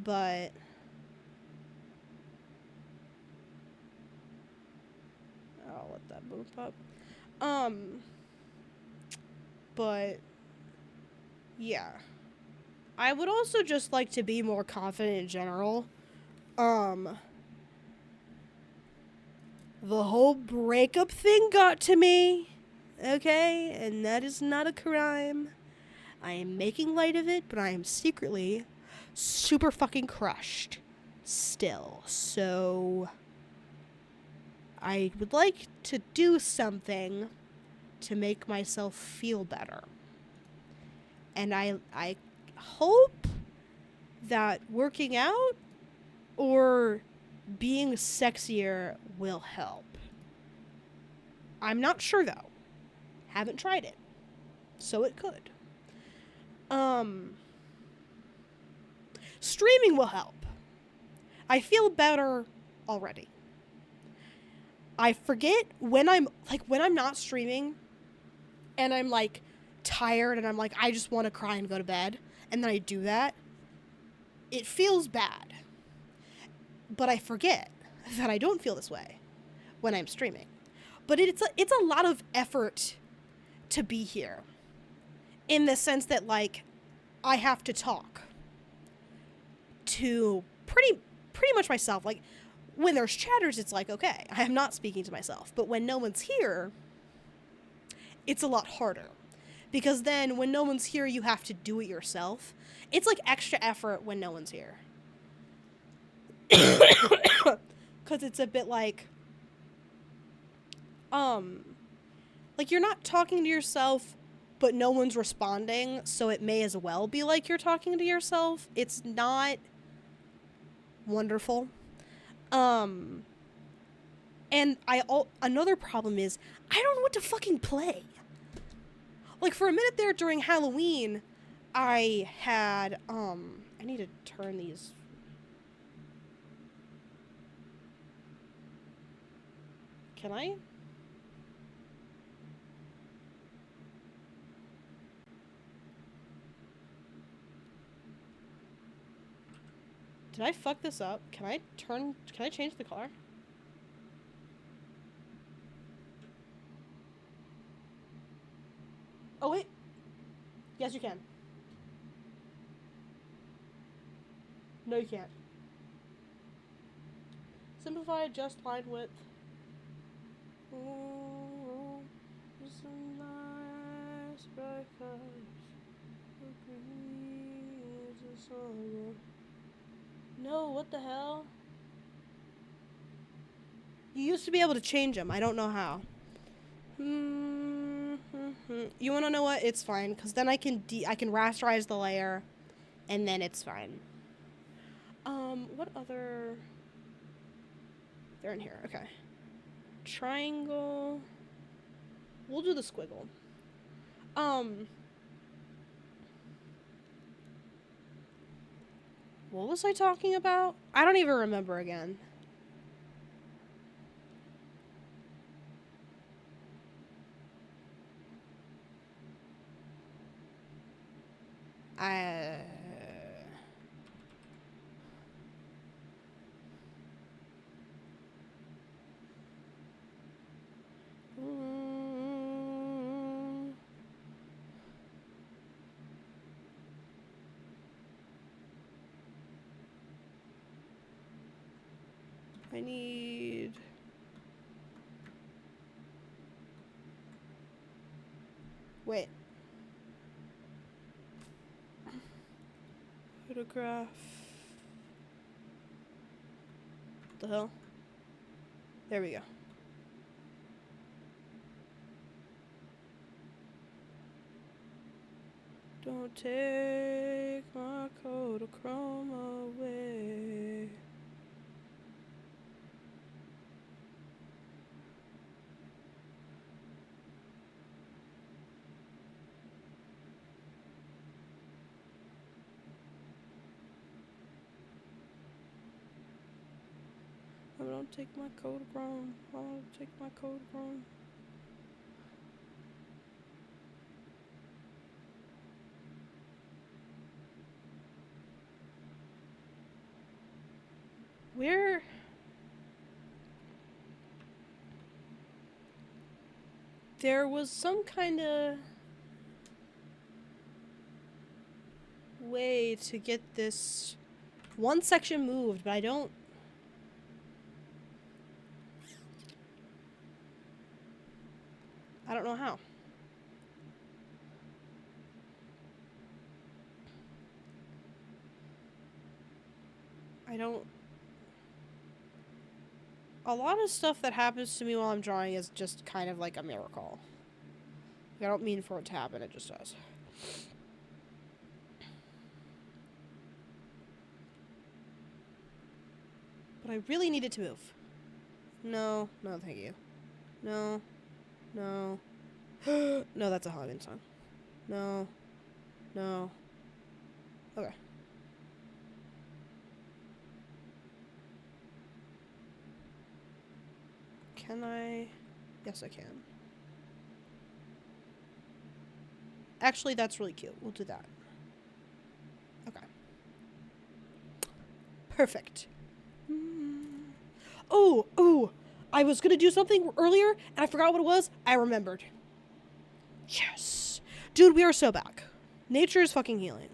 But I'll let that move up. But yeah. I would also just like to be more confident in general. The whole breakup thing got to me, okay? And that is not a crime. I am making light of it, but I am secretly super fucking crushed still. So I would like to do something to make myself feel better. And I hope that working out or being sexier will help. I'm not sure, though. Haven't tried it. So it could. Streaming will help. I feel better already. I forget when I'm not streaming and I'm, like, tired and I'm like, I just want to cry and go to bed, and then I do that. It feels bad. But I forget that I don't feel this way when I'm streaming. But it's a lot of effort to be here, in the sense that, like, I have to talk to pretty much myself. Like, when there's chatters, it's like, okay, I am not speaking to myself. But when no one's here, it's a lot harder. Because then when no one's here, you have to do it yourself. It's like extra effort when no one's here. Because it's a bit like, Like, you're not talking to yourself, but no one's responding, so it may as well be like you're talking to yourself. It's not wonderful. And another problem is, I don't know what to fucking play. Like, for a minute there during Halloween, I had, I need to turn these. Can I? Did I fuck this up? Can I change the color? Oh, wait. Yes, you can. No, you can't. Simplify, adjust line width. Oh, it's a nice bright colors. No, what the hell? You used to be able to change them. I don't know how. You want to know what? It's fine, because then I can rasterize the layer, and then it's fine. What other... They're in here. Okay. Triangle. We'll do the squiggle. What was I talking about? I don't even remember again. I need... Wait. Photograph. What the hell? There we go. Don't take my Kodachrome away. Don't take my Kodachrome. Don't take my Kodachrome. Where? There was some kind of way to get this one section moved, but I don't know how. A lot of stuff that happens to me while I'm drawing is just kind of like a miracle. I don't mean for it to happen, it just does. But I really need it to move. No, thank you. No. No, that's a Hagen song. No. Okay. Can I? Yes, I can. Actually, that's really cute. We'll do that. Okay. Perfect. Oh! I was gonna do something earlier, and I forgot what it was. I remembered. Yes! Dude, we are so back. Nature is fucking healing.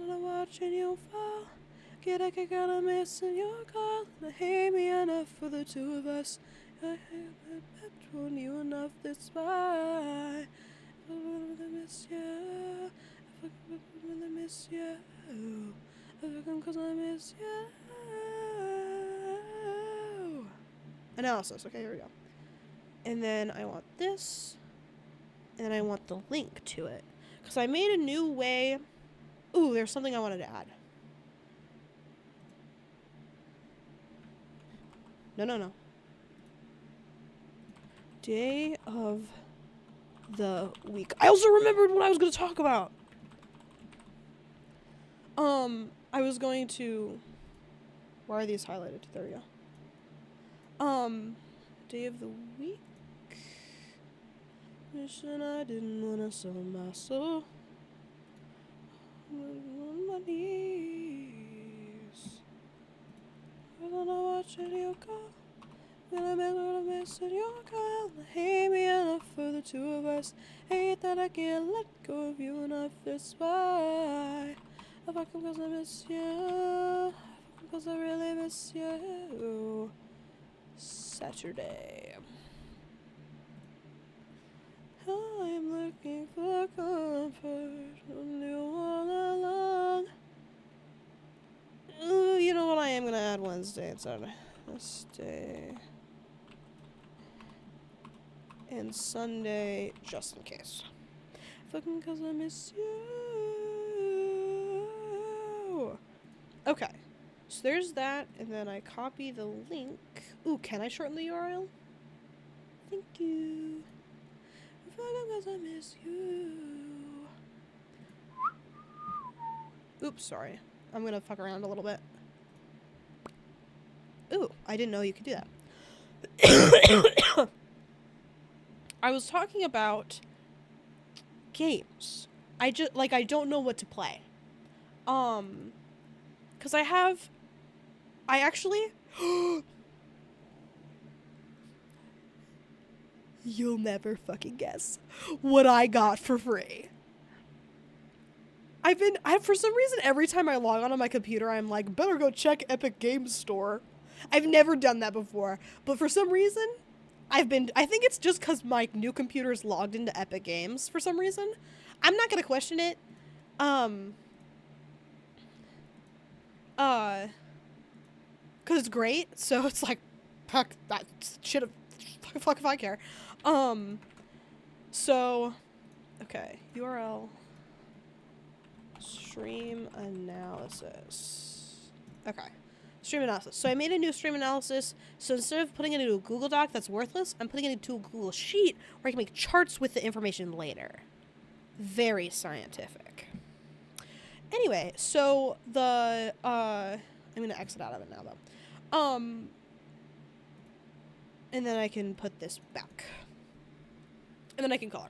Watching you fall, get a kick out of missing your call. I hate me enough for the two of us. I haven't told you enough, that's why. miss you. Fucking 'cause I miss you. Analysis. Okay, here we go. And then I want this. And then I want the link to it. Because I made a new way. Ooh, there's something I wanted to add. No. Day of the week. I also remembered what I was going to talk about. I was going to... Why are these highlighted? There we go. Day of the week. Wishing I didn't want to sell my soul. On my knees. I'm gonna watch you go. Gonna make a mess of your girl. Hate me enough for the two of us. Hate that I can't let go of you enough. That's why. I fuck 'em 'cause I miss you. I fuck 'em 'cause I really miss you. Saturday. I'm looking for comfort from you all along. Ooh, you know what? I am gonna add Wednesday and Saturday. Wednesday and Sunday, just in case. Fucking 'cause I miss you. Okay, so there's that, and then I copy the link. Ooh, can I shorten the URL? Thank you. Fucking 'cause I miss you. Oops, sorry. I'm gonna fuck around a little bit. Ooh, I didn't know you could do that. I was talking about games. I don't know what to play. Cause I actually you'll never fucking guess what I got for free. For some reason, every time I log on my computer, I'm like, better go check Epic Games Store. I've never done that before, but for some reason, I think it's just because my new computer is logged into Epic Games for some reason. I'm not gonna question it. Cause it's great, so it's like, fuck that shit, fuck if I care. So, okay, URL, stream analysis. Okay, stream analysis. So I made a new stream analysis. So instead of putting it into a Google Doc that's worthless, I'm putting it into a Google Sheet where I can make charts with the information later. Very scientific. Anyway, so the, I'm gonna exit out of it now though. And then I can put this back. And then I can color.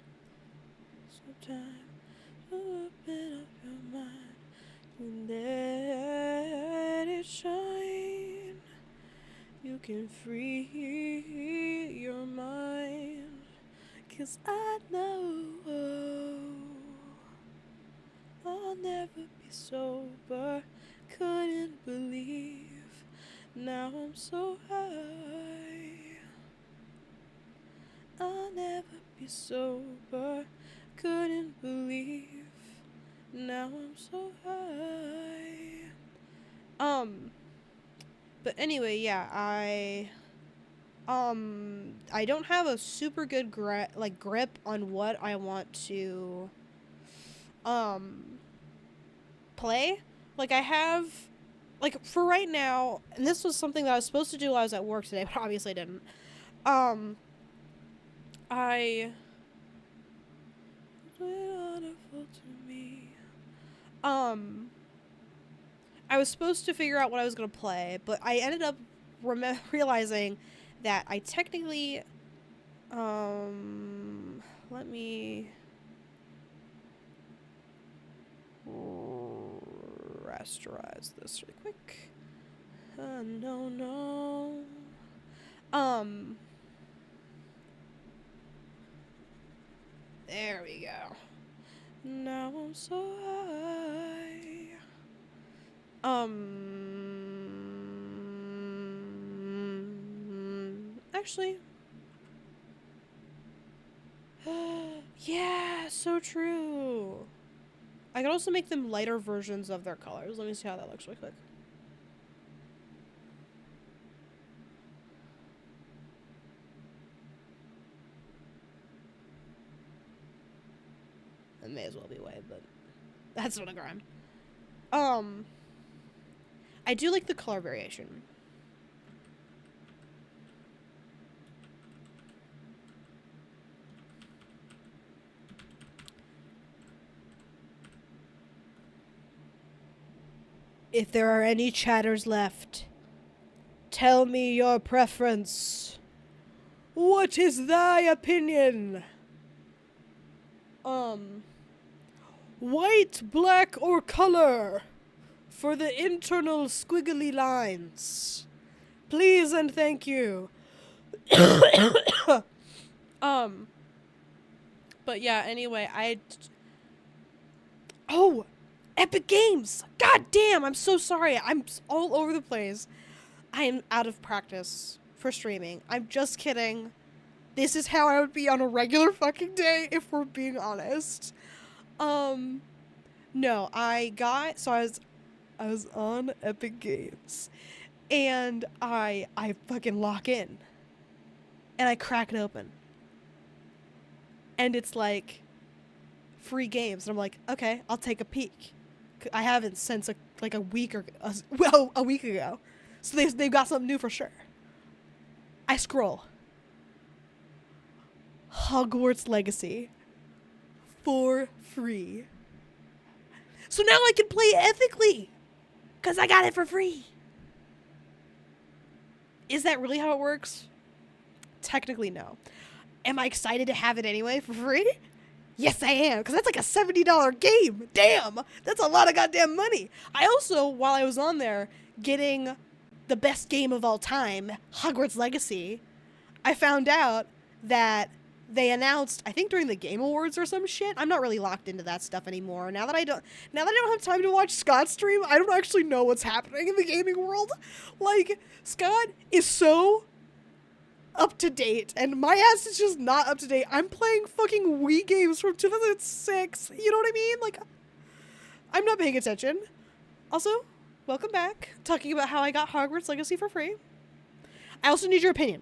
Sometimes open up your mind and let it shine. You can free your mind. 'Cause I know I'll never be sober. Couldn't believe. Now I'm so high. I'll never be sober. Couldn't believe. Now I'm so high. But anyway, yeah, I don't have a super good grip on what I want to play. Like, I have, like, for right now, and this was something that I was supposed to do while I was at work today, but obviously I didn't. Wonderful to me. I was supposed to figure out what I was gonna play, but I ended up realizing that I technically, let me rasterize this really quick. No. There we go. Now I'm so high. Actually, yeah, so true. I could also make them lighter versions of their colors. Let me see how that looks really quick. It may as well be white, but that's not a crime. I do like the color variation. If there are any chatters left, tell me your preference. What is thy opinion? White, black, or color for the internal squiggly lines. Please and thank you. But yeah, anyway, Oh! Epic Games! God damn, I'm so sorry. I'm all over the place. I am out of practice for streaming. I'm just kidding. This is how I would be on a regular fucking day, if we're being honest. No, I was on Epic Games, and I fucking lock in, and I crack it open, and it's like free games, and I'm like, okay, I'll take a peek. I haven't since a week a week ago, so they've got something new for sure. I scroll. Hogwarts Legacy for free. So now I can play ethically, because I got it for free. Is that really how it works? Technically, no. Am I excited to have it anyway for free? Yes, I am, because that's like a $70 game. Damn, that's a lot of goddamn money. I also, while I was on there, getting the best game of all time, Hogwarts Legacy, I found out that they announced, I think during the Game Awards or some shit. I'm not really locked into that stuff anymore. Now that I don't have time to watch Scott stream, I don't actually know what's happening in the gaming world. Like, Scott is so up to date, and my ass is just not up to date. I'm playing fucking Wii games from 2006. You know what I mean? Like, I'm not paying attention. Also, welcome back. Talking about how I got Hogwarts Legacy for free. I also need your opinion.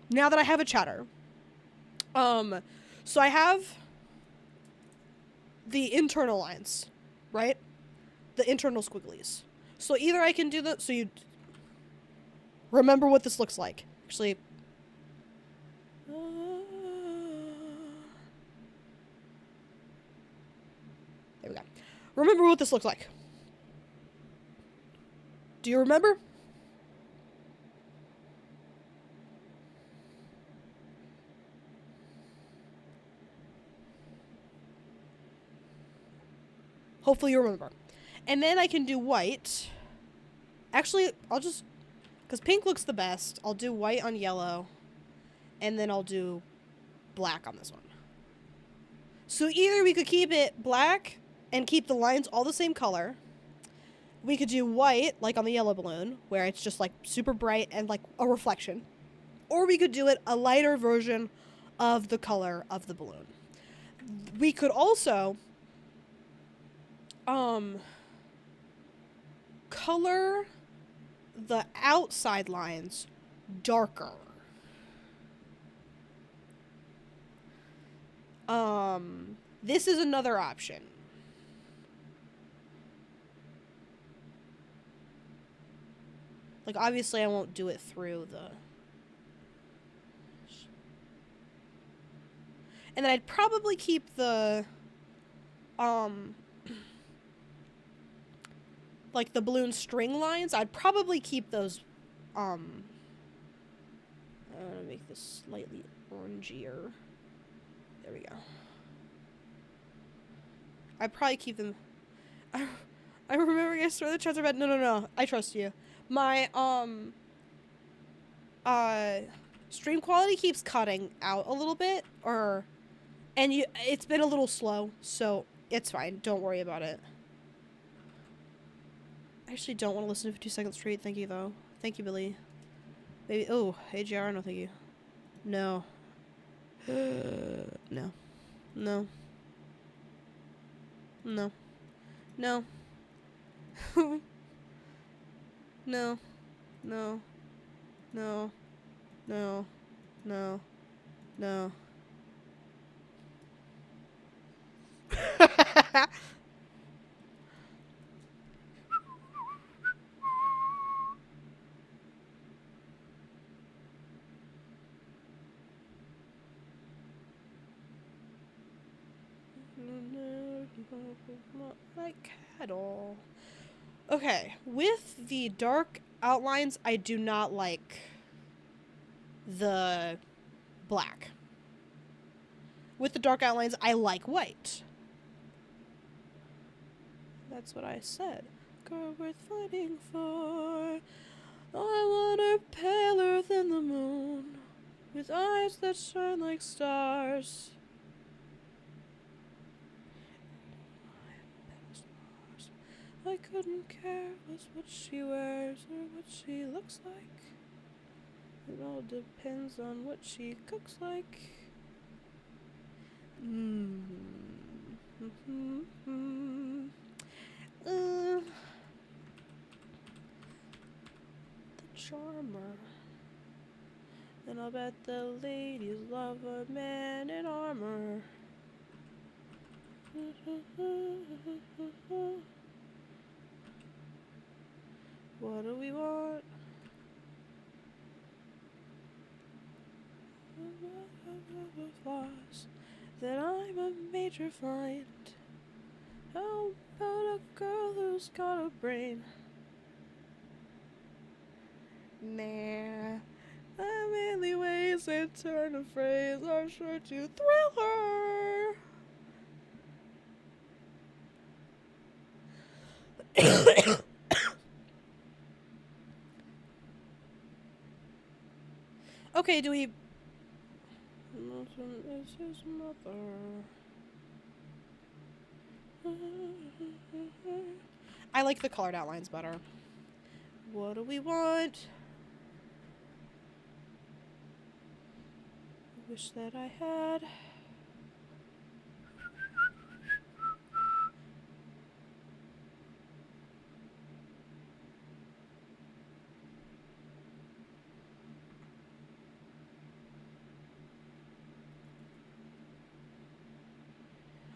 Now that I have a chatter. So I have the internal lines, right? The internal squigglies. So either I can do so you remember what this looks like. Actually, there we go. Remember what this looks like. Do you remember? Hopefully you remember. And then I can do white. Actually, I'll just, because pink looks the best, I'll do white on yellow, and then I'll do black on this one. So either we could keep it black and keep the lines all the same color. We could do white, like on the yellow balloon, where it's just like super bright and like a reflection. Or we could do it a lighter version of the color of the balloon. We could also color the outside lines darker. This is another option. Like, obviously I won't do it through the... And then I'd probably keep the, like the balloon string lines, I'd probably keep those, I'm gonna make this slightly orangier. There we go. I'd probably keep them, I remember you guys throw the chats about, no, I trust you. My, stream quality keeps cutting out a little bit, and it's been a little slow, so it's fine. Don't worry about it. I actually don't want to listen to 52 Seconds Straight. Thank you, though. Thank you, Billy. Maybe. Oh, AGR. No, thank you. No. No. No. No. No. No. No. No. No. No. No. Like cattle. Okay, with the dark outlines, I do not like the black. With the dark outlines, I like white. That's what I said. Girl worth fighting for. I want her paler than the moon, with eyes that shine like stars. I couldn't care less what she wears or what she looks like. It all depends on what she cooks like. The charmer. And I'll bet the ladies love a man in armor. What do we want? Flaws that I'm a major find. How about a girl who's got a brain? Nah, I mainly ways and turn of phrase are sure to thrill her. Okay, do we... Milton is his mother. I like the colored outlines better. What do we want? Wish that I had.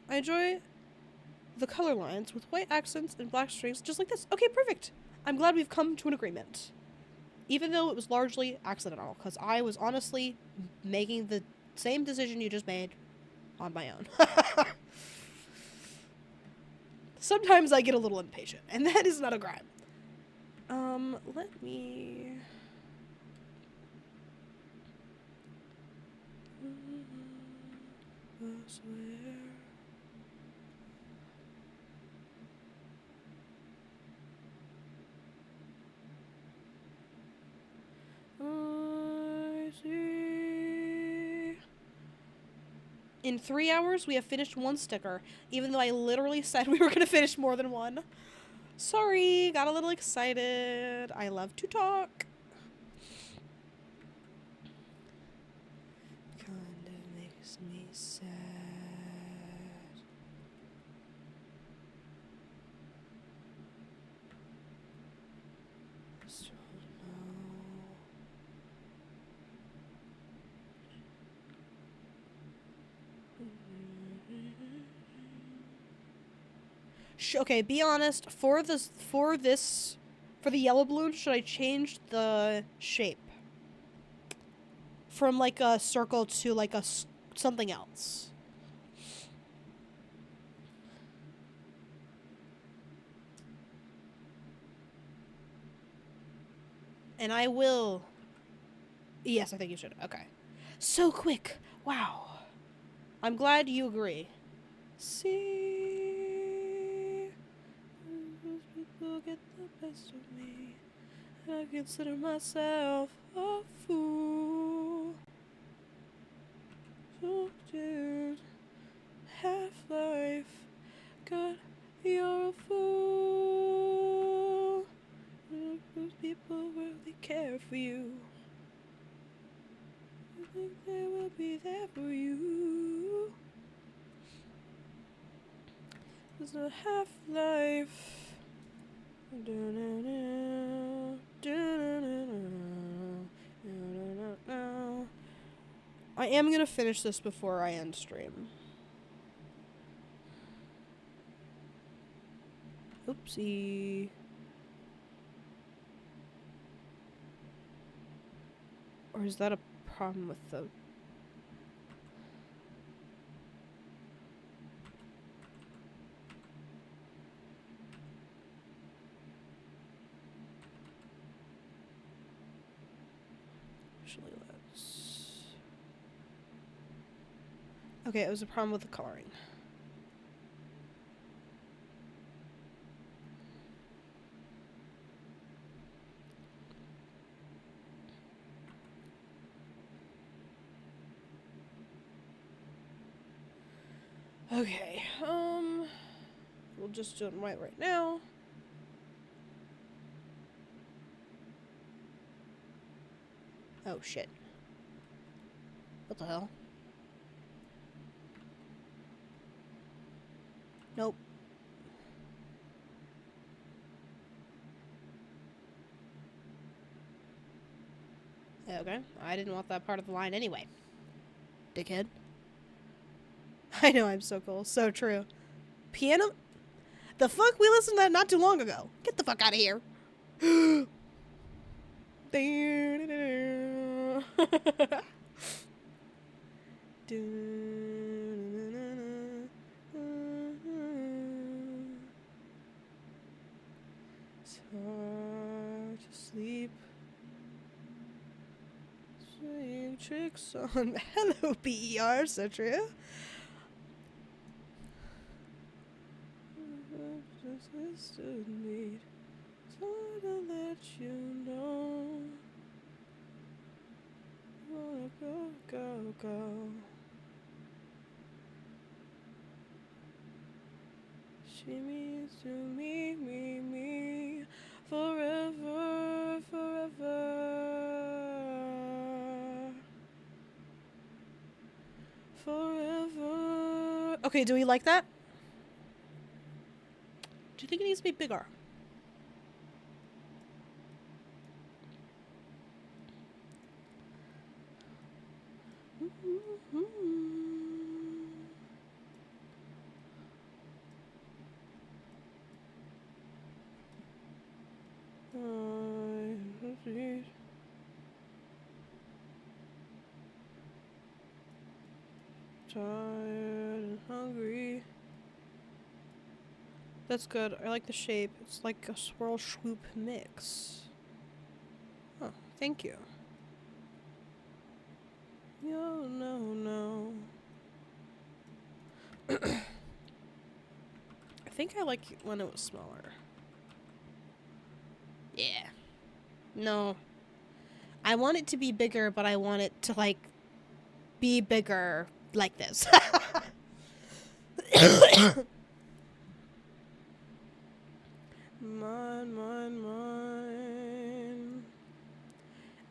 I enjoy the color lines with white accents and black strings, just like this. Okay, perfect. I'm glad we've come to an agreement. Even though it was largely accidental, because I was honestly making the same decision you just made on my own. Sometimes I get a little impatient, and that is not a crime. Let me... I swear. I see. In 3 hours, we have finished one sticker, even though I literally said we were going to finish more than one. Sorry, got a little excited. I love to talk. Kind of makes me sad. Okay, be honest. For the yellow balloon, should I change the shape from like a circle to like a something else? And I will. Yes, I think you should. Okay. So quick. Wow. I'm glad you agree. See, those people get the best of me. I consider myself a fool. So, dude, Half-Life, God, you're a fool. Those people really care for you. I think they will be there for you. There's a half-life. I am gonna finish this before I end stream. Oopsie. Or is that a problem with the... Actually, let's... Okay, it was a problem with the coloring. Okay, we'll just do it in white right now. Oh, shit. What the hell? Nope. Okay, I didn't want that part of the line anyway. Dickhead. I know, I'm so cool. So true. Piano? The fuck? We listened to that not too long ago. Get the fuck out of here. It's hard to sleep. Playing tricks on Hello BER, so true. Just need to let you know. Wanna go, go, go. She means to me, forever, forever. Forever. Okay, do we like that? Do you think it needs to be bigger? Tired and hungry. That's good. I like the shape. It's like a swirl swoop mix. Oh, thank you. No, no, no. I think I like it when it was smaller. Yeah. No. I want it to be bigger, but I want it to, like, be bigger like this. Mine, mine, mine.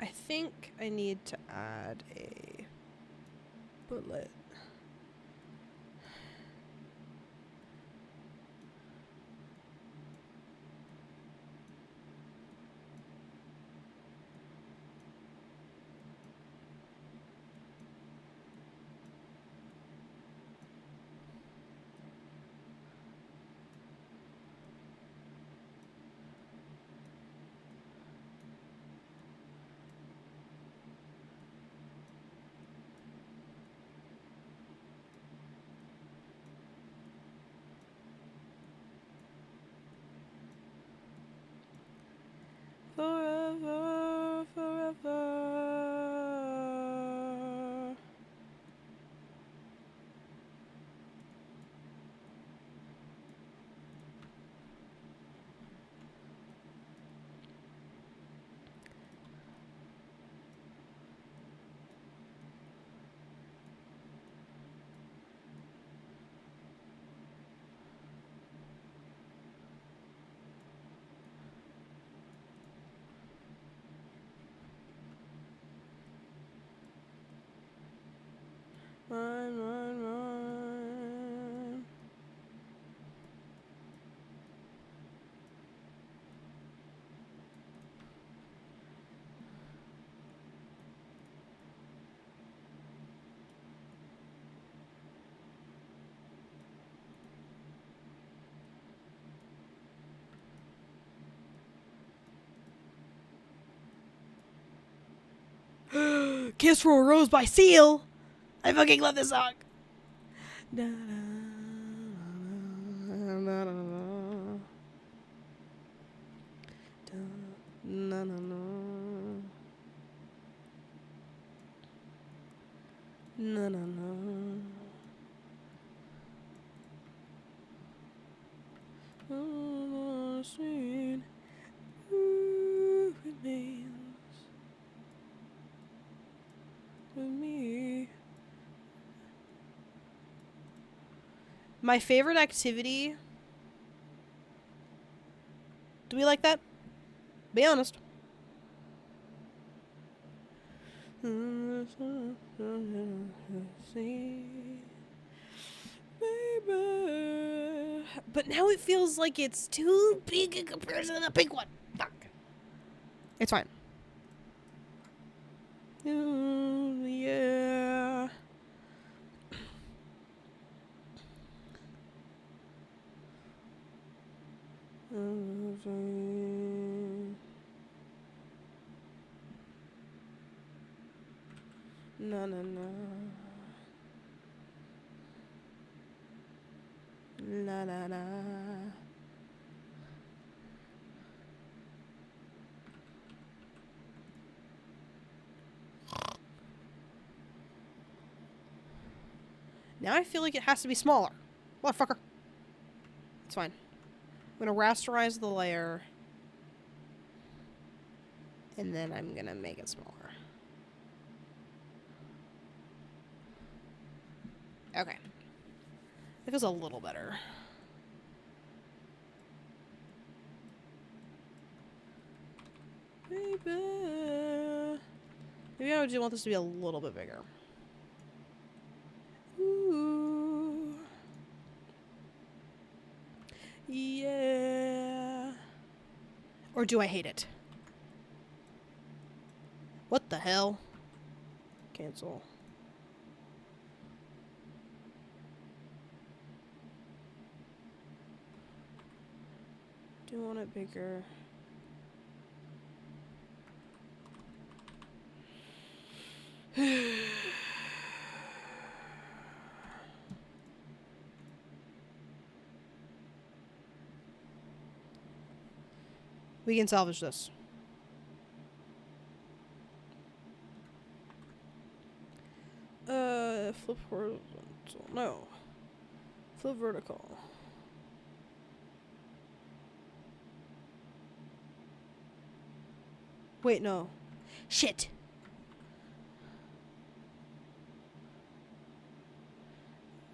I think I need to add a bullet. Kiss from a Rose by Seal. I fucking love this song. Na, na, na, na, na, na, na, na. Na, na, na. Oh, sweet remains with me. My favorite activity. Do we like that? Be honest. But now it feels like it's too big in comparison to the big one. Fuck. It's fine. Yeah. No, no, no. La la la. Now I feel like it has to be smaller. Motherfucker. It's fine. I'm gonna rasterize the layer. And then I'm gonna make it smaller. Okay. It feels a little better. Maybe I would just want this to be a little bit bigger. Ooh. Yeah. Or do I hate it? What the hell? Cancel. Do you want it bigger? We can salvage this. Flip horizontal. No. Flip vertical. Wait, no. Shit.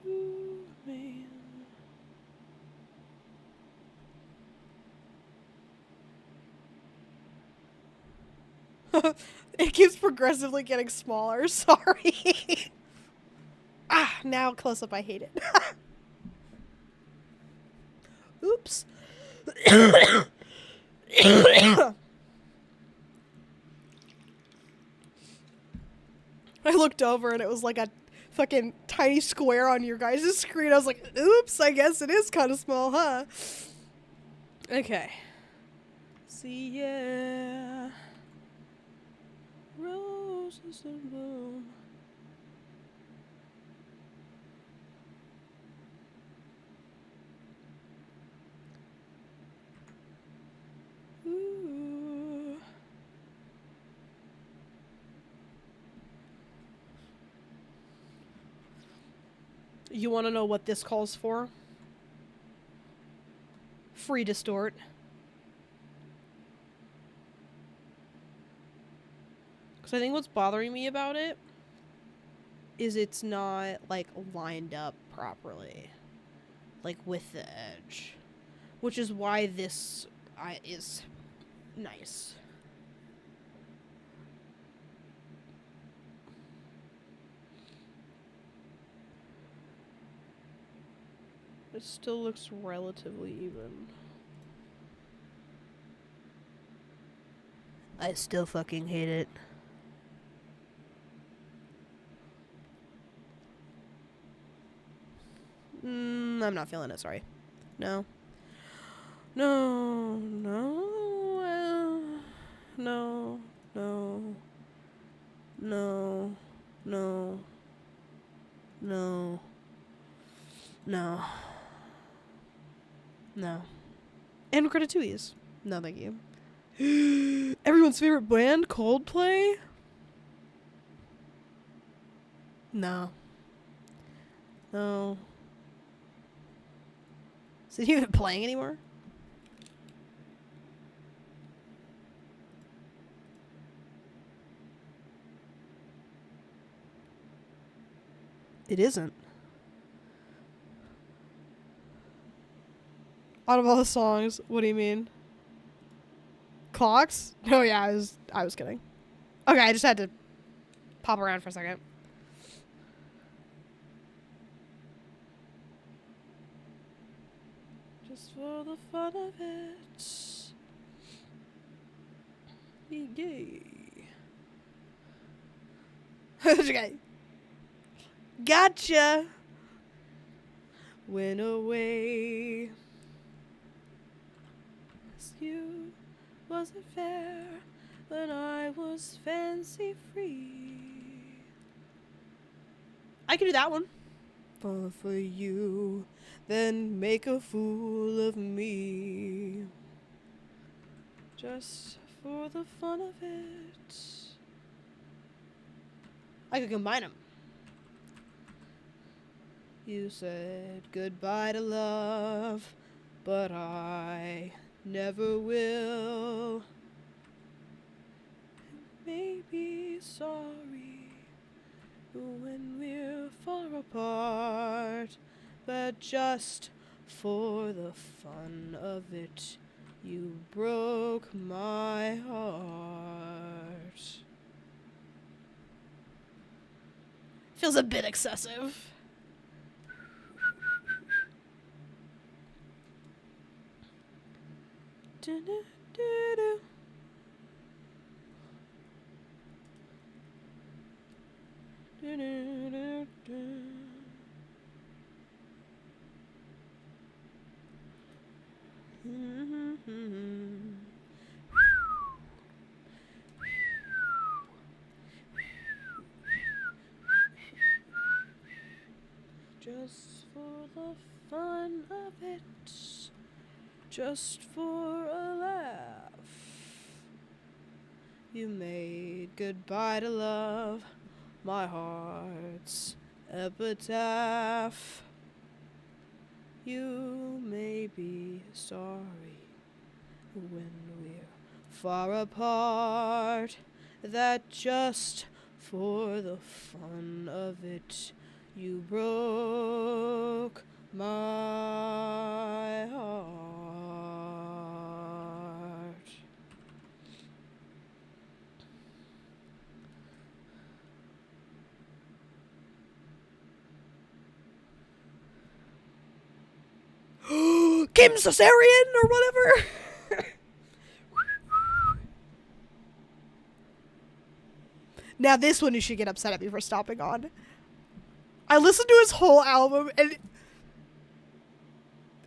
Ooh, man. It keeps progressively getting smaller. Sorry. Now close up. I hate it. Oops. I looked over and it was like a fucking tiny square on your guys' screen. I was like, oops, I guess it is kind of small, huh? Okay. See, yeah. Roses in bloom. Ooh. You want to know what this calls for? Free distort. Because I think what's bothering me about it is it's not, like, lined up properly. Like, with the edge. Which is why this is nice. It still looks relatively even. I still fucking hate it. I'm not feeling it, sorry. No. No. No. No. No. No. No. No. No. No. And Ratatouille's. No, thank you. Everyone's favorite band, Coldplay? No. No. Is it even playing anymore? It isn't. Out of all the songs, what do you mean? Clocks? Oh yeah, I was kidding. Okay, I just had to pop around for a second. Just for the fun of it. Be gay. Okay. Gotcha. Went away. You wasn't fair when I was fancy free. I can do that one. Fall for you, then make a fool of me. Just for the fun of it. I could combine them. You said goodbye to love, but I never will. Maybe sorry when we're far apart, but just for the fun of it, you broke my heart. Feels a bit excessive. Do-do-do-do. Do-do-do-do. Just for the fun of it, just for a laugh, you made goodbye to love my heart's epitaph. You may be sorry when we're far apart, that just for the fun of it, you broke my heart. Kim Cesarean or whatever. Now this one you should get upset at me for stopping on. I listened to his whole album and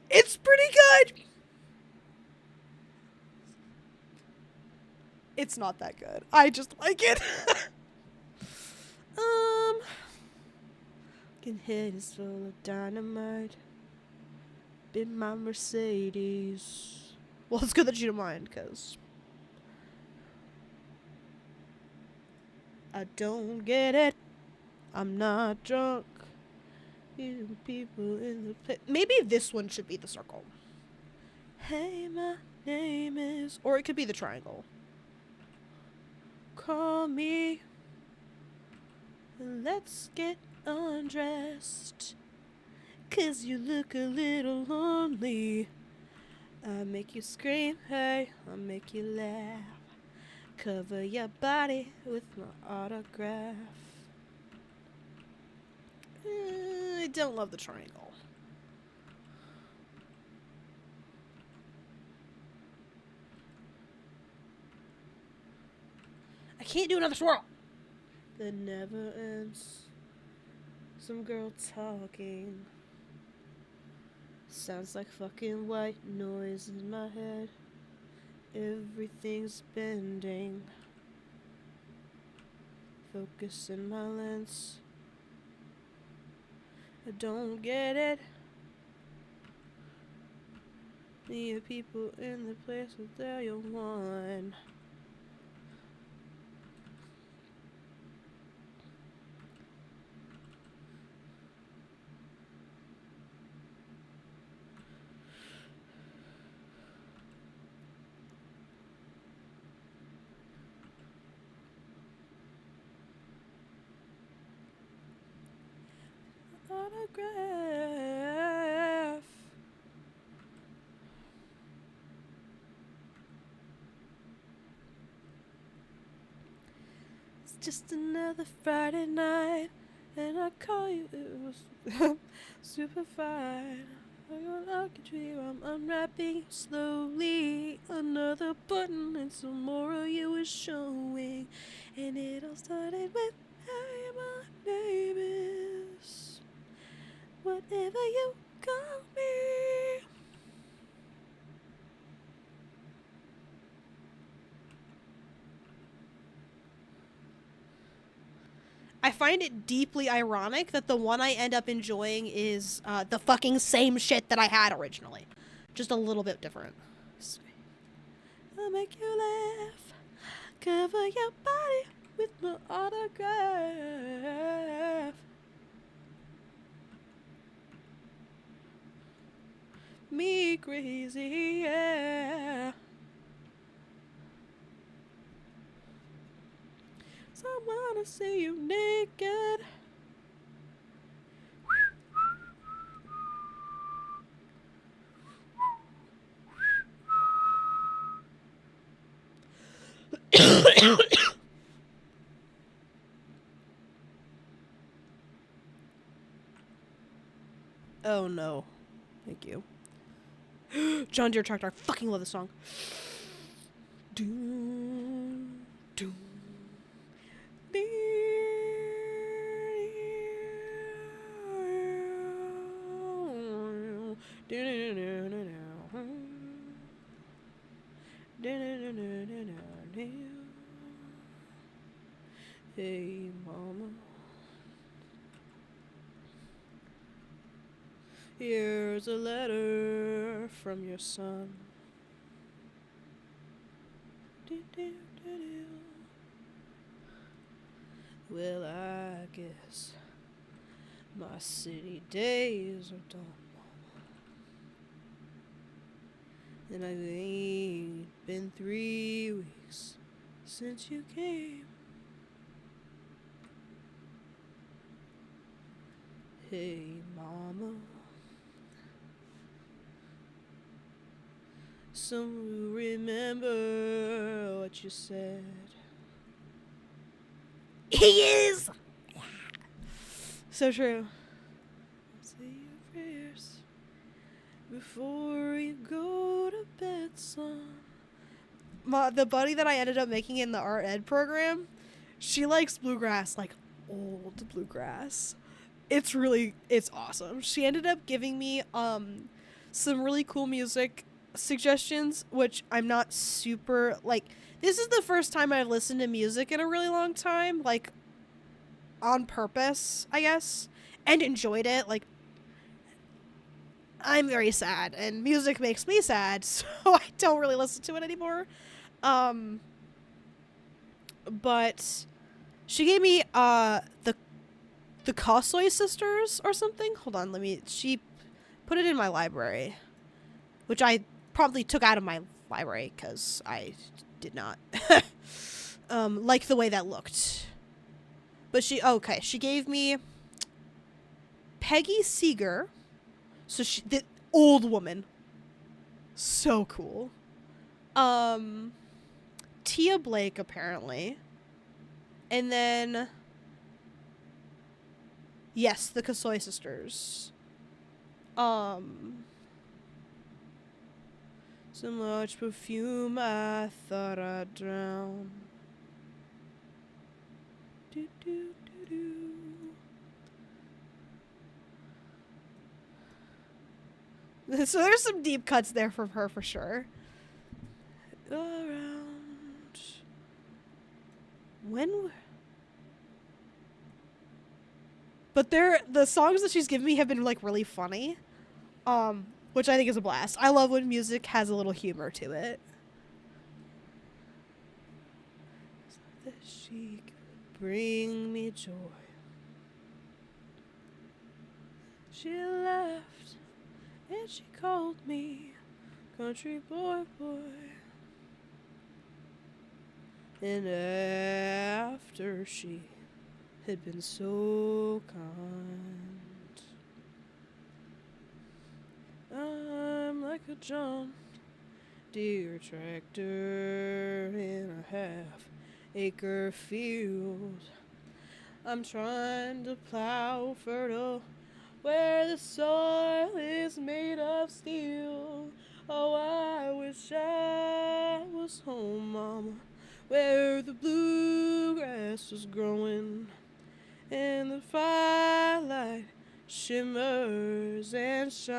it's pretty good. It's not that good. I just like it. Can hit is full of dynamite. In my Mercedes. Well, it's good that you don't mind, because I don't get it. I'm not drunk. You people in the place. Maybe this one should be the circle. Hey, my name is. Or it could be the triangle. Call me. And let's get undressed. 'Cause you look a little lonely. I make you scream, hey, I make you laugh. Cover your body with my autograph. I don't love the triangle. I can't do another swirl. That never ends. Some girl talking. Sounds like fucking white noise in my head. Everything's bending. focus in my lens. I don't get it. The people in the place that they're your one. Autograph. It's just another Friday night, and I call you. It was super fine. I'm gonna look at you. I'm unwrapping slowly. Another button, and some more of you is showing. And it all started with, "Hey, my name is whatever you call me." I find it deeply ironic that the one I end up enjoying is the fucking same shit that I had originally. Just a little bit different. I'll make you laugh. Cover your body with my autograph. Me crazy, yeah. Someone to see you naked. Oh no. Thank you. John Deere Tractor. I fucking love this song. Doom, doom. Hey, mama. Here's a letter from your son. Well, I guess my city days are done, mama. And I've ain't been 3 weeks since you came. Hey, mama. Some who remember what you said. He is! Yeah. So true. Say your prayers before you go to bed, son. The buddy that I ended up making in the art ed program, she likes bluegrass, like old bluegrass. It's awesome. She ended up giving me some really cool music suggestions, which I'm not super, like, this is the first time I've listened to music in a really long time, like, on purpose, I guess, and enjoyed it. Like, I'm very sad, and music makes me sad, so I don't really listen to it anymore. But she gave me the Kosoi sisters or something. Hold on, she put it in my library, which I promptly took out of my library because I did not like the way that looked. But she gave me Peggy Seeger. So the old woman. So cool. Tia Blake, apparently. And then, yes, the Kasoi sisters. So much perfume, I thought I'd drown. Do, do, do, do. So there's some deep cuts there from her for sure. Around. But the songs that she's given me have been like really funny, which I think is a blast. I love when music has a little humor to it. That she could bring me joy. She left and she called me country boy. And after she had been so kind, I'm like a John Deere tractor in a half-acre field. I'm trying to plow fertile where the soil is made of steel. Oh, I wish I was home, Mama, where the bluegrass was growing and the firelight shimmers and shines.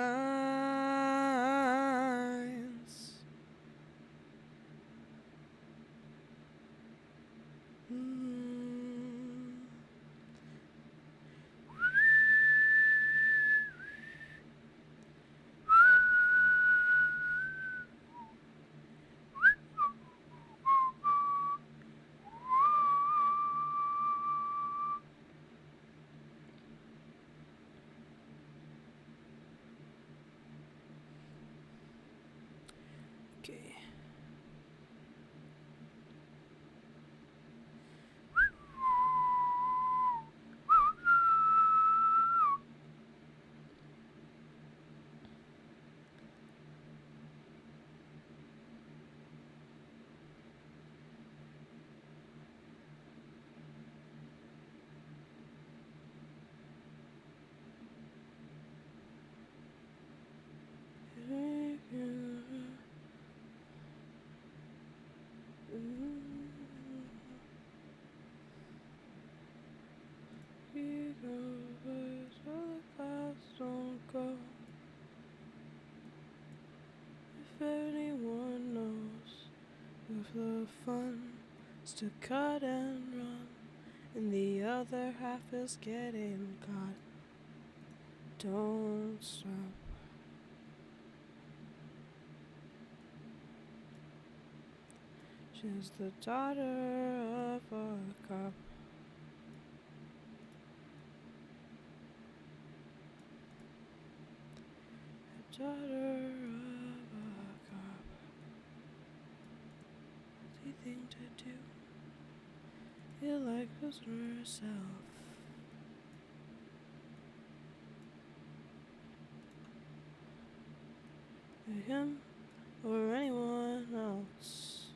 Okay. If anyone knows of the fun is to cut and run, and the other half is getting caught, don't stop. She's the daughter of a cop. Daughter of a cop. Easy thing to do. You like losing herself. Him or anyone else.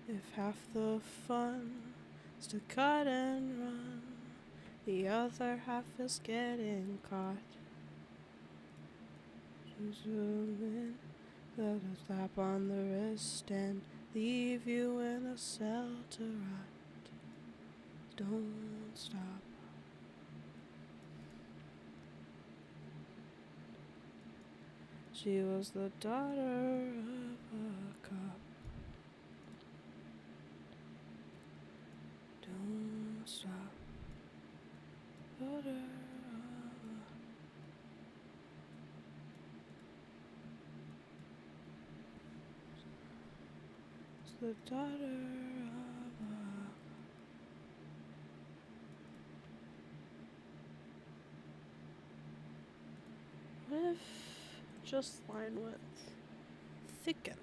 If half the fun is to cut and run, the other half is getting caught. Zoom in, let a slap on the wrist and leave you in a cell to rot. Don't stop. She was the daughter of a cop. Don't stop. Daughter of a... The daughter of a... What if just line width thicken?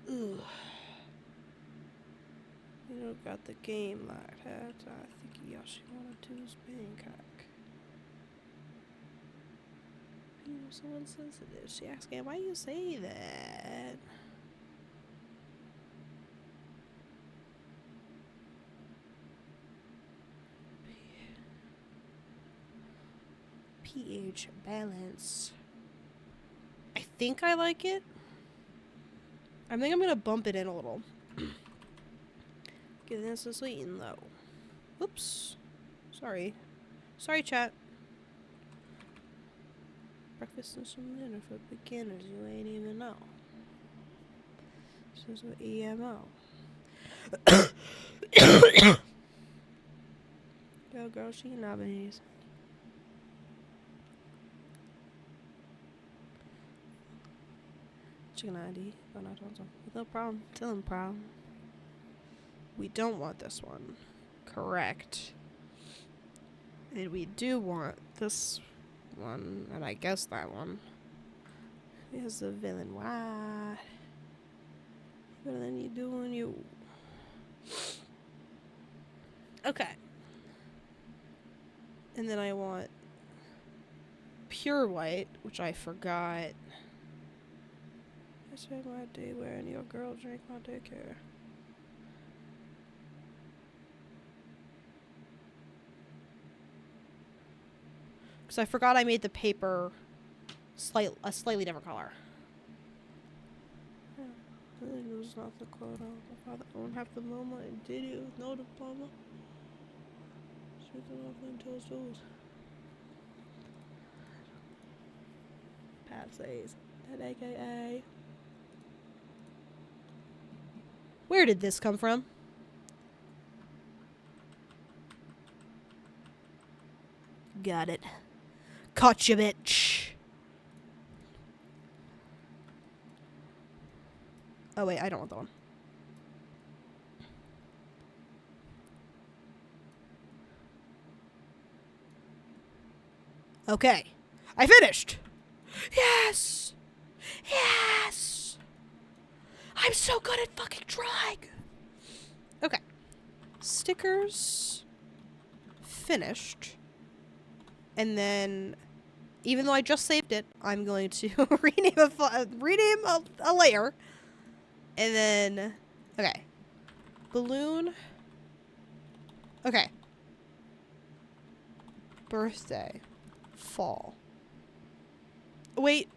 Ugh. You don't got the game like that. I think Yoshi wanted to his Bangkok. You know, so insensitive. She asking, why you say that? pH balance. I think I like it. I think I'm gonna bump it in a little. Get this so sweet and low. Oops. Sorry. Sorry, chat. Breakfast and some dinner for beginners you ain't even know. This is what EMO. Yo, girl, she not bees. Chicken ID. Oh, no, don't. No problem. Tell him problem. We don't want this one. Correct. And we do want this one, and I guess that one. Here's the villain. Why? Better than you doing you. Okay. And then I want pure white, which I forgot. I spend my day wearing your girl drink my daycare. Because I forgot I made the paper a slightly different color. I think it was not the quota. My father owned half the MoMA and did it with no diploma. Shooting off into his tools. Pat says that AKA. Where did this come from? Got it. Caught you, bitch. Oh, wait, I don't want that one. Okay. I finished! Yes! Yes! I'm so good at fucking drawing! Okay. Stickers. Finished. And then, even though I just saved it, I'm going to rename a layer. And then, okay. Balloon. Okay. Birthday. Fall. Wait.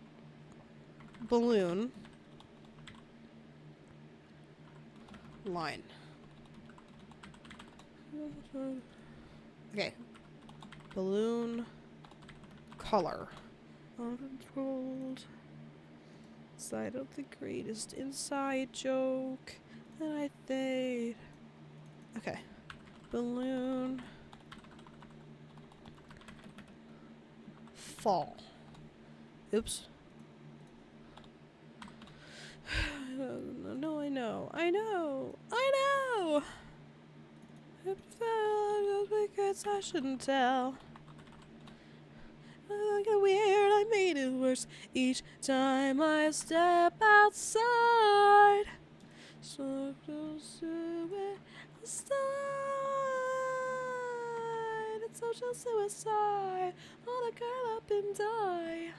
Balloon. Line. Okay. Balloon. Color. Uncontrolled. Side of the greatest inside joke that I think. Okay. Balloon. Fall. Oops. No, I know. I know. It felt because I shouldn't tell. I got weird, I made it worse each time I step outside. So close to it, side. It's social suicide. Wanna curl up and die.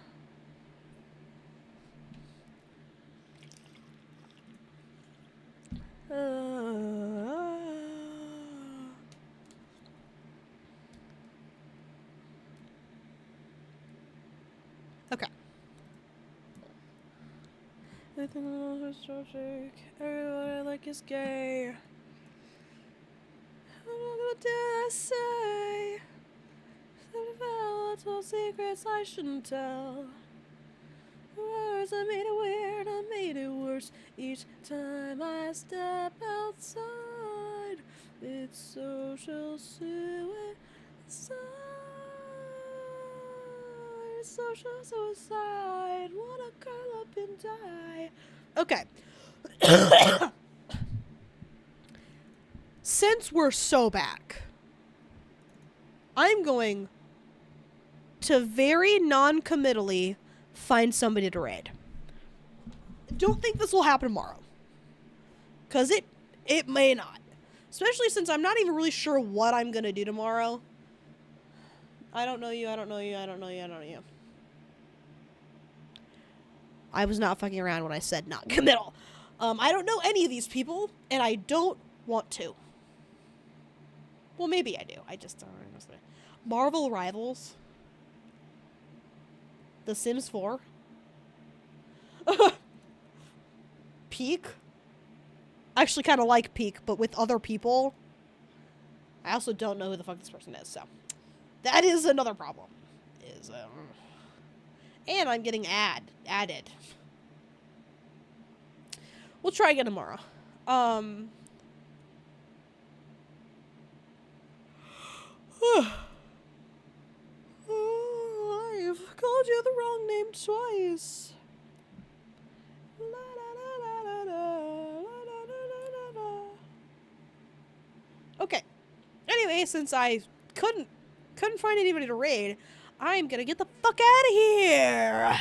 Okay. Everything is tragic. Everyone I like is gay. What did I say? I told secrets I shouldn't tell. Words, I made it weird, I made it worse each time I step outside. It's social suicide. Social suicide. Wanna curl up and die. Okay. Since we're so back, I'm going to very non-committally find somebody to raid. Don't think this will happen tomorrow. Because it may not. Especially since I'm not even really sure what I'm going to do tomorrow. I don't know you. I was not fucking around when I said not committal. I don't know any of these people, and I don't want to. Well, maybe I do. I just don't remember. Marvel Rivals. The Sims 4. Peak. I actually kind of like Peak, but with other people. I also don't know who the fuck this person is, so. That is another problem. And I'm getting added. We'll try again tomorrow. I've called you the wrong name twice. Okay. Anyway, since I couldn't find anybody to raid, I'm gonna get the fuck out of here.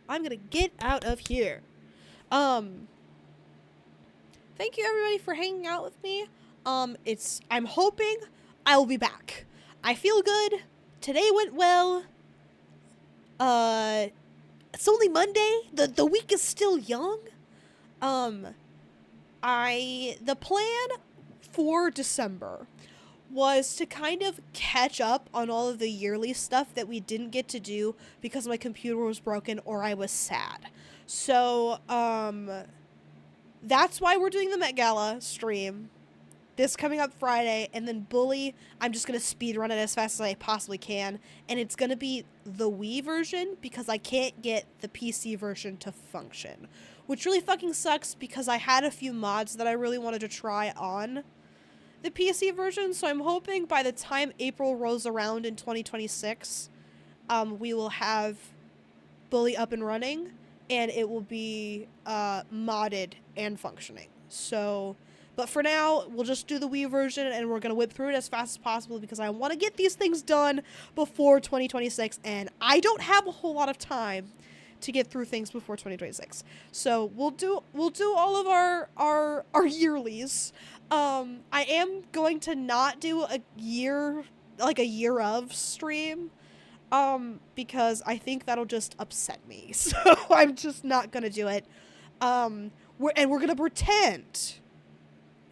I'm gonna get out of here. Thank you everybody for hanging out with me. I'm hoping I will be back. I feel good. Today went well. It's only Monday. The week is still young. The plan for December was to kind of catch up on all of the yearly stuff that we didn't get to do because my computer was broken or I was sad. So, that's why we're doing the Met Gala stream this coming up Friday, and then Bully, I'm just going to speed run it as fast as I possibly can, and it's going to be the Wii version because I can't get the PC version to function, which really fucking sucks because I had a few mods that I really wanted to try on the PC version, so I'm hoping by the time April rolls around in 2026, we will have Bully up and running, and it will be modded and functioning. So, but for now, we'll just do the Wii version, and we're going to whip through it as fast as possible because I want to get these things done before 2026, and I don't have a whole lot of time to get through things before 2026. So we'll do all of our yearlies. I am going to not do a year of stream, because I think that'll just upset me. So I'm just not gonna do it. We're gonna pretend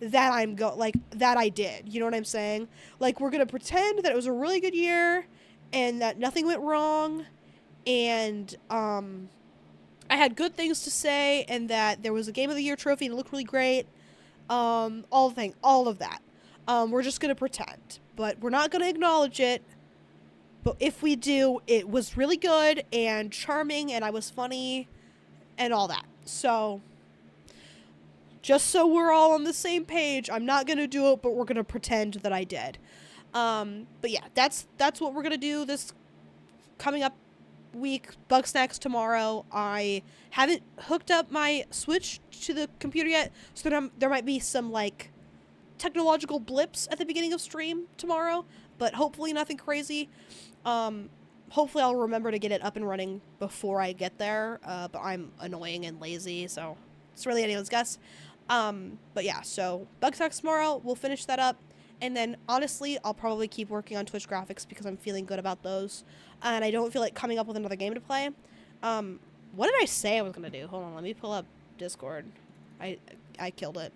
that that I did. You know what I'm saying? Like, we're gonna pretend that it was a really good year and that nothing went wrong, and I had good things to say, and that there was a Game of the Year trophy and it looked really great. All of that. We're just gonna pretend, but we're not gonna acknowledge it. But if we do, it was really good and charming, and I was funny and all that. So, just so we're all on the same page, I'm not going to do it, but we're going to pretend that I did. But yeah, that's what we're going to do this coming up week. Bug Snacks tomorrow. I haven't hooked up my Switch to the computer yet, so there might be some, like, technological blips at the beginning of stream tomorrow, but hopefully nothing crazy. Hopefully I'll remember to get it up and running before I get there, but I'm annoying and lazy, so it's really anyone's guess. But yeah, so Bugstocks tomorrow, we'll finish that up, and then honestly, I'll probably keep working on Twitch graphics because I'm feeling good about those, and I don't feel like coming up with another game to play. What did I say I was gonna do? Hold on, let me pull up Discord. I killed it.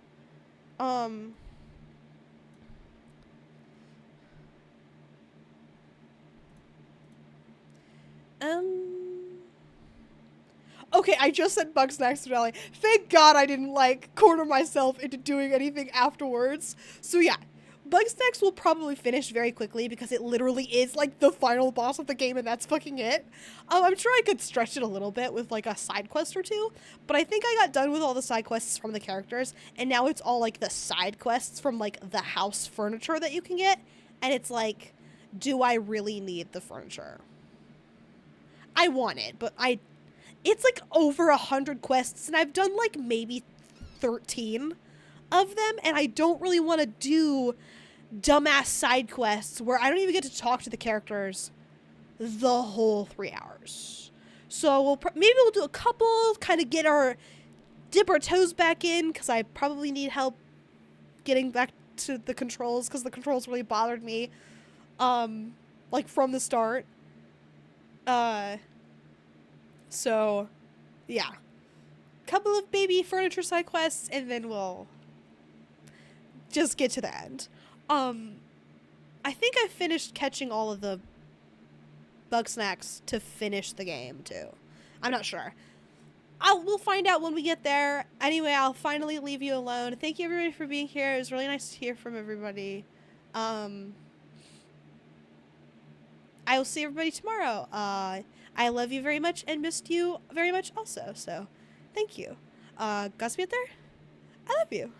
Okay, I just said Bugsnax finale. Thank God I didn't, like, corner myself into doing anything afterwards. So yeah, Bugsnax will probably finish very quickly because it literally is, like, the final boss of the game and that's fucking it. I'm sure I could stretch it a little bit with, like, a side quest or two, but I think I got done with all the side quests from the characters, and now it's all, like, the side quests from, like, the house furniture that you can get, and it's like, do I really need the furniture? I want it, but it's like over 100 quests, and I've done like maybe 13 of them, and I don't really want to do dumbass side quests where I don't even get to talk to the characters the whole 3 hours. So maybe we'll do a couple, kind of dip our toes back in, because I probably need help getting back to the controls, because the controls really bothered me, like from the start. So, yeah. Couple of baby furniture side quests, and then we'll just get to the end. I think I finished catching all of the Bugsnax to finish the game, too. I'm not sure. We'll find out when we get there. Anyway, I'll finally leave you alone. Thank you, everybody, for being here. It was really nice to hear from everybody. I will see everybody tomorrow. I love you very much and missed you very much also. So, thank you. Godspeed there. I love you.